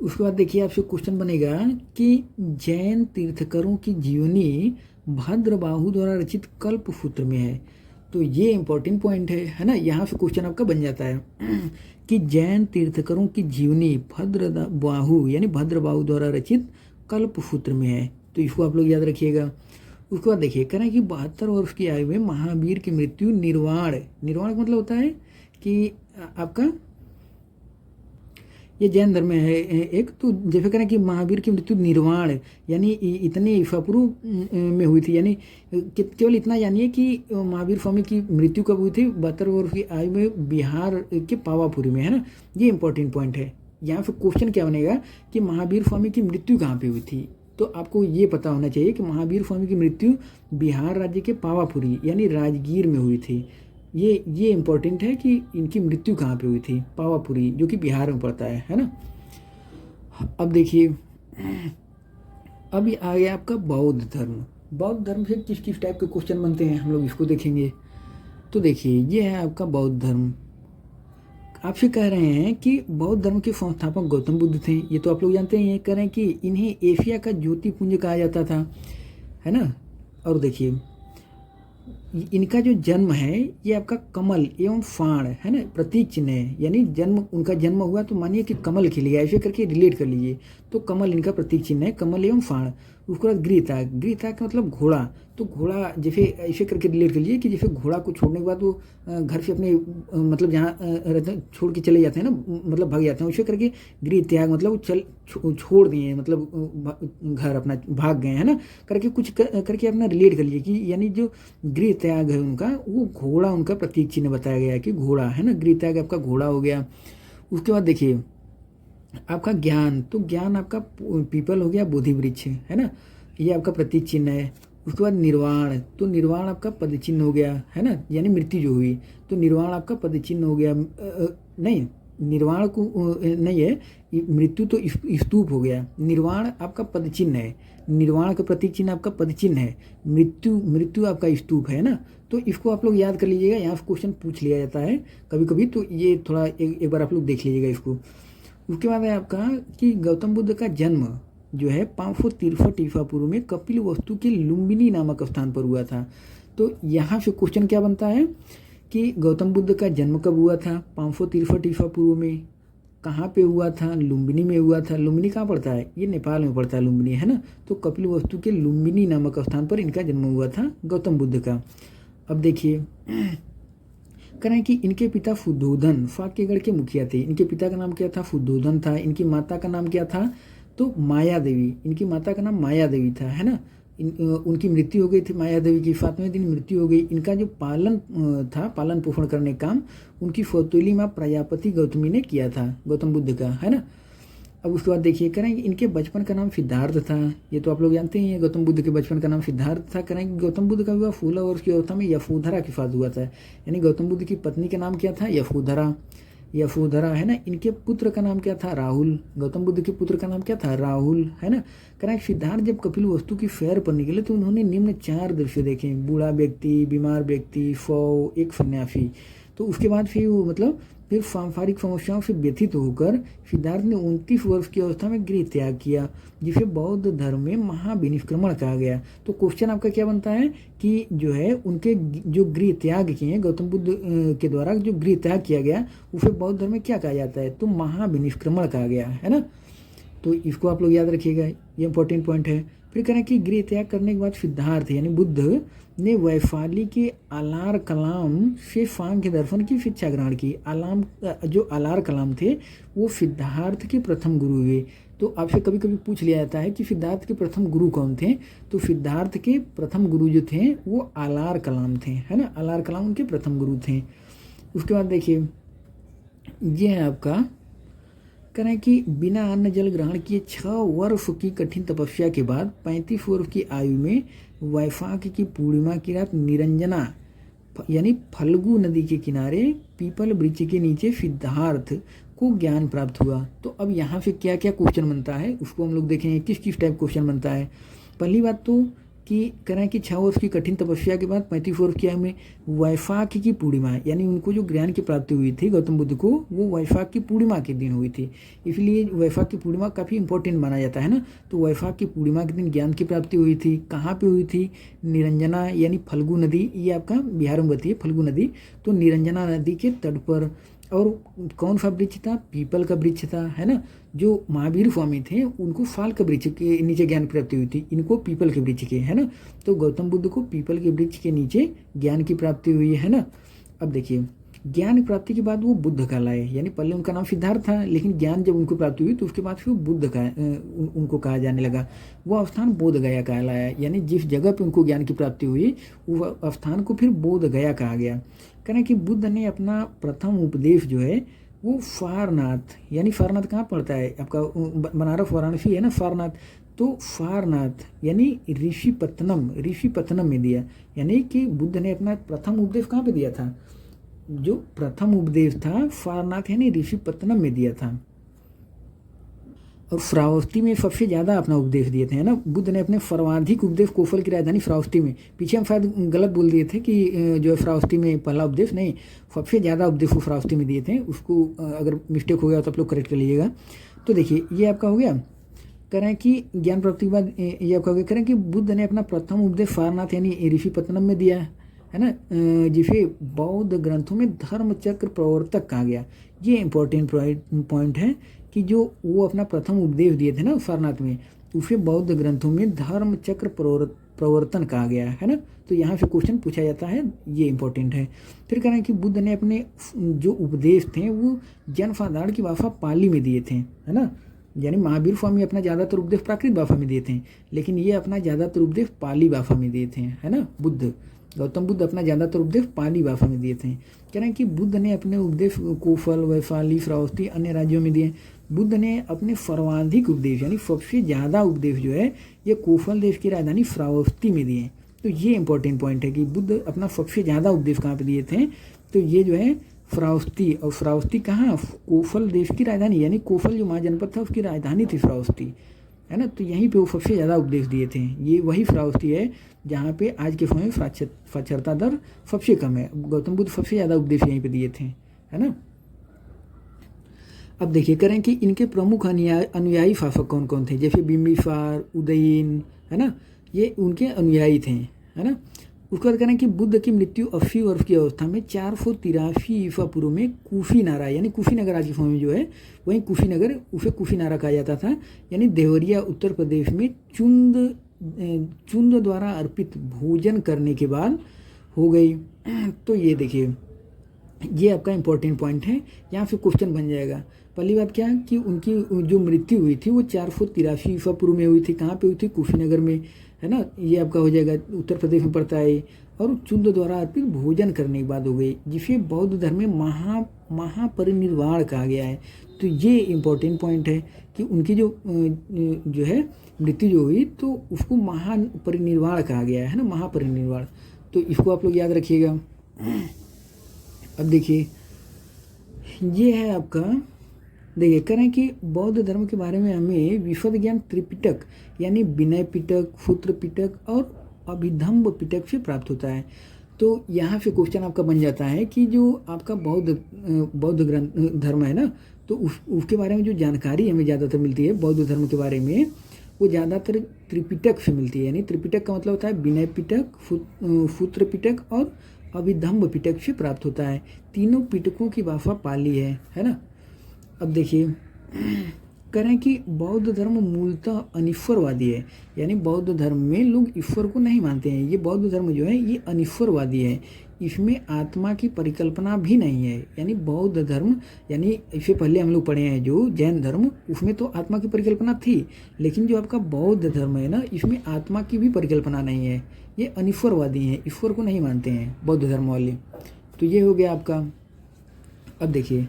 [SPEAKER 1] उसके बाद देखिए आपसे क्वेश्चन बनेगा कि जैन तीर्थकरों की जीवनी भद्रबाहु द्वारा रचित कल्पसूत्र में है। तो ये इंपॉर्टेंट पॉइंट है ना। यहाँ से क्वेश्चन आपका बन जाता है कि जैन तीर्थकरों की जीवनी भद्रबाहु द्वारा रचित कल्पसूत्र में है। तो इसको आप लोग याद रखिएगा। उसके बाद देखिए कह रहे हैं कि 72 वर्ष की आयु में महावीर की मृत्यु निर्वाण का मतलब होता है कि आपका ये जैन धर्म है एक। तो जैसे करें कि महावीर की मृत्यु निर्वाण यानी इतने ईसा पूर्व में हुई थी, यानी केवल इतना जानिए कि महावीर स्वामी की मृत्यु कब हुई थी? 72 वर्ष की आयु में बिहार के पावापुरी में, है ना। ये इंपॉर्टेंट पॉइंट है। यहाँ पे क्वेश्चन क्या बनेगा कि महावीर स्वामी की मृत्यु कहाँ पे हुई थी? तो आपको ये पता होना चाहिए कि महावीर स्वामी की मृत्यु बिहार राज्य के पावापुरी यानी राजगीर में हुई थी। ये इम्पोर्टेंट है कि इनकी मृत्यु कहाँ पे हुई थी? पावापुरी, जो कि बिहार में पड़ता है ना। अब देखिए अब आ गया आपका बौद्ध धर्म। बौद्ध धर्म से किस किस टाइप के क्वेश्चन बनते हैं हम लोग इसको देखेंगे। तो देखिए ये है आपका बौद्ध धर्म। आपसे कह रहे हैं कि बौद्ध धर्म के संस्थापक गौतम बुद्ध थे, ये तो आप लोग जानते हैं। कह रहे हैं कि इन्हें एशिया का ज्योतिपुंज कहा जाता था, है ना। और देखिए इनका जो जन्म है ये आपका कमल एवं फाण, है ना, प्रतीक चिन्ह है। यानी उनका जन्म हुआ तो मानिए कि कमल खिलेगा, ऐसे करके रिलेट कर लीजिए। तो कमल इनका प्रतीक चिन्ह है, कमल एवं फाण। उसके बाद गृहत्याग का मतलब घोड़ा। तो घोड़ा जैसे ऐसे करके रिलेट कर लीजिए कि जैसे घोड़ा को छोड़ने के बाद वो घर से अपने मतलब जहाँ रहते हैं छोड़ के चले जाते हैं ना, मतलब भाग जाते हैं। वैसे करके गृहत्याग मतलब छोड़ दिए, मतलब घर अपना भाग गए, है ना, करके कुछ करके अपना रिलेट कर लीजिए कि यानी जो गृहत्याग है उनका, वो घोड़ा उनका प्रतीक चिन्ह बताया गया है कि घोड़ा, है ना। गृहत्याग आपका घोड़ा हो गया। उसके बाद देखिए आपका ज्ञान, तो ज्ञान आपका पीपल हो गया, बोधि वृक्ष, है ना, ये आपका प्रतीक चिन्ह है। उसके बाद निर्वाण, तो निर्वाण आपका पद चिन्ह हो गया, है ना, यानी मृत्यु जो हुई, तो निर्वाण आपका पद चिन्ह हो गया। नहीं, निर्वाण को नहीं है, मृत्यु तो स्तूप हो गया। निर्वाण आपका पद चिन्ह है, निर्वाण का प्रतीक चिन्ह आपका पद चिन्ह है। मृत्यु आपका स्तूप है ना। तो इसको आप लोग याद कर लीजिएगा, यहाँ से क्वेश्चन पूछ लिया जाता है कभी कभी, तो ये थोड़ा एक बार आप लोग देख लीजिएगा इसको। उसके बाद है आपका कि गौतम बुद्ध का जन्म जो है 563 ईसा पूर्व में कपिल वस्तु के लुम्बिनी नामक स्थान पर हुआ था। तो यहाँ से क्वेश्चन क्या बनता है कि गौतम बुद्ध का जन्म कब हुआ था? 563 ईसा पूर्व में, कहाँ पे हुआ था? लुम्बिनी में हुआ था। लुम्बिनी कहाँ पड़ता है? ये नेपाल में पड़ता है लुम्बिनी, है ना। तो कपिलवस्तु के लुम्बिनी नामक स्थान पर इनका जन्म हुआ था गौतम बुद्ध का। अब देखिए कह रहे हैं कि इनके पिता फुद्धोदन फाक्यगढ़ के मुखिया थे। इनके पिता का नाम क्या था? फुद्धोदन था। इनकी माता का नाम क्या था? तो माया देवी। इनकी माता का नाम माया देवी था, है ना। उनकी मृत्यु हो गई थी माया देवी की, 7वें दिन मृत्यु हो गई। इनका जो था पालन पोषण करने का काम उनकी फौतोली माँ प्रजापति गौतमी ने किया था, गौतम बुद्ध का, है ना। अब उसके बाद देखिए करेंगे इनके बचपन का नाम सिद्धार्थ था। ये तो आप लोग जानते ही हैं, गौतम बुद्ध के बचपन का नाम सिद्धार्थ था। करेंगे गौतम बुद्ध का विवाह 16 वर्ष की अवस्था में यशोधरा के साथ हुआ था। यानी गौतम बुद्ध की पत्नी का नाम क्या था? यशोधरा। यशोधरा, है ना। इनके पुत्र का नाम क्या था? राहुल। गौतम बुद्ध के पुत्र का नाम क्या था? राहुल, है ना। करेंगे सिद्धार्थ जब कपिलवस्तु की सैर पर निकले तो उन्होंने निम्न 4 दृश्य देखे: बूढ़ा व्यक्ति, बीमार व्यक्ति, शव, एक सन्यासी। तो उसके बाद फिर सांसारिक समस्याओं से व्यथित होकर सिद्धार्थ ने 29 वर्ष की अवस्था में गृह त्याग किया, जिसे बौद्ध धर्म में महाविनिष्क्रमण कहा गया। तो क्वेश्चन आपका क्या बनता है कि जो है उनके जो गृह त्याग किए हैं गौतम बुद्ध के द्वारा जो गृह त्याग किया गया उसे बौद्ध धर्म में क्या कहा जाता है? तो महाविनिष्क्रमण कहा गया, है ना। तो इसको आप लोग याद रखिएगा, ये इंपॉर्टेंट पॉइंट है। फिर कह रहे हैं कि गृह त्याग करने के बाद सिद्धार्थ यानी बुद्ध ने वैशाली के अलार कलाम से सांख्य दर्शन की शिक्षा ग्रहण की। जो अलार कलाम थे वो सिद्धार्थ के प्रथम गुरु हुए। तो आपसे कभी कभी पूछ लिया जाता है कि सिद्धार्थ के प्रथम गुरु कौन थे? तो सिद्धार्थ के प्रथम गुरु जो थे वो अलार कलाम थे, है ना। अलार कलाम उनके प्रथम गुरु थे। उसके बाद देखिए ये है आपका करें कि बिना अन्न जल ग्रहण किए 6 वर्ष की कठिन तपस्या के बाद 35 वर्ष की आयु में वैशाख की पूर्णिमा की रात निरंजना यानी फल्गु नदी के किनारे पीपल वृक्ष के नीचे सिद्धार्थ को ज्ञान प्राप्त हुआ। तो अब यहाँ से क्या क्या क्वेश्चन बनता है उसको हम लोग देखेंगे, किस किस टाइप क्वेश्चन बनता है। पहली बात तो कि करें कि 6 वर्ष की कठिन तपस्या के बाद 35 वर्ष की आयु में वैशाख की पूर्णिमा यानी उनको जो ज्ञान की प्राप्ति हुई थी गौतम बुद्ध को वो वैशाख की पूर्णिमा के दिन हुई थी। इसलिए वैशाख की पूर्णिमा काफ़ी इंपॉर्टेंट माना जाता है ना। तो वैशाख की पूर्णिमा के दिन ज्ञान की प्राप्ति हुई थी। कहाँ पे हुई थी? निरंजना यानी फल्गु नदी, ये आपका बिहार में बहती है फल्गु नदी। तो निरंजना नदी के तट पर। और कौन सा वृक्ष था? पीपल का वृक्ष था, है ना। जो महावीर स्वामी थे उनको साल के वृक्ष के नीचे ज्ञान प्राप्ति हुई थी, इनको पीपल के वृक्ष के, है ना। तो गौतम बुद्ध को पीपल के वृक्ष के नीचे ज्ञान की प्राप्ति हुई है ना। अब देखिए ज्ञान प्राप्ति के बाद वो बुद्ध कहलाए, यानी पहले उनका नाम सिद्धार्थ था लेकिन ज्ञान जब उनको प्राप्ति हुई तो उसके बाद फिर बुद्ध का उनको कहा जाने लगा। वो स्थान बोध गया कहलाया, यानी जिस जगह पे उनको ज्ञान की प्राप्ति हुई वो स्थान को फिर बोध गया कहा गया। कहना कि बुद्ध ने अपना प्रथम उपदेश जो है वो सारनाथ, यानी सारनाथ कहाँ पड़ता है आपका? बनारस वाराणसी है ना सारनाथ। तो सारनाथ यानी ऋषिपत्तनम में दिया। यानी कि बुद्ध ने अपना प्रथम उपदेश कहाँ पे दिया था? जो प्रथम उपदेश था सारनाथ यानी ऋषिपत्तनम में दिया था। और श्रावस्ती में सबसे ज़्यादा अपना उपदेश दिए थे, है ना। बुद्ध ने अपने सर्वाधिक उपदेश कौशल की राजधानी श्रावस्ती में, पीछे हम शायद गलत बोल दिए थे कि जो श्रावस्ती में पहला उपदेश, नहीं, सबसे ज़्यादा उपदेश वो श्रावस्ती में दिए थे। उसको अगर मिस्टेक हो गया तो आप लोग करेक्ट कर लीजिएगा। तो देखिए ये आपका हो गया। करें कि ज्ञान प्राप्ति के बाद ये आपका हो गया। करें कि बुद्ध ने अपना प्रथम उपदेश सारनाथ यानी ऋषिपत्तनम में दिया, है ना, जिसे बौद्ध ग्रंथों में धर्म चक्र प्रवर्तक कहा गया। ये इंपॉर्टेंट पॉइंट है कि जो वो अपना प्रथम उपदेश दिए थे ना सारनाथ में, उसे बौद्ध ग्रंथों में धर्म चक्र प्रवर्तन कहा गया, है ना। तो यहाँ से क्वेश्चन पूछा जाता है, ये इंपॉर्टेंट है। फिर कह रहे हैं कि बुद्ध ने अपने जो उपदेश थे वो जनसाधारण की भाषा पाली में दिए थे, है ना। यानी महावीर स्वामी अपना ज़्यादातर उपदेश प्राकृत भाषा में दिए थे, लेकिन ये अपना ज़्यादातर उपदेश पाली भाषा में दिए थे, है ना। गौतम बुद्ध अपना ज़्यादातर उपदेश पाली भाषा में दिए थे। कह रहे हैं कि बुद्ध ने अपने उपदेश कौशल, वैशाली, श्रावस्ती अन्य राज्यों में दिए। बुद्ध ने अपने सर्वाधिक उपदेश यानी सबसे ज़्यादा उपदेश जो है ये कौशल देश की राजधानी श्रावस्ती में दिए। तो ये इंपॉर्टेंट पॉइंट है कि बुद्ध अपना सबसे ज़्यादा उपदेश कहाँ पे दिए थे? तो ये जो है श्रावस्ती। और श्रावस्ती कहाँ? कौशल देश की राजधानी, यानी कौशल जो महाजनपद था उसकी राजधानी थी श्रावस्ती, है ना। तो यहीं पे वो सबसे ज़्यादा उपदेश दिए थे। ये वही श्रावस्ती है जहाँ पे आज के समय में साक्षरता दर सबसे कम है। गौतम बुद्ध सबसे ज़्यादा उपदेश यहीं पे दिए थे, है ना। अब देखिए करें कि इनके प्रमुख अनुयायी शासक कौन कौन थे? जैसे बिम्बिसार, उदयन, है ना, ये उनके अनुयायी थे, है ना। उसके बाद कह रहे हैं कि बुद्ध की मृत्यु 80 वर्ष की अवस्था में 483 ईसा पूर्व में कुशीनारा यानी कुशीनगर आज की फॉर्म में जो है वहीं कुशीनगर उसे कुशीनारा कहा जाता था, यानी देवरिया उत्तर प्रदेश में चुंद द्वारा अर्पित भोजन करने के बाद हो गई। तो ये देखिए ये आपका इम्पोर्टेंट पॉइंट है, यहाँ से क्वेश्चन बन जाएगा। पहली बात क्या कि उनकी जो मृत्यु हुई थी वो 483 ईसा पूर्व में हुई थी। कहाँ पे हुई थी? कुशीनगर में, है ना। ये आपका हो जाएगा उत्तर प्रदेश में पड़ता है। और चुंद द्वारा अर्पित भोजन करने के बाद हो गई, जिसे बौद्ध धर्म में महापरिनिर्वाण कहा गया है। तो ये इम्पोर्टेंट पॉइंट है कि उनकी जो है मृत्यु जो हुई तो उसको महापरिनिर्वाण कहा गया है ना, महापरिनिर्वाण। तो इसको आप लोग याद रखिएगा। अब देखिए ये है आपका, देखिए कह रहे हैं कि बौद्ध धर्म के बारे में हमें विशद ज्ञान त्रिपिटक यानी विनय पिटक, सूत्र पिटक और अभिधम्ब पिटक से प्राप्त होता है। तो यहाँ से क्वेश्चन आपका बन जाता है कि जो आपका बौद्ध ग्रंथ धर्म है ना, तो उसके बारे में जो जानकारी हमें ज़्यादातर मिलती है बौद्ध धर्म के बारे में वो ज़्यादातर त्रिपिटक से मिलती है। यानी त्रिपिटक का मतलब होता है विनय पिटक, सूत्र पिटक और अभिधम्ब पिटक से प्राप्त होता है। तीनों पिटकों की भाषा पाली है ना। अब देखिए कह रहे हैं कि बौद्ध धर्म मूलतः अनिश्वरवादी है, यानी बौद्ध धर्म में लोग ईश्वर को नहीं मानते हैं। ये बौद्ध धर्म जो है ये अनिश्वरवादी है, इसमें आत्मा की परिकल्पना भी नहीं है। यानी बौद्ध धर्म, यानी इससे पहले हम लोग पढ़े हैं जो जैन धर्म, उसमें तो आत्मा की परिकल्पना थी, लेकिन जो आपका बौद्ध धर्म है ना इसमें आत्मा की भी परिकल्पना नहीं है। ये अनिश्वरवादी हैं, ईश्वर को नहीं मानते हैं बौद्ध धर्म वाले। तो ये हो गया आपका। अब देखिए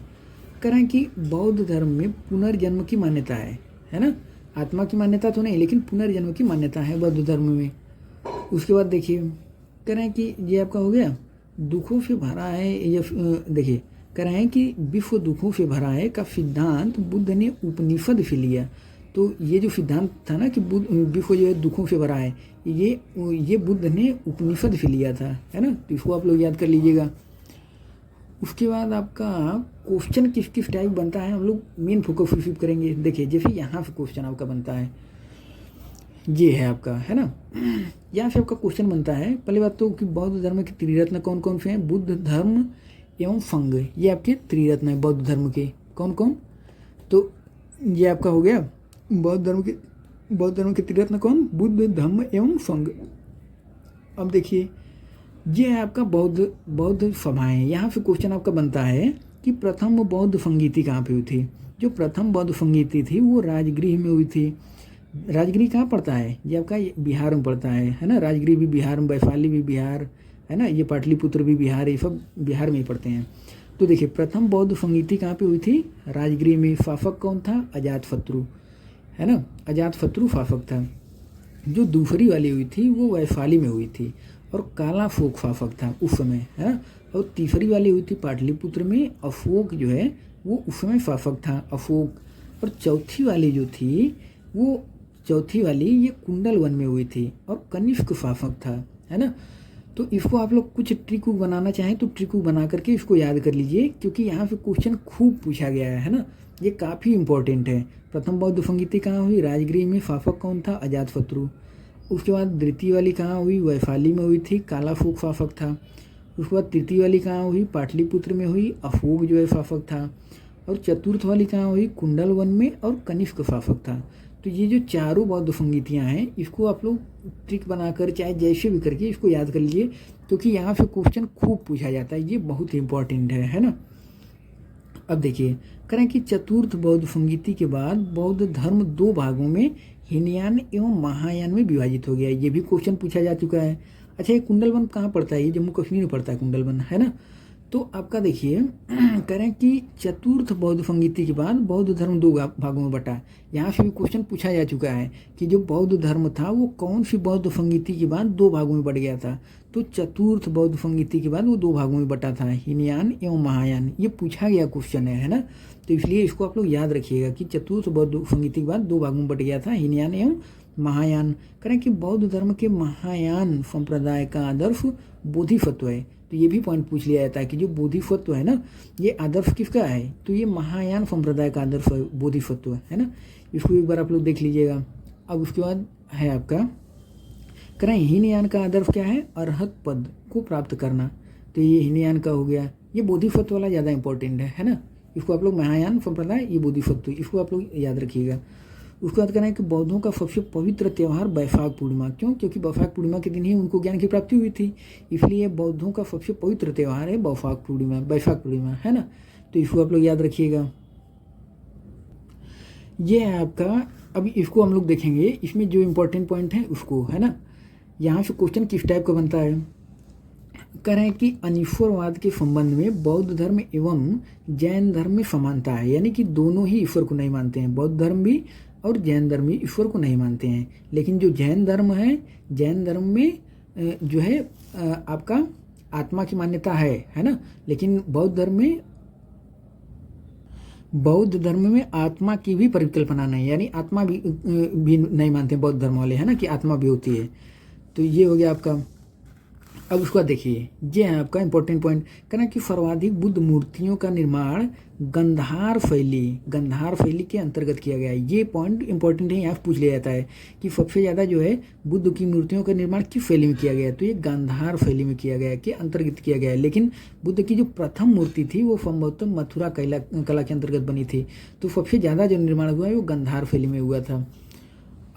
[SPEAKER 1] कह रहे हैं कि बौद्ध धर्म में पुनर्जन्म की मान्यता है ना। आत्मा की मान्यता तो नहीं, लेकिन पुनर्जन्म की मान्यता है बौद्ध धर्म में। उसके बाद देखिए कह रहे हैं कि ये आपका हो गया दुखों से भरा है। ये देखिए कह रहे हैं कि विश्व दुखों से भरा है का सिद्धांत बुद्ध ने उपनिषद से लिया। तो ये जो सिद्धांत था ना कि विश्व जो है दुखों से भरा है, ये बुद्ध ने उपनिषद से लिया था, है ना। तो इसको आप लोग याद कर लीजिएगा। उसके बाद आपका क्वेश्चन किस किस टाइप बनता है हम लोग मेन फोकस रिसीव करेंगे। देखिए जैसे यहाँ से क्वेश्चन आपका बनता है, ये है आपका, है ना। यहाँ से आपका क्वेश्चन बनता है पहली बात तो कि बौद्ध धर्म के त्रिरत्न कौन कौन से हैं? बुद्ध, धर्म एवं संघ, ये आपके त्रिरत्न है बौद्ध धर्म के। कौन कौन? तो ये आपका हो गया बौद्ध धर्म के त्रिरत्न कौन? बुद्ध, धर्म एवं संघ। अब देखिए ये है आपका बौद्ध सभाएं। यहाँ से क्वेश्चन आपका बनता है कि प्रथम बौद्ध संगीति कहाँ पे हुई थी? जो प्रथम बौद्ध संगीति थी वो राजगृह में हुई थी। राजगृह कहाँ पड़ता है? ये आपका बिहार में पड़ता है ना। राजगृह भी बिहार में, वैशाली भी बिहार, है ना। ये पाटलिपुत्र भी बिहार, ये सब बिहार में ही पड़ते हैं। तो देखिए प्रथम बौद्ध संगीति कहाँ पे हुई थी? राजगृह में। शासक कौन था? अजातशत्रु, है ना। अजातशत्रु शासक था। जो दूसरी वाली हुई थी वो वैशाली में हुई थी और कालाशोक शासक था उस समय, है ना। और तीसरी वाली हुई थी पाटलिपुत्र में। अशोक जो है वो उस समय शासक था, अशोक। और चौथी वाली जो थी वो ये कुंडल वन में हुई थी और कनिष्क शासक था, है ना। तो इसको आप लोग कुछ ट्रिक बनाना चाहें तो ट्रिक बना करके इसको याद कर लीजिए, क्योंकि यहाँ पे क्वेश्चन खूब पूछा गया है ना। ये काफ़ी इंपॉर्टेंट है। प्रथम बौद्ध संगीति कहाँ हुई? राजगृह में। शासक कौन था? अजातशत्रु। उसके बाद द्वितीय वाली कहाँ हुई? वैशाली में हुई थी, कालाशोक शासक था। उसके बाद तृतीय वाली कहाँ हुई? पाटलिपुत्र में हुई, अशोक जो है शासक था। और चतुर्थ वाली कहाँ हुई? कुंडल वन में और कनिष्क शासक था। तो ये जो चारों बौद्ध संगीतियाँ हैं इसको आप लोग ट्रिक बनाकर चाहे जैसे भी करके इसको याद कर लीजिए, क्योंकि यहाँ से क्वेश्चन खूब पूछा जाता है। ये बहुत ही इंपॉर्टेंट है ना। अब देखिए करें कि चतुर्थ बौद्ध संगीति के बाद बौद्ध धर्म दो भागों में हीनयान एवं महायान में विभाजित हो गया। ये भी क्वेश्चन पूछा जा चुका है। अच्छा ये कुंडलवन कहाँ पड़ता है? ये जम्मू कश्मीर में पड़ता है कुंडलवन, है ना। तो आपका देखिए करें कि चतुर्थ बौद्ध संगीति के बाद बौद्ध धर्म दो भागों में बटा। यहाँ से भी क्वेश्चन पूछा जा चुका है कि जो बौद्ध धर्म था वो कौन सी बौद्ध संगीति के बाद दो भागों में बट गया था? तो चतुर्थ बौद्ध संगीति के बाद वो दो भागों में बटा था, हीनयान एवं महायान। ये पूछा गया क्वेश्चन है ना। तो इसलिए इसको आप लोग याद रखिएगा कि चतुर्थ बौद्ध संगीति के बाद दो भागों में बट गया था, हीनयान एवं महायान। करें कि बौद्ध धर्म के महायान संप्रदाय का आदर्श बोधिसत्व है। तो ये भी पॉइंट पूछ लिया जाता है कि जो बोधिसत्व है ना ये आदर्श किसका है? तो ये महायान संप्रदाय का आदर्श बोधिसत्व है ना। इसको एक बार आप लोग देख लीजिएगा। अब उसके बाद है आपका करें हीनयान का आदर्श क्या है, अर्हत पद को प्राप्त करना। तो ये हीनयान का हो गया। ये बोधिसत्व वाला ज़्यादा इंपॉर्टेंट है ना, इसको आप लोग महायान संप्रदाय, ये बोधिसत्व, इसको आप लोग याद रखिएगा। उसके बाद कहना है कि बौद्धों का सबसे पवित्र त्यौहार बैसाख पूर्णिमा, क्यों, क्योंकि बैसाख पूर्णिमा के दिन ही उनको ज्ञान की प्राप्ति हुई थी, इसलिए बौद्धों का सबसे पवित्र त्यौहार है बैसाख पूर्णिमा, है ना। तो इसको आप लोग याद रखिएगा। ये है आपका, अभी इसको हम लोग देखेंगे, इसमें जो इम्पोर्टेंट पॉइंट है उसको, है ना। यहाँ से क्वेश्चन किस टाइप का बनता है, कह रहे हैं कि अनीश्वरवाद के संबंध में बौद्ध धर्म एवं जैन धर्म में समानता है, यानी कि दोनों ही ईश्वर को नहीं मानते हैं, बौद्ध धर्म भी और जैन धर्म भी ईश्वर को नहीं मानते हैं। लेकिन जो जैन धर्म है, जैन धर्म में जो है आपका आत्मा की मान्यता है ना। लेकिन बौद्ध धर्म में आत्मा की भी परिकल्पना नहीं, यानी आत्मा भी नहीं मानते बौद्ध धर्म वाले, है ना, कि आत्मा भी होती है। तो ये हो गया आपका। अब उसका देखिए, ये है आपका इंपॉर्टेंट पॉइंट, कहना कि सर्वाधिक बुद्ध मूर्तियों का निर्माण गंधार शैली के अंतर्गत किया गया है। ये पॉइंट इंपॉर्टेंट है, यहाँ पूछ लिया जाता है कि सबसे ज़्यादा जो है बुद्ध की मूर्तियों का निर्माण किस शैली में किया गया है, तो ये गांधार शैली में किया गया है, के अंतर्गत किया गया है। लेकिन बुद्ध की जो प्रथम मूर्ति थी वो संभवतः मथुरा कला के अंतर्गत बनी थी, तो सबसे ज़्यादा जो निर्माण हुआ है वो गांधार शैली में हुआ था।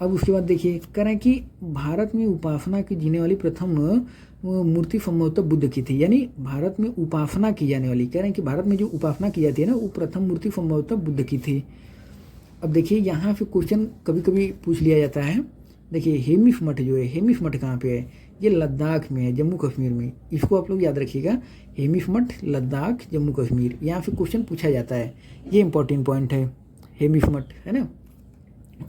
[SPEAKER 1] अब उसके बाद देखिए, कह रहे हैं कि भारत में उपासना की जीने वाली प्रथम मूर्ति संभवतः बुद्ध की थी, यानी भारत में उपासना की जाने वाली, कह रहे हैं कि भारत में जो उपासना की जाती है ना, वो प्रथम मूर्ति संभवतः बुद्ध की थी। अब देखिए, यहाँ पे क्वेश्चन कभी कभी पूछ लिया जाता है। देखिए, हेमिस मठ जो है, हेमिस मठ कहाँ पे है, ये लद्दाख में है, जम्मू कश्मीर में। इसको आप लोग याद रखिएगा, हेमिस मठ लद्दाख जम्मू कश्मीर, यहाँ पे क्वेश्चन पूछा जाता है, ये इंपॉर्टेंट पॉइंट है, हेमिस मठ, है ना।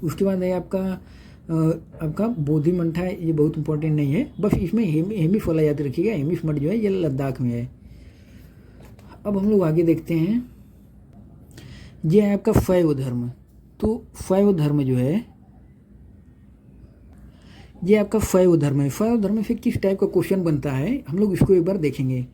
[SPEAKER 1] उसके बाद है आपका बोधि मंठा है, ये बहुत इंपॉर्टेंट नहीं है, बस इसमें हेमिस वाला याद रखिएगा, हेमिस मठ जो है ये लद्दाख में है। अब हम लोग आगे देखते हैं, ये है आपका शैव धर्म। तो शैव धर्म जो है, ये आपका शैव धर्म है। शैव धर्म से किस टाइप का क्वेश्चन बनता है, हम लोग इसको एक बार देखेंगे।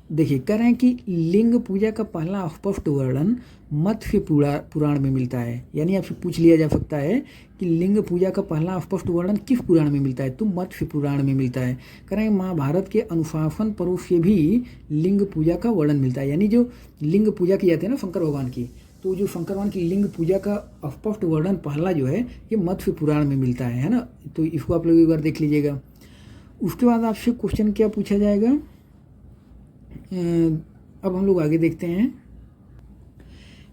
[SPEAKER 1] देखिए, कह रहे हैं कि लिंग पूजा का पहला स्पष्ट वर्णन मत्स्य पुराण में मिलता है, यानी आपसे पूछ लिया जा सकता है कि लिंग पूजा का पहला स्पष्ट वर्णन किस पुराण में मिलता है, तो मत्स्य पुराण में मिलता है। कह रहे हैं महाभारत के अनुशासन पर्व से भी लिंग पूजा का वर्णन मिलता है, यानी जो लिंग पूजा की जाती है ना शंकर भगवान की, तो जो शंकर भगवान की लिंग पूजा का स्पष्ट वर्णन पहला जो है ये मत्स्य पुराण में मिलता है ना। तो इसको आप लोग एक बार देख लीजिएगा। उसके बाद आपसे क्वेश्चन क्या पूछा जाएगा, अब हम लोग आगे देखते हैं।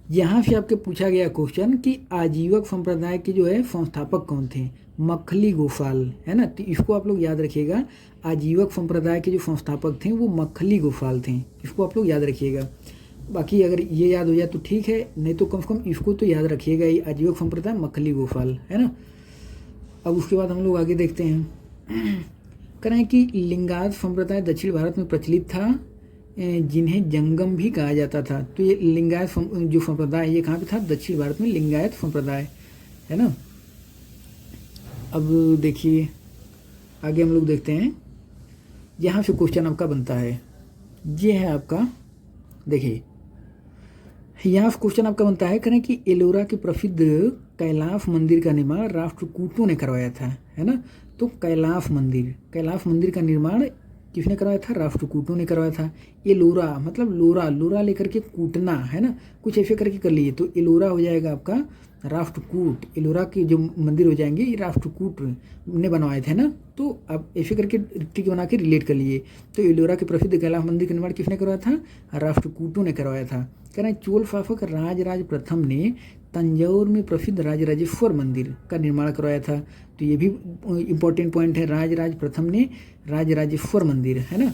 [SPEAKER 1] यहाँ से आपके पूछा गया क्वेश्चन कि आजीवक संप्रदाय के जो है संस्थापक कौन थे, मक्खली गोपाल, है ना। तो इसको आप लोग याद रखिएगा, आजीवक संप्रदाय के जो संस्थापक थे वो मक्खली गोपाल थे, इसको आप लोग याद रखिएगा। बाकी अगर ये याद हो जाए तो ठीक है, नहीं तो कम से कम इसको तो याद रखिएगा, ये आजीवक संप्रदाय मक्खली गोपाल, है ना। अब उसके बाद हम लोग आगे देखते हैं, करें कि लिंगायत संप्रदाय दक्षिण भारत में प्रचलित था, जिन्हें जंगम भी कहा जाता था। तो ये लिंगायत जो संप्रदाय ये कहाँ पे था, दक्षिण भारत में लिंगायत संप्रदाय, है ना। अब देखिए आगे हम लोग देखते हैं, यहाँ से क्वेश्चन आपका बनता है, ये है आपका, देखिए यहाँ से क्वेश्चन आपका बनता है, करें कि एलोरा के प्रसिद्ध कैलाश मंदिर का निर्माण राष्ट्रकूटों ने करवाया था, है ना। तो कैलाश मंदिर का निर्माण किसने करवाया था, राष्ट्रकूटों ने करवाया था। एलोरा मतलब लोरा लेकर के कूटना, है ना, कुछ ऐसे करके कर लिए, तो एलोरा हो जाएगा आपका राष्ट्रकूट। एलोरा के जो मंदिर हो जाएंगे ये राष्ट्रकूट ने बनवाए थे ना, तो आप ऐसे करके टिक बना के रिलेट कर लिए। तो एलोरा के प्रसिद्ध कैलाश मंदिर का निर्माण किसने करवाया था, राष्ट्रकूटों ने करवाया था। कह रहे हैं चोल शासक राजराज प्रथम ने तंजौर में प्रसिद्ध राजराजेश्वर मंदिर का निर्माण करवाया था। तो ये भी इम्पोर्टेंट पॉइंट है, राजराज प्रथम ने राजराजेश्वर मंदिर, है ना,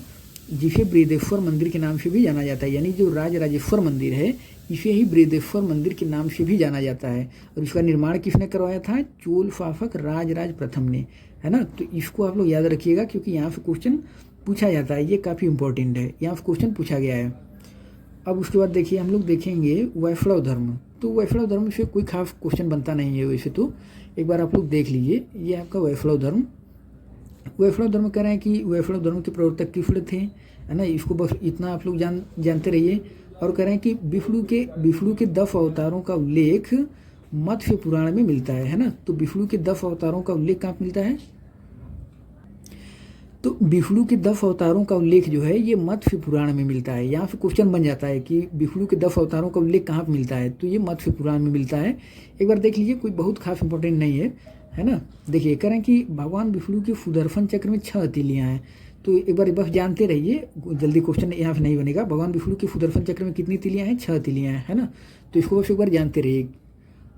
[SPEAKER 1] जिसे बृहदेश्वर मंदिर के नाम से भी जाना जाता है, यानी जो राजराजेश्वर मंदिर है इसे ही बृहदेश्वर मंदिर के नाम से भी जाना जाता है। और इसका निर्माण किसने करवाया था, चोल शासक राजराज प्रथम ने, है ना। तो इसको आप लोग याद रखिएगा, क्योंकि यहाँ से क्वेश्चन पूछा जाता है, ये काफ़ी इंपॉर्टेंट है, यहाँ से क्वेश्चन पूछा गया है। अब उसके बाद देखिए हम लोग देखेंगे वैष्णव धर्म। तो वैष्णव धर्म से कोई खास क्वेश्चन बनता नहीं है वैसे तो, एक बार आप लोग देख लीजिए, ये आपका वैष्णव धर्म कह रहे हैं कि वैष्णव धर्म के प्रवर्तक कृष्ण थे, है ना। इसको बस इतना आप लोग जानते रहिए। और कह रहे हैं कि विष्णु के 10 अवतारों का उल्लेख मत्स्य पुराण में मिलता है ना। तो विष्णु के 10 अवतारों का उल्लेख कहाँ मिलता है, तो विष्णु के 10 अवतारों का उल्लेख जो है ये मत्स्य पुराण में मिलता है। यहाँ से क्वेश्चन बन जाता है कि विष्णु के 10 अवतारों का उल्लेख कहाँ पे मिलता है, तो ये मत्स्य पुराण में मिलता है। एक बार देख लीजिए, कोई बहुत खास इंपॉर्टेंट नहीं है ना। देखिए कह रहे हैं कि भगवान विष्णु के सुदर्शन चक्र में 6 तीलियाँ हैं। तो एक बार बस जानते रहिए, जल्दी क्वेश्चन यहाँ से नहीं बनेगा। भगवान विष्णु के सुदर्शन चक्र में कितनी तीलियाँ हैं? 6 तीलियाँ हैं, है ना। तो इसको बस एक बार जानते रहिए।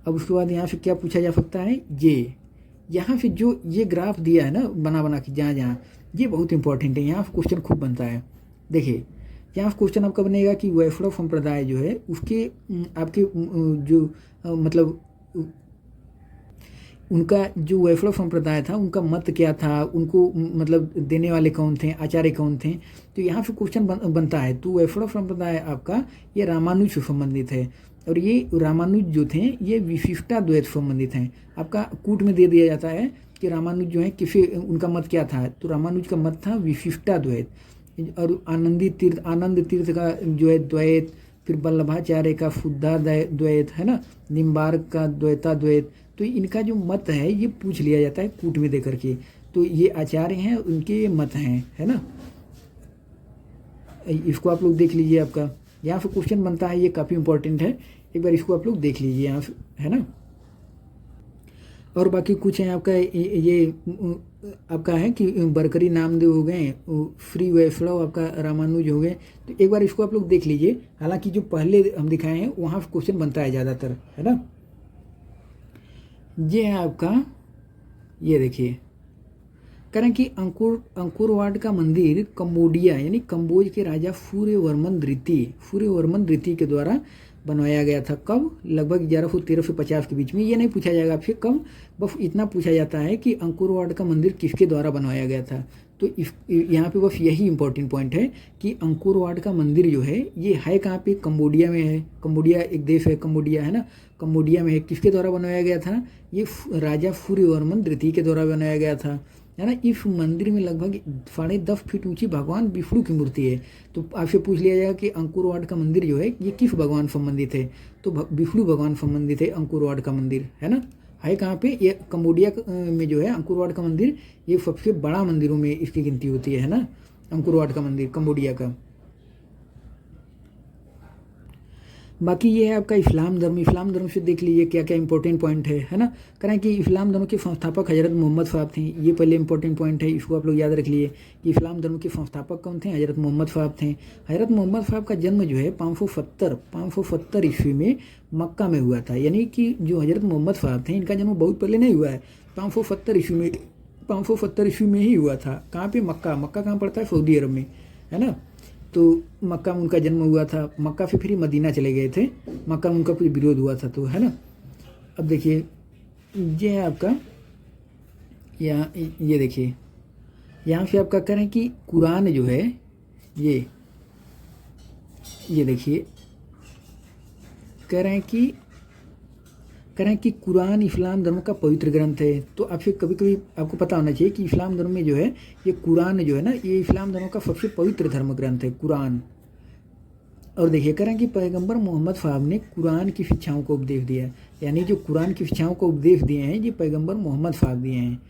[SPEAKER 1] अब उसके बाद यहाँ से क्या पूछा जा सकता है, ये यहाँ से जो ये ग्राफ दिया है ना बना के जहाँ ये बहुत इंपॉर्टेंट है। यहाँ से क्वेश्चन खूब बनता है। देखिए यहाँ से क्वेश्चन आपका बनेगा कि वैष्णव संप्रदाय जो है उसके आपके जो मतलब उनका जो वैष्णव संप्रदाय था उनका मत क्या था, उनको मतलब देने वाले कौन थे, आचार्य कौन थे। तो यहाँ से क्वेश्चन बनता है। तो वैष्णव संप्रदाय आपका ये रामानुज से संबंधित है, और ये रामानुज जो थे ये विशिष्टाद्वैत संबंधित हैं। आपका कूट में दे दिया जाता है कि रामानुज जो है किसी उनका मत क्या था, तो रामानुज का मत था विशिष्टाद्वैत। और आनंद तीर्थ का जो है द्वैत, फिर वल्लभाचार्य का शुद्धाद्वैत, है ना, निम्बार्क का द्वैताद्वैत। तो इनका जो मत है ये पूछ लिया जाता है कूट में दे करके। तो ये आचार्य हैं, उनके ये मत हैं, है ना। इसको आप लोग देख लीजिए। आपका यहाँ से क्वेश्चन बनता है, ये काफ़ी इंपॉर्टेंट है। एक बार इसको आप लोग देख लीजिए यहाँ से, है ना। और बाकी कुछ है आपका ये आपका है कि बरकरी नामदेव हो गए, श्री वैष्णव आपका रामानुज हो गए। तो एक बार इसको आप लोग देख लीजिए। हालांकि जो पहले हम दिखाए हैं वहाँ क्वेश्चन बनता है ज़्यादातर, है ना। ये है आपका, ये देखिए कह रहे हैं कि अंकुरवाड का मंदिर कंबोडिया यानी कंबोज के राजा सूर्यवर्मन द्वितीय के द्वारा बनवाया गया था। कब? लगभग 1113 से 50 के बीच में। ये नहीं पूछा जाएगा आपसे कब, बस इतना पूछा जाता है कि अंकुरवाड का मंदिर किसके द्वारा बनवाया गया था। तो यहाँ पे बस यही इंपॉर्टेंट पॉइंट है कि अंकुरवाड का मंदिर जो है ये है कहाँ पे? कंबोडिया में है। कंबोडिया एक देश है, कंबोडिया, है ना, कंबोडिया में है। किसके द्वारा बनवाया गया था? ये राजा सूर्यवर्मन द्वितीय के द्वारा बनाया गया था, है ना। इस मंदिर में लगभग 10.5 फीट ऊंची भगवान विष्णु की मूर्ति है। तो आपसे पूछ लिया जाएगा कि अंकुरवाड का मंदिर जो है ये किस भगवान संबंधित है, तो विष्णु भगवान संबंधित है अंकुरवाड का मंदिर, है ना। है कहाँ पे? ये कंबोडिया में जो है अंकुरवाड का मंदिर, ये सबसे बड़ा मंदिरों में इसकी गिनती होती है ना, अंकुरवाड का मंदिर कंबोडिया का। बाकी ये है आपका इस्लाम धर्म से देख लीजिए क्या क्या इंपॉर्टेंट पॉइंट है ना। करें कि इस्लाम धर्म के संस्थापक हजरत मोहम्मद साहब थे। ये पहले इंपॉर्टेंट पॉइंट है, इसको आप लोग याद रख लिए कि इस्लाम धर्म के संस्थापक कौन थे? हजरत मोहम्मद साहब थे। हजरत मोहम्मद साहब का जन्म जो है 570 ईस्वी में मक्का में हुआ था। यानी कि जो हजरत मोहम्मद साहब थे इनका जन्म बहुत पहले नहीं हुआ है, 570 ईस्वी में ही हुआ था। कहाँ पे? मक्का कहाँ पड़ता है? सऊदी अरब में, है ना। तो मक्का में उनका जन्म हुआ था। मक्का से फिर मदीना चले गए थे, मक्का में उनका फिर विरोध हुआ था, तो है ना। अब देखिए ये है आपका, यहाँ ये देखिए यहाँ से आपका कह रहे हैं कि कुरान जो है ये देखिए कह रहे हैं कि कुरान इस्लाम धर्म का पवित्र ग्रंथ है। तो आपसे कभी कभी आपको पता होना चाहिए कि इस्लाम धर्म में जो है ये कुरान जो है ना, ये इस्लाम धर्म का सबसे पवित्र धर्म ग्रंथ है कुरान। और देखिए कह रहे हैं कि पैगंबर मोहम्मद साहब ने कुरान की शिक्षाओं को उपदेश दिया, यानी जो कुरान की शिक्षाओं को उपदेश दिए हैं ये पैगंबर मोहम्मद साहब दिए हैं।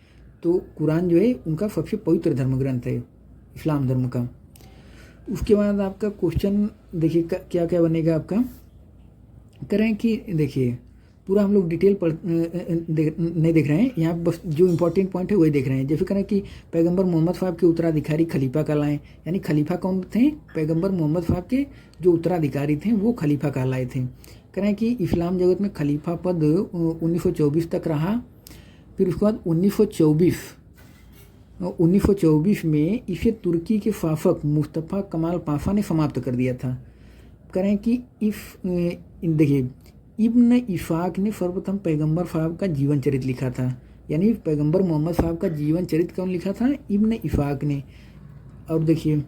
[SPEAKER 1] तो कुरान जो है उनका सबसे पवित्र धर्म ग्रंथ है इस्लाम धर्म का। उसके बाद आपका क्वेश्चन देखिए क्या क्या बनेगा आपका। कह रहे हैं कि देखिए पूरा हम लोग डिटेल नहीं देख रहे हैं, यहाँ बस जो इंपॉर्टेंट पॉइंट है वही देख रहे हैं। जैसे करें कि पैगंबर मोहम्मद साहब के उत्तराधिकारी खलीफा कहलाएं, यानी खलीफा कौन थे? पैगंबर मोहम्मद साहब के जो उत्तराधिकारी थे वो खलीफा कहलाए थे। करें कि इस्लाम जगत में खलीफा पद 1924 तक रहा। फिर उसके बाद 1924 में इसे तुर्की के शासक मुस्तफ़ा कमाल पाशा ने समाप्त कर दिया था। करें कि देखिए इब्न इशाक ने सर्वप्रथम पैगंबर साहब का जीवन चरित्र लिखा था, यानी पैगंबर मोहम्मद साहब का जीवन चरित्र कौन लिखा था? इब्न इशाक ने। और देखिए कह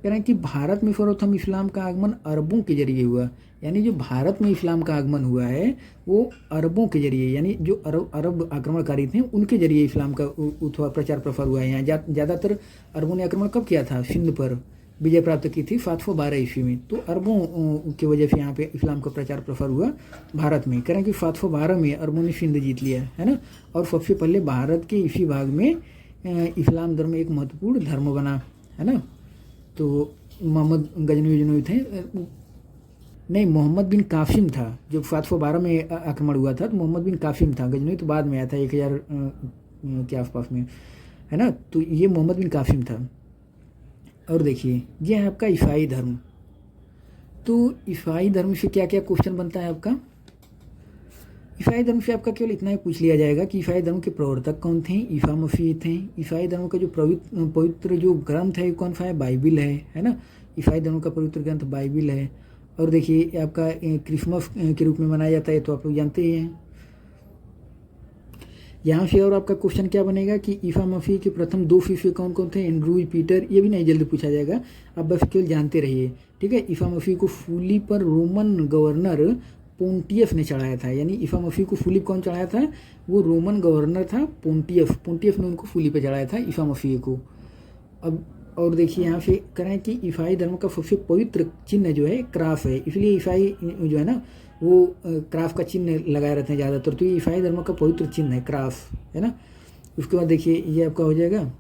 [SPEAKER 1] रहे हैं कि भारत में सर्वप्रथम इस्लाम का आगमन अरबों के जरिए हुआ, यानी जो भारत में इस्लाम का आगमन हुआ है वो अरबों के जरिए, यानी जो अरब आक्रमणकारी थे उनके जरिए इस्लाम का प्रचार प्रसार हुआ है। यहाँ ज़्यादातर अरबों ने आक्रमण कब किया था? सिंध पर विजय प्राप्त की थी 712 ईस्वी में। तो अरबों की वजह से यहाँ पे इस्लाम का प्रचार प्रसार हुआ भारत में। कह रहे हैं कि 712 में अरबों ने सिंध जीत लिया, है ना। और सबसे पहले भारत के इसी भाग में इस्लाम धर्म एक महत्वपूर्ण धर्म बना, है ना। तो मोहम्मद गजनवी थे, नहीं मोहम्मद बिन कासिम था जो 712 में आक्रमण हुआ था, तो मोहम्मद बिन कासिम था, गजनवी तो बाद में आया था 1000 के आसपास में, है ना। तो ये मोहम्मद बिन कासिम था। और देखिए ये है आपका ईसाई धर्म। तो ईसाई धर्म से क्या क्या क्वेश्चन बनता है आपका, ईसाई धर्म से आपका केवल इतना ही पूछ लिया जाएगा कि ईसाई धर्म के प्रवर्तक कौन थे, ईसा मसीह थे। ईसाई धर्म का जो पवित्र जो ग्रंथ है कौन सा है, बाइबिल है ना। ईसाई धर्म का पवित्र ग्रंथ बाइबिल है। और देखिए आपका क्रिसमस के रूप में मनाया जाता है, तो आप लोग जानते ही हैं। यहाँ से और आपका क्वेश्चन क्या बनेगा कि ईसा मसीह के प्रथम 2 शिष्य कौन कौन थे, एंड्रू पीटर, ये भी नहीं जल्दी पूछा जाएगा, आप बस केवल जानते रहिए, ठीक है। ईसा मसीह को सूली पर रोमन गवर्नर पोंटियस ने चढ़ाया था, यानी ईसा मसीह को सूली कौन चढ़ाया था, वो रोमन गवर्नर था पोंटियस ने उनको सूली पर चढ़ाया था ईसा मसीह को। अब और देखिए यहाँ से करें कि ईसाई धर्म का सबसे पवित्र चिन्ह जो है क्रास है, इसलिए ईसाई जो है ना वो क्रास का चिन्ह लगाए रहते हैं ज़्यादातर, तो ये ईसाई धर्म का पवित्र चिन्ह है क्रास, है ना। उसके बाद देखिए ये आपका हो जाएगा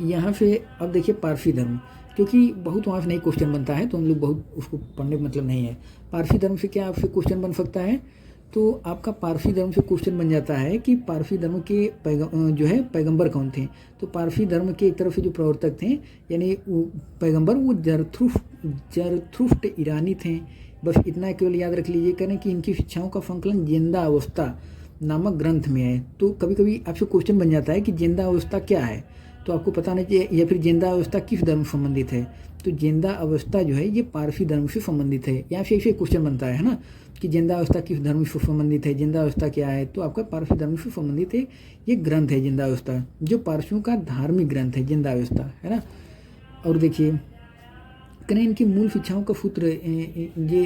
[SPEAKER 1] यहाँ से। अब देखिए पारसी धर्म, क्योंकि बहुत वहाँ से नहीं क्वेश्चन बनता है तो हम लोग बहुत उसको पढ़ने का मतलब नहीं है। पारसी धर्म से क्या आपसे क्वेश्चन बन सकता है, तो आपका पारसी धर्म से क्वेश्चन बन जाता है कि पारसी धर्म के जो है पैगंबर कौन थे। तो पारसी धर्म के एक तरफ से जो प्रवर्तक थे यानी पैगंबर वो जरथुष्ट ईरानी थे। बस इतना केवल याद रख लीजिए, करें कि इनकी शिक्षाओं का संकलन जिंदा अवस्था नामक ग्रंथ में है। तो कभी कभी आपसे क्वेश्चन बन जाता है कि जिंदा अवस्था क्या है, तो आपको पता नहीं चाहिए, या फिर जिंदा अवस्था किस धर्म से संबंधित है। तो जिंदा अवस्था जो है ये पारसी धर्म से संबंधित है, या फिर ऐसे क्वेश्चन बनता है ना कि जिंदा अवस्था किस धर्म से संबंधित है, जिंदा अवस्था क्या है, तो आपका पारसी धर्म से संबंधित है ये ग्रंथ है जिंदा अवस्था, जो पारसियों का धार्मिक ग्रंथ है जिंदा अवस्था, है ना। और देखिए करें इनकी मूल शिक्षाओं का सूत्र ये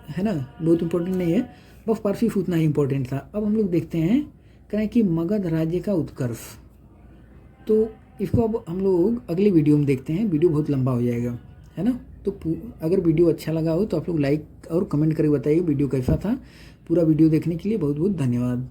[SPEAKER 1] है ना, बहुत इंपॉर्टेंट नहीं है, बस पारसी सूतना ही इंपॉर्टेंट था। अब हम लोग देखते हैं करें कि मगध राज्य का उत्कर्ष, तो इसको अब हम लोग अगले वीडियो में देखते हैं, वीडियो बहुत लंबा हो जाएगा, है ना। तो अगर वीडियो अच्छा लगा हो तो आप लोग लाइक और कमेंट करके बताइए वीडियो कैसा था। पूरा वीडियो देखने के लिए बहुत बहुत धन्यवाद।